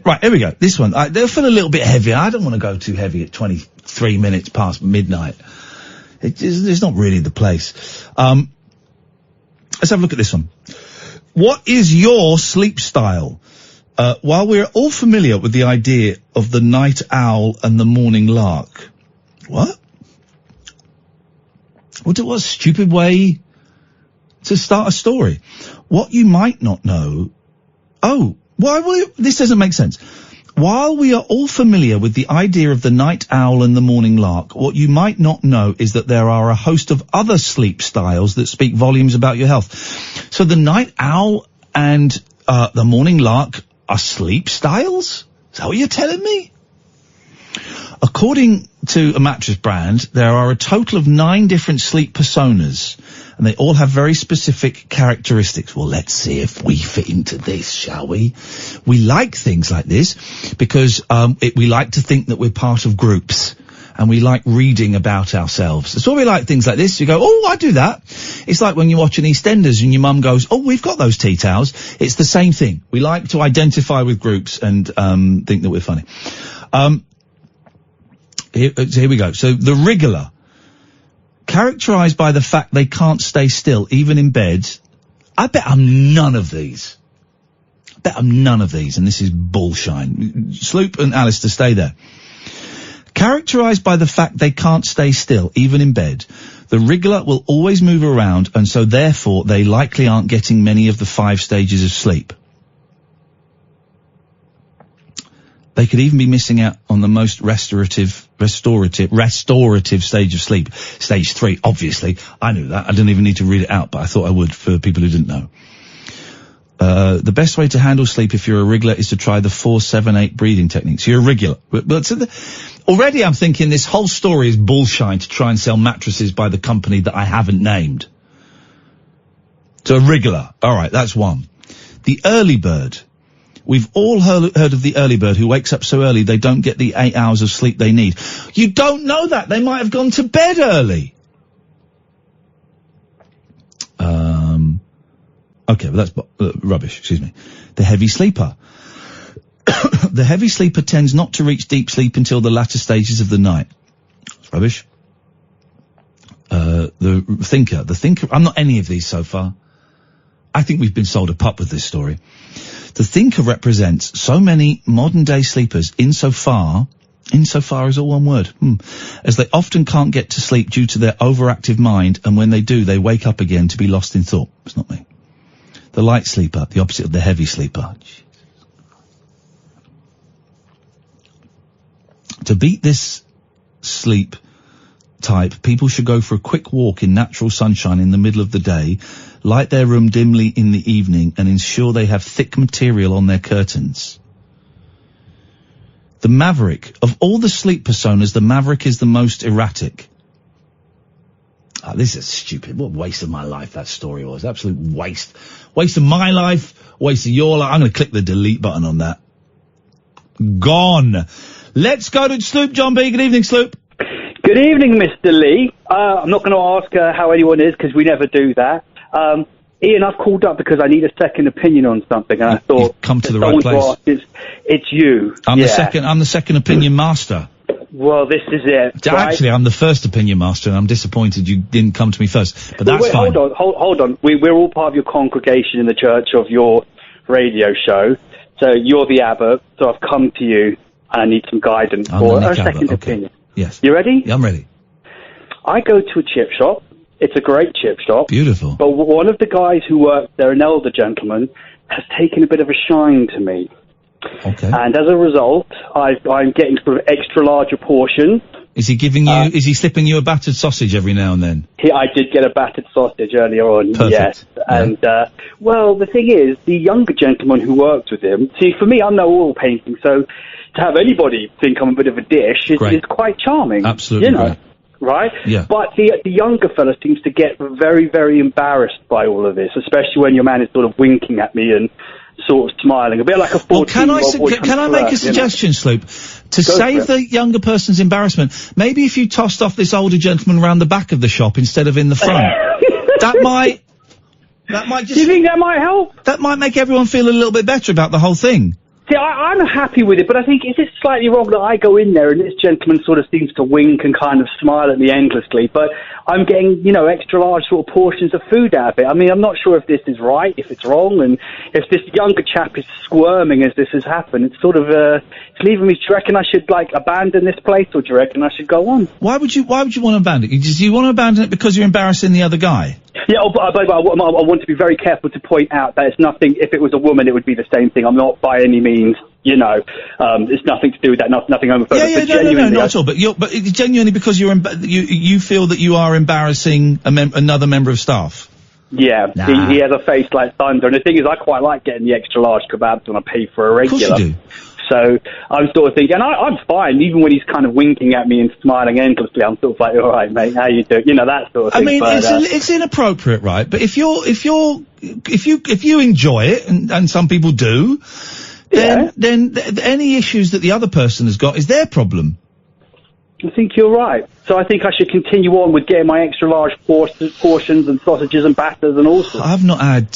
right, here we go. This one, they'll feel a little bit heavier. I don't want to go too heavy at 23 minutes past midnight. It's not really the place. Let's have a look at this one. What is your sleep style? While we're all familiar with the idea of the night owl and the morning lark. What? What a stupid way to start a story. What you might not know... this doesn't make sense. While we are all familiar with the idea of the night owl and the morning lark, what you might not know is that there are a host of other sleep styles that speak volumes about your health. So the night owl and the morning lark are sleep styles? Is that what you're telling me? According to a mattress brand, there are a total of 9 different sleep personas, and they all have very specific characteristics. Well, let's see if we fit into this, shall we? We like things like this because we like to think that we're part of groups, and we like reading about ourselves. That's why we like things like this. You go, oh, I do that. It's like when you're watching EastEnders and your mum goes, oh, we've got those tea towels. It's the same thing. We like to identify with groups and think that we're funny. Here we go. So the wriggler, characterized by the fact they can't stay still, even in bed. I bet I'm none of these. And this is bullshine. Sloop and Alistair, stay there. Characterized by the fact they can't stay still, even in bed, the wriggler will always move around, and so therefore they likely aren't getting many of the 5 stages of sleep. They could even be missing out on the most restorative stage of sleep. Stage 3, obviously. I knew that. I didn't even need to read it out, but I thought I would for people who didn't know. The best way to handle sleep if you're a wriggler is to try the 4-7-8 breathing technique. So you're a wriggler. But already I'm thinking this whole story is bullshine to try and sell mattresses by the company that I haven't named. So a wriggler. All right, that's one. The early bird. We've all heard of the early bird who wakes up so early they don't get the 8 hours of sleep they need. You don't know that. They might have gone to bed early. Okay, but that's rubbish, excuse me. The heavy sleeper. The heavy sleeper tends not to reach deep sleep until the latter stages of the night. That's rubbish. the thinker. The thinker, I'm not any of these so far. I think we've been sold a pup with this story. The thinker represents so many modern day sleepers insofar is all one word, as they often can't get to sleep due to their overactive mind, and when they do, they wake up again to be lost in thought. It's not me. The light sleeper, the opposite of the heavy sleeper. To beat this sleep type, people should go for a quick walk in natural sunshine in the middle of the day, light their room dimly in the evening, and ensure they have thick material on their curtains. The Maverick, of all the sleep personas, the Maverick is the most erratic. Oh, this is stupid. What a waste of my life that story was. Absolute waste. Waste of my life, waste of your life. I'm going to click the delete button on that. Gone. Let's go to Sloop John B. Good evening, Sloop. Good evening, Mr. Lee. I'm not going to ask how anyone is, because we never do that. Ian, I've called up because I need a second opinion on something, and I thought, you've come to the right place. It's you. I'm the second opinion master. Well, this is it. Actually, I'm the first opinion master, and I'm disappointed you didn't come to me first. But that's fine. Hold on. We're all part of your congregation in the church of your radio show. So you're the abbot. So I've come to you, and I need some guidance for a second opinion. Yes. You ready? Yeah, I'm ready. I go to a chip shop. It's a great chip shop. Beautiful. But one of the guys who works there, an elder gentleman, has taken a bit of a shine to me. Okay. And as a result, I'm getting sort of extra larger portions. Is he giving you, is he slipping you a battered sausage every now and then? I did get a battered sausage earlier on, Perfect. yes. And, well, the thing is, the younger gentleman who worked with him, see, for me, I'm no oil painting, so to have anybody think I'm a bit of a dish is quite charming. Absolutely. You know, right? Yeah. But the younger fella seems to get very, very embarrassed by all of this, especially when your man is sort of winking at me and sort of smiling, a bit like a 14-year-old boy. Can I make a suggestion, Sloop? To save the younger person's embarrassment, maybe if you tossed off this older gentleman round the back of the shop instead of in the front, that might just... Do you think that might help? That might make everyone feel a little bit better about the whole thing. See, I'm happy with it, but I think, is it slightly wrong that I go in there and this gentleman sort of seems to wink and kind of smile at me endlessly, but I'm getting, extra large sort of portions of food out of it. I mean, I'm not sure if this is right, if it's wrong, and if this younger chap is squirming as this has happened, it's sort of, it's leaving me. Do you reckon I should, abandon this place, or do you reckon I should go on? Why would you want to abandon it? Do you want to abandon it because you're embarrassing the other guy? Yeah, but I want to be very careful to point out that it's nothing. If it was a woman, it would be the same thing. I'm not by any means, it's nothing to do with that. Nothing homophobic. No, not at all. But it's genuinely because you feel that you are embarrassing another member of staff. Yeah, he has a face like thunder, and the thing is, I quite like getting the extra large kebabs when I pay for a regular. Of course you do. So I'm sort of thinking, and I'm fine, even when he's kind of winking at me and smiling endlessly. I'm sort of like, all right, mate, how you doing? That sort of thing. I mean, it's inappropriate, right? But if you enjoy it, and some people do, then any issues that the other person has got is their problem. I think you're right. So I think I should continue on with getting my extra large portions and sausages and batters and all sorts. I've not had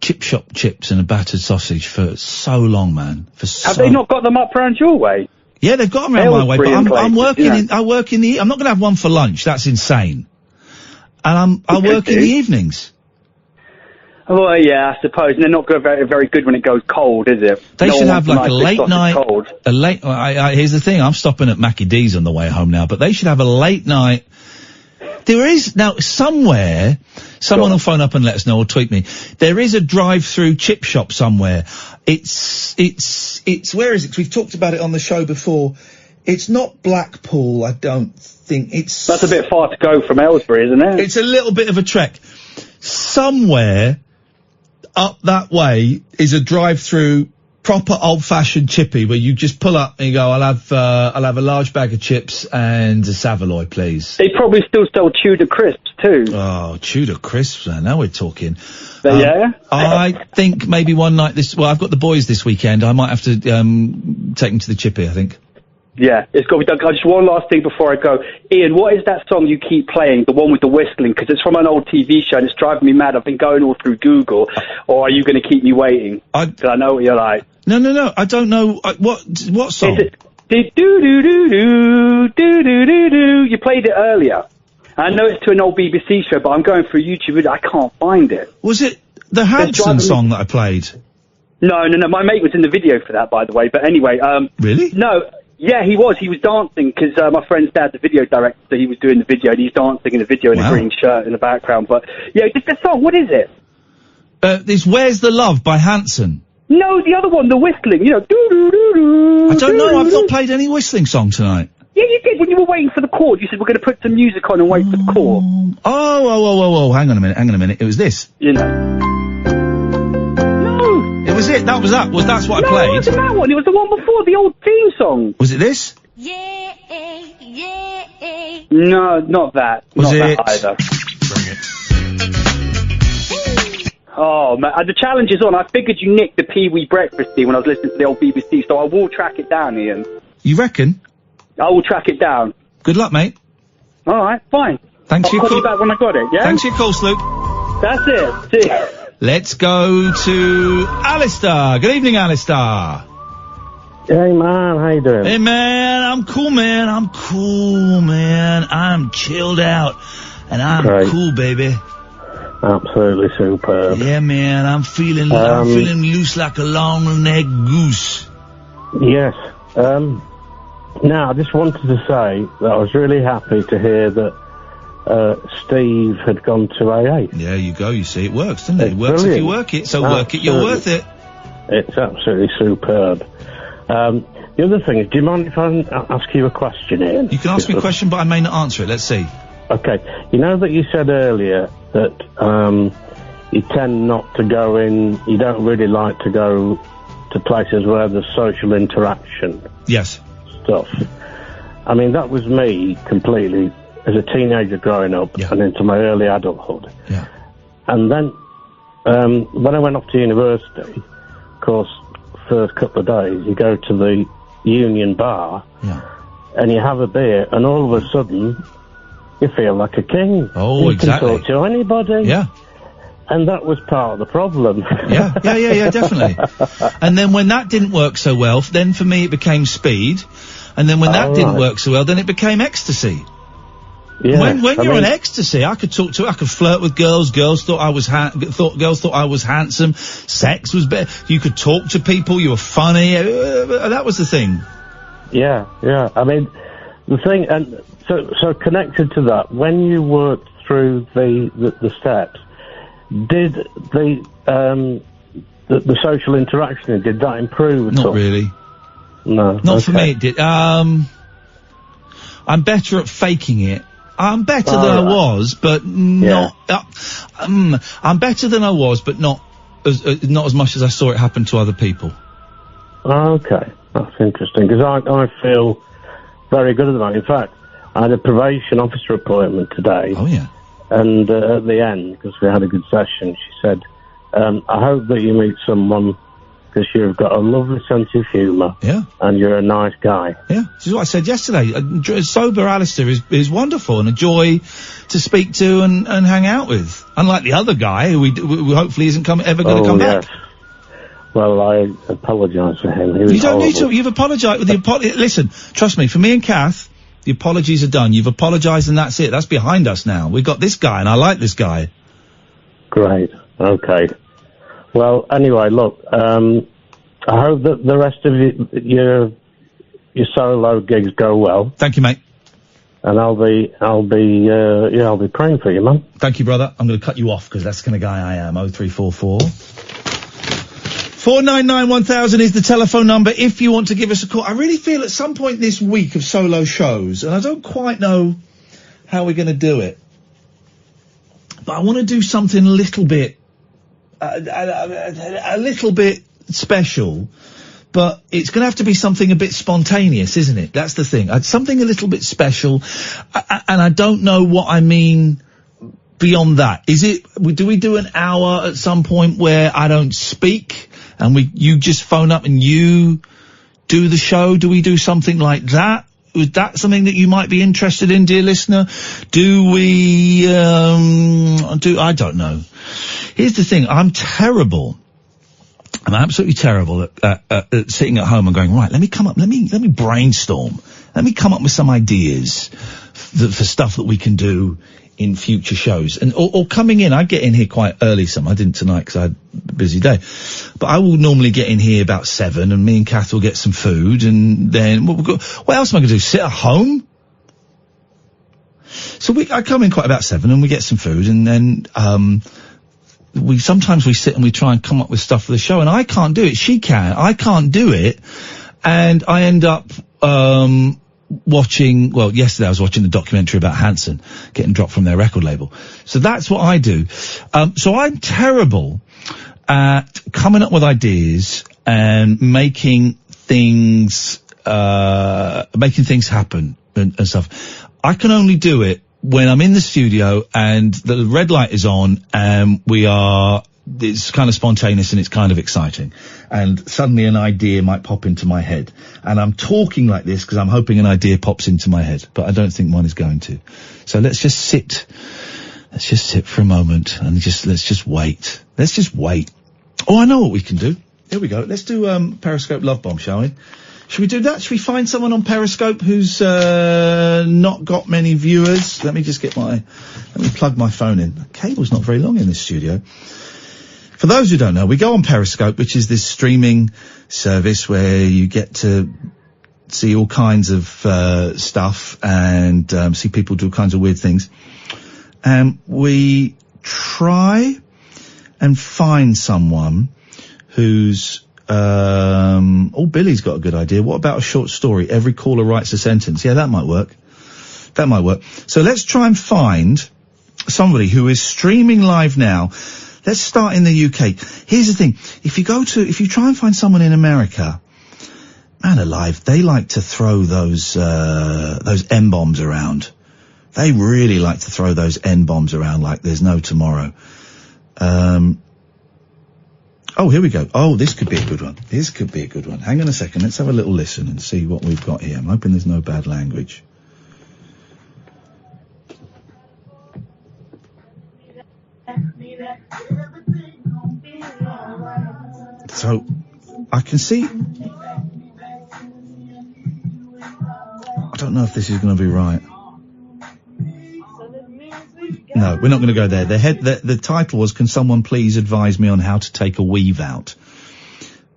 chip shop chips and a battered sausage for so long, man. Have they not got them up round your way? Yeah, they've got them around my way, but I'm working I work in the... I'm not going to have one for lunch. That's insane. And I work in the evenings. Oh, yeah, I suppose. And they're not very, very good when it goes cold, is it? They should have a late night... here's the thing, I'm stopping at Mackie D's on the way home now, but they should have a late night... There is, now, somewhere, someone will phone up and let us know or tweet me, there is a drive-through chip shop somewhere. It's, where is it? 'Cause we've talked about it on the show before. It's not Blackpool, I don't think. That's a bit far to go from Aylesbury, isn't it? It's a little bit of a trek. Somewhere up that way is a drive-through proper old-fashioned chippy where you just pull up and you go, I'll have a large bag of chips and a Savoy, please. They probably still sell Tudor crisps too. Oh, Tudor crisps, man. Now we're talking. Yeah? I think maybe one night I've got the boys this weekend. I might have to take them to the chippy, I think. Yeah, it's got to be done. Just one last thing before I go. Ian, what is that song you keep playing, the one with the whistling? Because it's from an old TV show and it's driving me mad. I've been going all through Google. Or are you going to keep me waiting? Because I know what you're like. No. I don't know. What song? Do-do-do-do-do, do-do-do-do. You played it earlier. I know it's to an old BBC show, but I'm going through YouTube. I can't find it. Was it the Hanson song that I played? No. My mate was in the video for that, by the way. But anyway, Really? No. Yeah, he was. He was dancing because my friend's dad, the video director, so he was doing the video, and he's dancing in the video in a green shirt in the background. But yeah, just the song. What is it? This "Where's the Love" by Hanson. No, the other one, the whistling. You know, doo-doo-doo-doo. I don't know. I've not played any whistling song tonight. Yeah, you did. When you were waiting for the chord, you said we're going to put some music on and wait for the chord. Oh, hang on a minute. It was this. You know. It was it. That's what I played. No, it wasn't that one. It was the one before, the old theme song. Was it this? No, not that. Was not it? That either. Bring it. Oh, man. The challenge is on. I figured you nicked the Pee-wee breakfast tea when I was listening to the old BBC, so I will track it down, Ian. You reckon? I will track it down. Good luck, mate. All right, fine. Thanks for your call call. you back when I got it, yeah? Thanks for your call, Sloop. That's it. See ya. Let's go to Alistair. Good evening, Alistair. Hey, man. How you doing? Hey, man. I'm cool, man. I'm chilled out. And I'm cool, baby. Absolutely superb. Yeah, man. I'm feeling loose like a long-necked goose. Yes. Now, I just wanted to say that I was really happy to hear that Steve had gone to AA. Yeah, you go. You see, it works, doesn't it? It works if you work it. So work it, you're worth it. It's absolutely superb. The other thing is, do you mind if I ask you a question, Ian? You can ask me a question, but I may not answer it. Let's see. Okay. You know that you said earlier that you tend not to go in, you don't really like to go to places where there's social interaction. Yes. Stuff. I mean, that was me completely as a teenager growing up and into my early adulthood. Yeah. And then when I went off to university, of course, first couple of days, you go to the Union Bar and you have a beer, and all of a sudden you feel like a king. Oh, exactly. You can talk to anybody. Yeah. And that was part of the problem. Yeah, definitely. And then when that didn't work so well, then for me it became speed. And then when that didn't work so well, then it became ecstasy. Yeah, when you're on ecstasy, I could flirt with girls. Girls thought I was handsome. Sex was better. You could talk to people. You were funny. That was the thing. Yeah. I mean, the thing, and so connected to that, when you worked through the steps, did the social interaction, did that improve at all? Not really. No. Not for me, it did. I'm better at faking it. I'm better than I was, but not. I'm better than I was, but not as much as I saw it happen to other people. Okay, that's interesting, because I feel very good at the moment. In fact, I had a probation officer appointment today. Oh yeah. And at the end, because we had a good session, she said, I hope that you meet someone, because you've got a lovely sense of humour. Yeah. And you're a nice guy. Yeah. This is what I said yesterday. Sober Alistair is wonderful and a joy to speak to and hang out with. Unlike the other guy, who hopefully isn't ever going to come back. Well, I apologise for him. You don't need to. You've apologised. Listen, trust me, for me and Kath, the apologies are done. You've apologised and that's it. That's behind us now. We've got this guy and I like this guy. Great. Okay. Well, anyway, look, I hope that the rest of your solo gigs go well. Thank you, mate. And I'll be praying for you, man. Thank you, brother. I'm going to cut you off because that's the kind of guy I am. 0344 499 1000 is the telephone number if you want to give us a call. I really feel at some point this week of solo shows, and I don't quite know how we're going to do it, but I want to do something a little bit special, but it's going to have to be something a bit spontaneous, isn't it? That's the thing. Something a little bit special, and I don't know what I mean beyond that. Do we do an hour at some point where I don't speak and you just phone up and you do the show? Do we do something like that? Is that something that you might be interested in, dear listener? Do we, I don't know. Here's the thing, I'm absolutely terrible at sitting at home and going, right, let me brainstorm. Let me come up with some ideas for stuff that we can do in future shows. And, or coming in, I get in here quite early I didn't tonight because I had a busy day. But I will normally get in here about 7 and me and Kath will get some food and then, what else am I going to do? Sit at home? So I come in quite about 7 and we get some food and then, sometimes we sit and we try and come up with stuff for the show and I can't do it. She can. I can't do it. And I end up, yesterday I was watching the documentary about Hanson getting dropped from their record label. So that's what I do. So I'm terrible at coming up with ideas and making things happen and stuff. I can only do it when I'm in the studio and the red light is on and it's kind of spontaneous and it's kind of exciting. And suddenly an idea might pop into my head. And I'm talking like this because I'm hoping an idea pops into my head. But I don't think one is going to. So let's just sit for a moment and let's just wait. Let's just wait. Oh, I know what we can do. Here we go. Let's do, Periscope Love Bomb, shall we? Should we do that? Should we find someone on Periscope who's, not got many viewers? Let me plug my phone in. The cable's not very long in this studio. For those who don't know, we go on Periscope, which is this streaming service where you get to see all kinds of stuff and see people do all kinds of weird things. And we try and find someone who's Billy's got a good idea. What about a short story? Every caller writes a sentence. Yeah, that might work. So let's try and find somebody who is streaming live now. Let's start in the UK. Here's the thing. If you try and find someone in America, man alive, they like to throw those N-bombs around. They really like to throw those N-bombs around like there's no tomorrow. Here we go. Oh, this could be a good one. Hang on a second. Let's have a little listen and see what we've got here. I'm hoping there's no bad language. So, I can see... I don't know if this is going to be right. No, we're not going to go there. The title was, "Can someone please advise me on how to take a weave out?"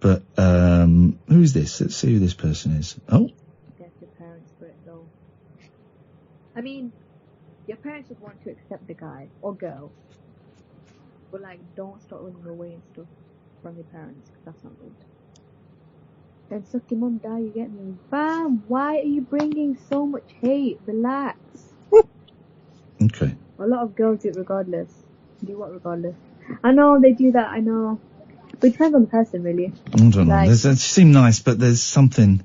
But, who's this? Let's see who this person is. Oh. Guess your parents for it though. I mean, your parents would want to accept the guy or girl. But don't start running away and stuff from your parents, because that's not good. Then suck your mum die, you get me? Bam! Why are you bringing so much hate? Relax. Okay. A lot of girls do it regardless. Do what regardless? I know they do that, I know. But it depends on the person, really. I don't know. They seem nice, but there's something...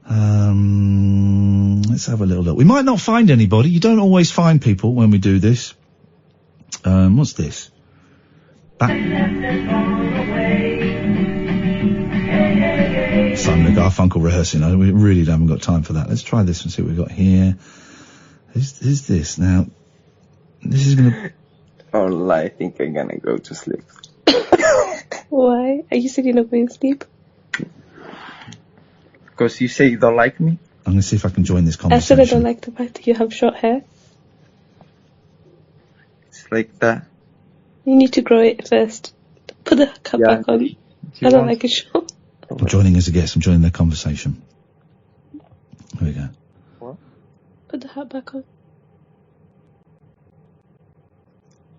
let's have a little look. We might not find anybody. You don't always find people when we do this. What's this? Simon & Garfunkel rehearsing. We really haven't got time for that. Let's try this and see what we've got here. Who's this? Now, this is gonna... Oh, I think I'm gonna go to sleep. Why? Are you saying you're not going to sleep? Because you say you don't like me? I'm gonna see if I can join this conversation. I said I don't like the fact that you have short hair. It's like that. You need to grow it first. Put the cap back on. I don't like it short. I'm joining as a guest. I'm joining their conversation. Here we go. What? Put the hat back on.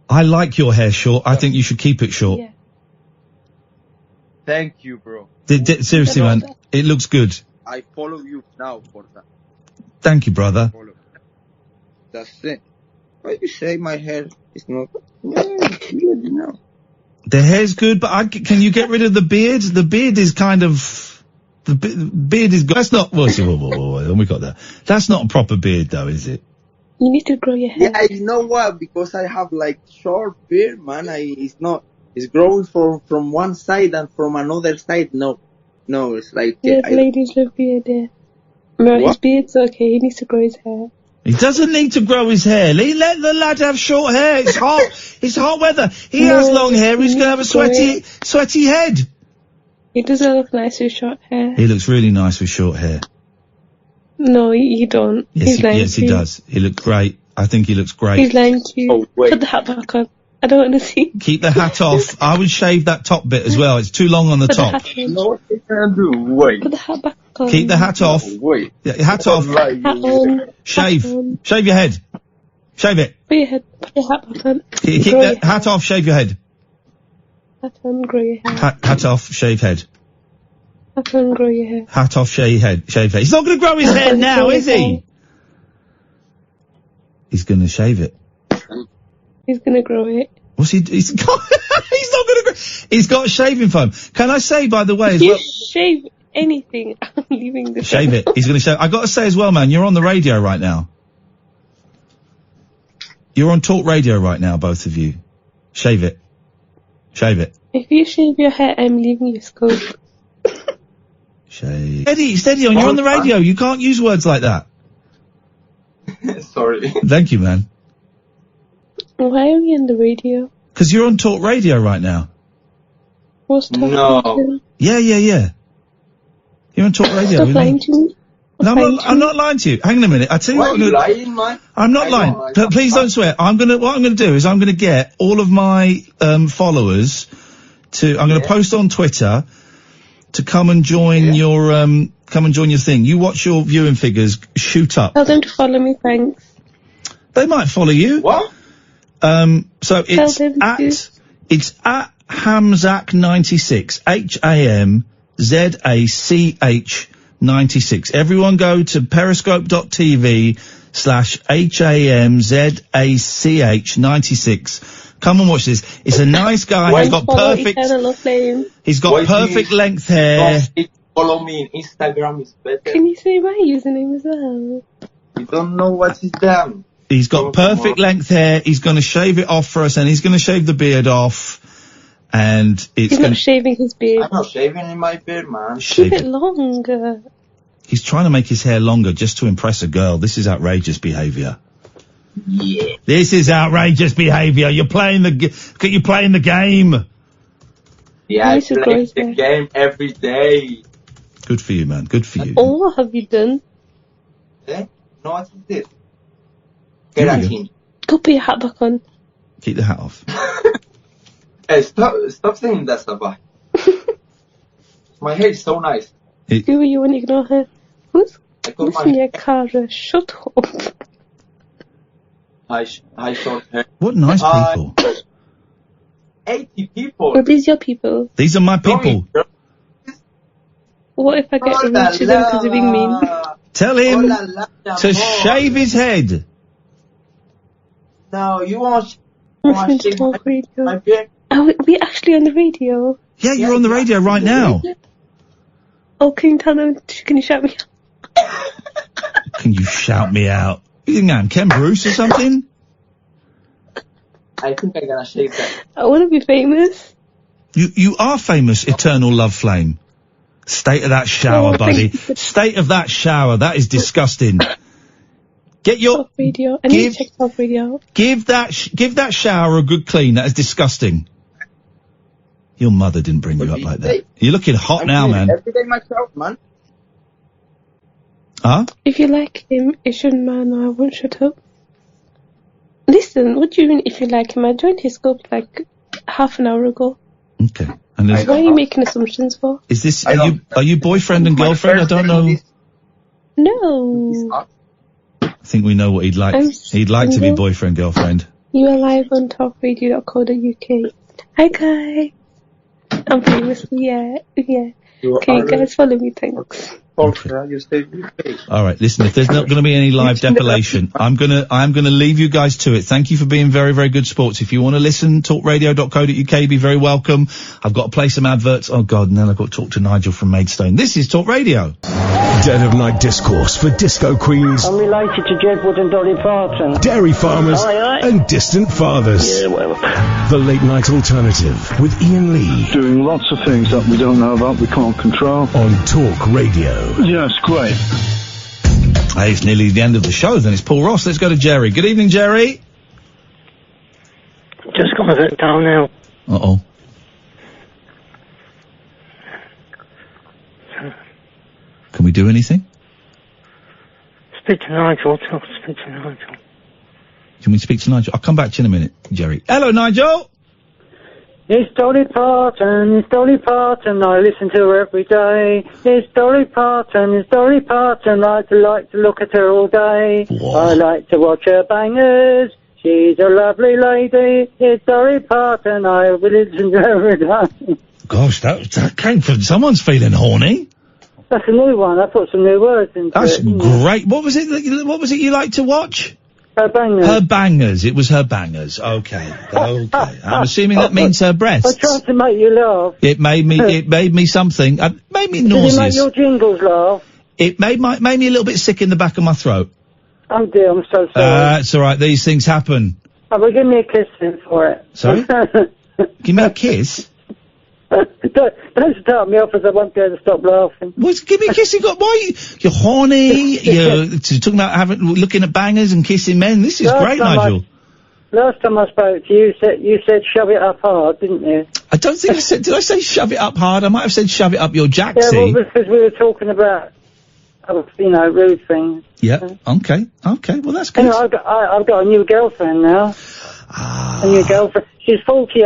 I like your hair short. I think you should keep it short. Yeah. Thank you, bro. Seriously, man. It looks good. I follow you now for that. Thank you, brother. That's it. Why you say my hair is not... Yeah, it's good, you know. The hair's good, but can you get rid of the beard? The beard is kind of... The beard is good. That's not... Whoa, we got that. That's not a proper beard, though, is it? You need to grow your hair. Yeah, you know what? Because I have, short beard, man. It's not... It's growing from one side and from another side, no. No, it's like... Yeah, ladies love beard, yeah. No, his beard's okay. He needs to grow his hair. He doesn't need to grow his hair. Let the lad have short hair. It's hot. It's hot weather. He has long hair. He's going to have a sweaty head. He doesn't look nice with short hair. He looks really nice with short hair. No, you don't. Yes, he does. He looks great. I think he looks great. He's lying to you. Put the hat back on. I don't want to see. Keep the hat off. I would shave that top bit as well. It's too long on the Put top. the hat on. No, what you can do? Wait. Put the hat back on. Keep the hat off. Wait. Yeah, hat off. Hat on. Shave. Hat on. Shave your head. Shave it. Put your head. Put your hat back on. Keep Grow that your hat off. Shave your head. Hat on. Grow your hair. Hat off. Shave head. Hat on. Grow your hair. Hat off. Shave head. Shave head. He's not going to grow his hair now, is he? He's going to shave it. He's going to grow it. What's he? He's not going to grow. He's got shaving foam. Can I say, by the way, as You well? shave anything. I'm leaving this. Shave it. He's going to shave. I got to say as well, man. You're on the radio right now. You're on Talk Radio right now, both of you. Shave it. Shave it. If you shave your hair, I'm leaving your scope. Shave. Steady on. You're on the radio. You can't use words like that. Sorry. Thank you, man. Why are we on the radio? Because you're on Talk Radio right now. What's Talk Radio? Yeah. You're on Talk Radio. Stop lying to me. No, I'm not lying to you. Hang on a minute. I tell you what. Lying, man? I'm not lying. Please don't swear. What I'm going to do is I'm going to get all of my followers to. I'm going to post on Twitter to come and join your thing. You watch your viewing figures shoot up. Tell them to follow me, thanks. They might follow you. What? So it's at Hamzak96. HAMZACH 96. Everyone go to periscope.tv/HAMZACH 96. Come and watch this. It's a nice guy. He's got perfect length hair. Follow me on Instagram, is better. Can you say my username as well? You don't know what is them. He's got perfect length hair. He's going to shave it off for us, and he's going to shave the beard off. And it's He's not shaving his beard. I'm not shaving in my beard, man. Keep it longer. He's trying to make his hair longer just to impress a girl. This is outrageous behaviour. Yeah. This is outrageous behaviour. You're playing the game. Yeah, I play the game every day. Good for you, man. Good for you. Oh, what have you done? Eh? No, what is this? Go put your hat back on. Keep the hat off. Hey, stop saying that, Sabah. My hair is so nice. Who are you when you ignore her? Who's in your car? Shut up. I short hair. What nice people. 80 people. Are these your people? These are my people. What if I get rude to them because they're being mean? Tell him to shave his head. No, you want to talk radio. Are we actually on the radio? Yeah, you're on the radio right now. Oh, can you tell them? Can you shout me out? Can you shout me out? You think I'm Ken Bruce or something? I think I'm gonna shave that. I want to be famous. You are famous, Eternal Love Flame. State of that shower, buddy. State of that shower. That is disgusting. Get your Talk radio. I need to check Talk Radio. Give that shower a good clean. That is disgusting. Your mother didn't bring you up like that. You're looking hot now, man. Every day myself, man. Huh? If you like him, it shouldn't matter. I won't shut up. Listen, what do you mean if you like him? I joined his group like half an hour ago. Okay. And why are you making assumptions for? Is this are you boyfriend and girlfriend? I don't know. No. I think we know what he'd like. He'd like to be boyfriend girlfriend. You are live on talkradio.co.uk. Hi guys. I'm famous. Yeah. Okay, guys, follow me. Thanks. All right, listen, if there's not going to be any live depilation, I'm going to leave you guys to it. Thank you for being very, very good sports. If you want to listen, talkradio.co.uk, be very welcome. I've got to play some adverts. Oh God, and then I've got to talk to Nigel from Maidstone. This is Talk Radio. Dead of Night discourse for disco queens. I'm related to Jedwood and Dolly Parton. Dairy farmers and distant fathers. Yeah, well. The Late Night Alternative with Iain Lee. Doing lots of things that we don't know about, we can't control. On Talk Radio. Yes, great. Hey, it's nearly the end of the show, then it's Paul Ross. Let's go to Jerry. Good evening, Jerry. Just got a bit down now. Uh-oh. Can we do anything? Speak to Nigel. Speak to Nigel. Do you want me to speak to Nigel? I'll come back to you in a minute, Jerry. Hello, Nigel! It's Dolly Parton, it's Dolly Parton, I listen to her every day. It's Dolly Parton, it's Dolly Parton, I like to look at her all day. Whoa. I like to watch her bangers, she's a lovely lady. It's Dolly Parton, I listen to her every day. Gosh, that came from... Someone's feeling horny. That's a new one, I put some new words into That's it. great. What was it you like to watch? Her bangers. Her bangers. It was her bangers. Okay. I'm assuming that means her breasts. I tried to make you laugh. It made me something. It made me nauseous. Did it make your jingles laugh? It made me a little bit sick in the back of my throat. Oh dear, I'm so sorry. It's alright, these things happen. Oh, well, give me a kiss then for it. Sorry? Give me a kiss? Don't start me off as I won't be able to stop laughing. Well, give me a kiss. You're horny. You're talking about looking at bangers and kissing men. This is great, Nigel. Last time I spoke to you, you said shove it up hard, didn't you? I don't think I said. Did I say shove it up hard? I might have said shove it up your jacksie. Yeah, well, because we were talking about, rude things. Yeah. Okay. Well, that's good. Anyway, I've got a new girlfriend now. A new girlfriend. She's 40.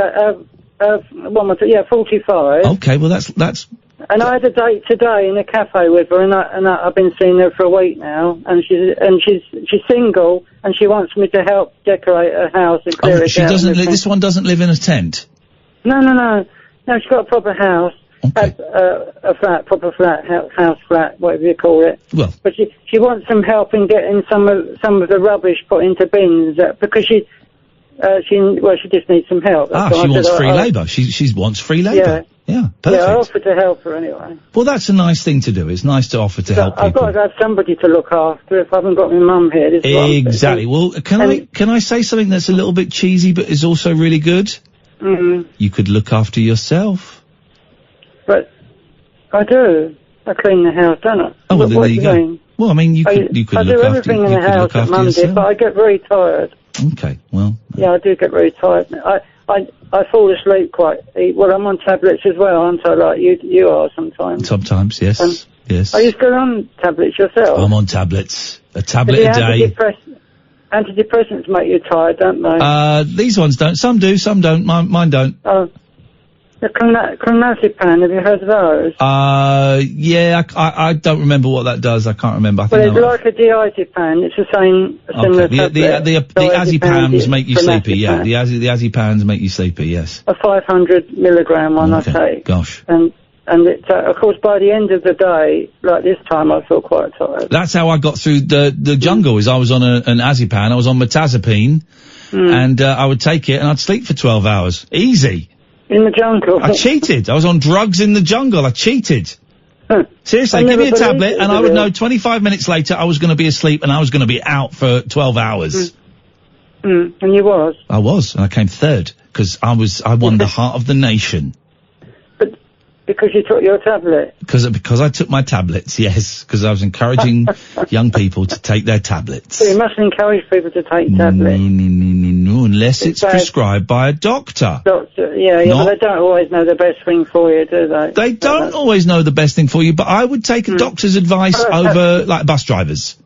45. Okay, well that's. And I had a date today in a cafe with her, and I've been seeing her for a week now, and she's single, and she wants me to help decorate her house and clear it out. This one doesn't live in a tent. No, she's got a proper house. Okay. A proper flat, house flat, whatever you call it. Well. But she wants some help in getting some of the rubbish put into bins, because she just needs some help. She wants free labour. She wants free labour. Yeah, perfect. Yeah, I offered to help her anyway. Well, that's a nice thing to do. It's nice to offer to help people. I've got to have somebody to look after if I haven't got my mum here. Exactly. Well, can I say something that's a little bit cheesy but is also really good? Mm-hmm. You could look after yourself. But I do. I clean the house, don't I? Oh, well, what there you go. Mean? Well, I mean, you could look after. I do everything in the house at Monday, but I get very tired. Okay, well. Yeah, I do get very tired. I fall asleep well. I'm on tablets as well, aren't I? Like you are sometimes. Sometimes, yes. Yes. Are you still on tablets yourself? I'm on tablets. A tablet a day. Antidepressants make you tired, don't they? These ones don't. Some do, some don't. Mine don't. Oh. The clonazepam, have you heard of those? Yeah, I don't remember what that does. I can't remember. I think it's like a diazepam. It's the same, similar tablet. The azepams make you sleepy, yeah. The azepams make you sleepy, yes. A 500 milligram one I take. Gosh. And it, of course, by the end of the day, like this time, I feel quite tired. That's how I got through the jungle, is I was on an azepam, I was on metazapine, and I would take it and I'd sleep for 12 hours. Easy. In the jungle? I cheated. I was on drugs in the jungle. I cheated. Seriously, give me a tablet and I would know 25 minutes later I was going to be asleep and I was going to be out for 12 hours. And you was? I was, and I came third, because I won the heart of the nation. But because you took your tablet? Because I took my tablets, yes, because I was encouraging young people to take their tablets. So you mustn't encourage people to take tablets. No, unless it's prescribed by a doctor. Yeah, but they don't always know the best thing for you, do they? They don't always know the best thing for you, but I would take a doctor's advice over, like, bus drivers.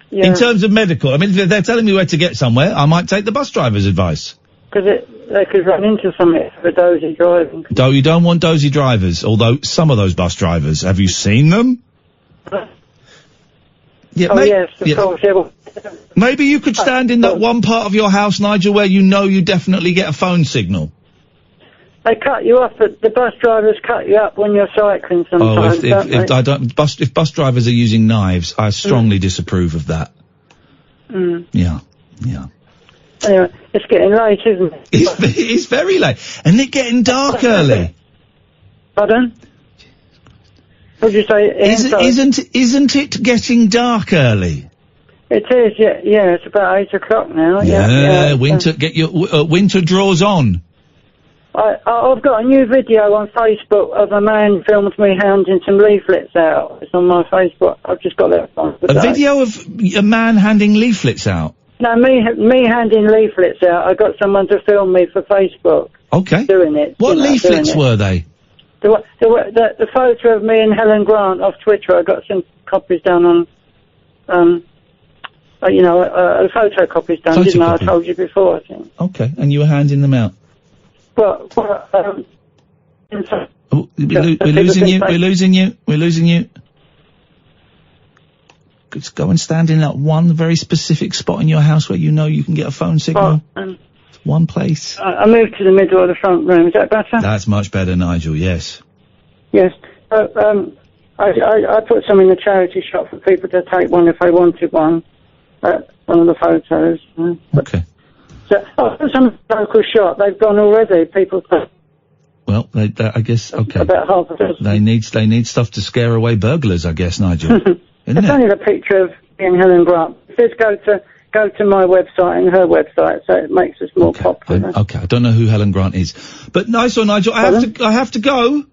Yeah. In terms of medical. I mean, if they're telling me where to get somewhere, I might take the bus driver's advice. Because they could run into something for dozy driving. You don't want dozy drivers, although some of those bus drivers, have you seen them? Yeah, yes, of course, yeah. Well, maybe you could stand in that one part of your house, Nigel, where you definitely get a phone signal. They cut you off, the bus drivers cut you up when you're cycling sometimes, if bus drivers are using knives, I strongly disapprove of that. Yeah. Anyway, it's getting late, isn't it? It's very late. And it's getting dark early. Pardon? What did you say? Isn't it getting dark early? It is, yeah, it's about 8 o'clock now. Yeah, winter draws on. I've got a new video on Facebook of a man filmed me handing some leaflets out. It's on my Facebook. I've just got that on today. A video of a man handing leaflets out? No, me handing leaflets out. I got someone to film me for Facebook. Okay. Doing it. What leaflets were they? The photo of me and Helen Grant off Twitter. I got some copies done on a photocopy's done, didn't I? I told you before, I think. Okay, and you were handing them out. Well, Oh, we're losing you. We're losing you. We're losing you. Just go and stand in that one very specific spot in your house where you know you can get a phone signal. One place. I moved to the middle of the front room. Is that better? That's much better, Nigel. Yes. Yes. I put some in the charity shop for people to take one if they wanted one. One of the photos. Okay. So, some local shop. They've gone already. People. Well, I guess. Okay. About half a dozen. They need stuff to scare away burglars, I guess, Nigel. It's only the picture of Ian Helen Grant. It says go to my website and her website, so it makes us more popular. Okay, I don't know who Helen Grant is, but nice one, Nigel. I have to go.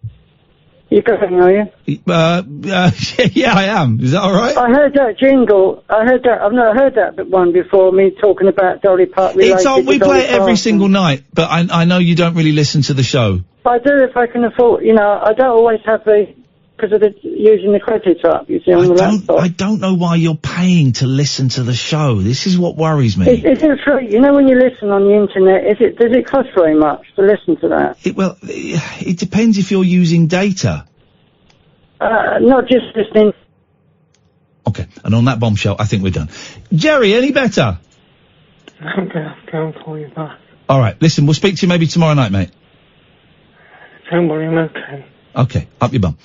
You're going, are you? Yeah, I am. Is that all right? I heard that jingle. I've not heard that one before. Me talking about Dolly Parton. We play it every single night, but I know you don't really listen to the show. I do if I can afford. I don't always have because of using the credits up, you see, on the laptop. I don't know why you're paying to listen to the show. This is what worries me. Is it free? When you listen on the internet, does it cost very much to listen to that? It depends if you're using data. Not just listening. Okay, and on that bombshell, I think we're done. Jerry, any better? I'm gonna go and call you back. All right, listen, we'll speak to you maybe tomorrow night, mate. Don't worry, I'm okay. Okay, up your bum.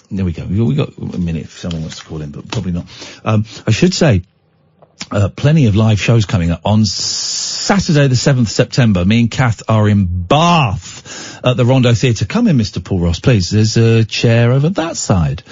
There we go. We got a minute if someone wants to call in, but probably not. I should say, plenty of live shows coming up. On Saturday the 7th September, me and Kath are in Bath at the Rondo Theatre. Come in, Mr. Paul Ross, please. There's a chair over that side.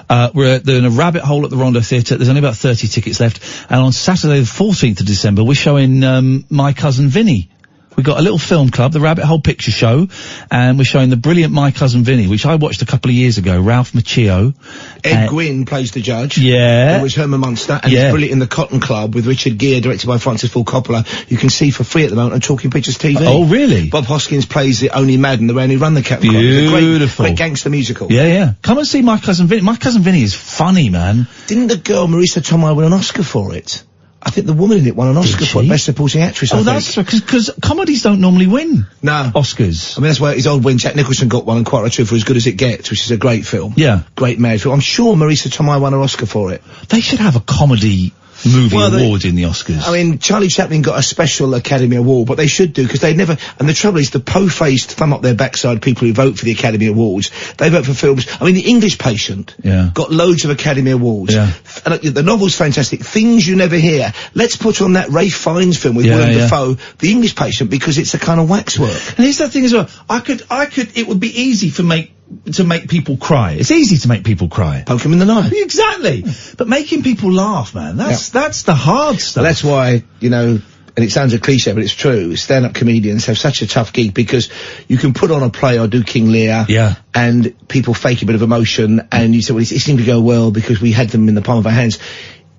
We're in a rabbit hole at the Rondo Theatre. There's only about 30 tickets left. And on Saturday the 14th of December, we're showing My Cousin Vinny. We've got a little film club, the Rabbit Hole Picture Show, and we're showing the brilliant My Cousin Vinny, which I watched a couple of years ago. Ralph Macchio. Ed Gwynn plays the judge. Yeah. Who was Herman Munster, and he's brilliant in The Cotton Club with Richard Gere, directed by Francis Ford Coppola. You can see for free at the moment on Talking Pictures TV. Oh, really? Bob Hoskins plays the Only Madden, the man who run the Cotton Club. It's a great gangster musical. Yeah. Come and see My Cousin Vinny. My Cousin Vinny is funny, man. Didn't the girl Marisa Tomei win an Oscar for it? I think the woman in it won an Oscar for Best Supporting Actress, I think. That's because comedies don't normally win Oscars. I mean, that's why his old win, Jack Nicholson got one, and Quite Right True for As Good As It Gets, which is a great film. Yeah. Great mad film. I'm sure Marisa Tomei won an Oscar for it. They should have a comedy movie award in the Oscars. I mean, Charlie Chaplin got a special Academy Award, but they should do, because they never, and the trouble is, the po-faced, thumb up their backside people who vote for the Academy Awards, they vote for films. I mean, The English Patient got loads of Academy Awards. Yeah. And the novel's fantastic. Things You Never Hear. Let's put on that Ralph Fiennes film with Willem Dafoe, The English Patient, because it's a kind of waxwork. And here's that thing as well. It would be easy to make people cry. It's easy to make people cry. Poke them in the knife. Exactly. But making people laugh, man, that's the hard stuff. Well, that's why, and it sounds a cliche, but it's true, stand-up comedians have such a tough gig, because you can put on a play or do King Lear, and people fake a bit of emotion, and you say, well, it seemed to go well because we had them in the palm of our hands.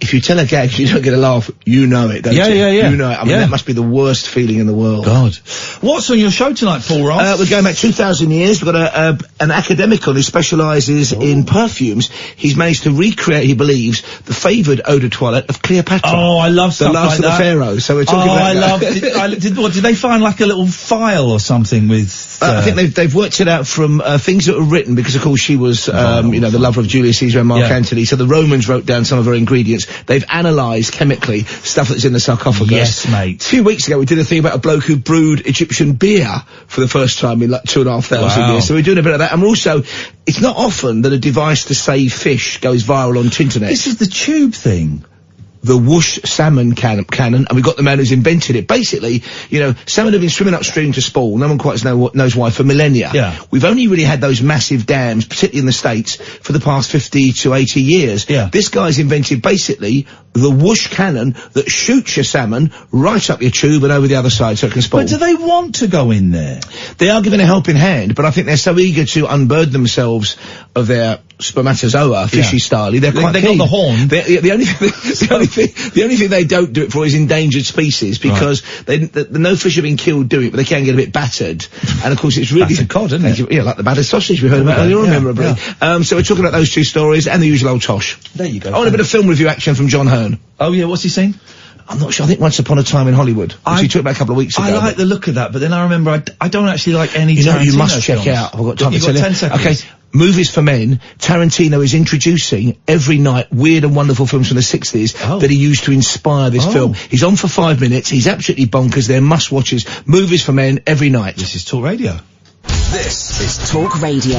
If you tell a gag and you don't get a laugh, you know it, don't you? Yeah. You know it. I mean, that must be the worst feeling in the world. God. What's on your show tonight, Paul Ross? We're going back 2,000 years. We've got an academic on who specialises in perfumes. He's managed to recreate, he believes, the favoured eau de toilette of Cleopatra. Oh, I love stuff like that. The last of the pharaohs. So we're talking about did they find like a little file or something with... I think they've worked it out from things that were written, because of course she was, the lover of Julius Caesar and Mark Antony. So the Romans wrote down some of her ingredients. They've analysed chemically stuff that's in the sarcophagus. Yes, mate. A few weeks ago we did a thing about a bloke who brewed Egyptian beer for the first time in like 2,500 years. So we're doing a bit of that. And we're also, it's not often that a device to save fish goes viral on Tinternet. This is the tube thing. The whoosh salmon cannon, and we've got the man who's invented it. Basically, salmon have been swimming upstream to spawn. No one quite knows why for millennia. Yeah. We've only really had those massive dams, particularly in the States, for the past 50 to 80 years. Yeah. This guy's invented basically the whoosh cannon that shoots your salmon right up your tube and over the other side so it can spawn. But do they want to go in there? They are giving a helping hand, but I think they're so eager to unburden themselves of their spermatozoa, fishy style. They're quite they keen. got the horn. The only thing they don't do it for is endangered species, because no fish have been killed doing it, but they can get a bit battered. And of course it's really... That's a cod, isn't it? Yeah, like the battered sausage we heard about earlier on, memorably. So we're talking about those two stories and the usual old tosh. There you go. I want a bit of film review action from John Hurt. turn. Oh yeah, what's he saying? I'm not sure. I think Once Upon a Time in Hollywood, which he took about a couple of weeks ago. I like the look of that, but then I remember I don't actually like any. You know, you Tarantino must check films. out. I've got time to You've tell got you. 10 seconds. Okay, Movies for Men. Tarantino is introducing every night weird and wonderful films from the 60s that he used to inspire this film. He's on for 5 minutes. He's absolutely bonkers. They're must-watches. Movies for Men every night. This is Talk Radio. This is Talk Radio.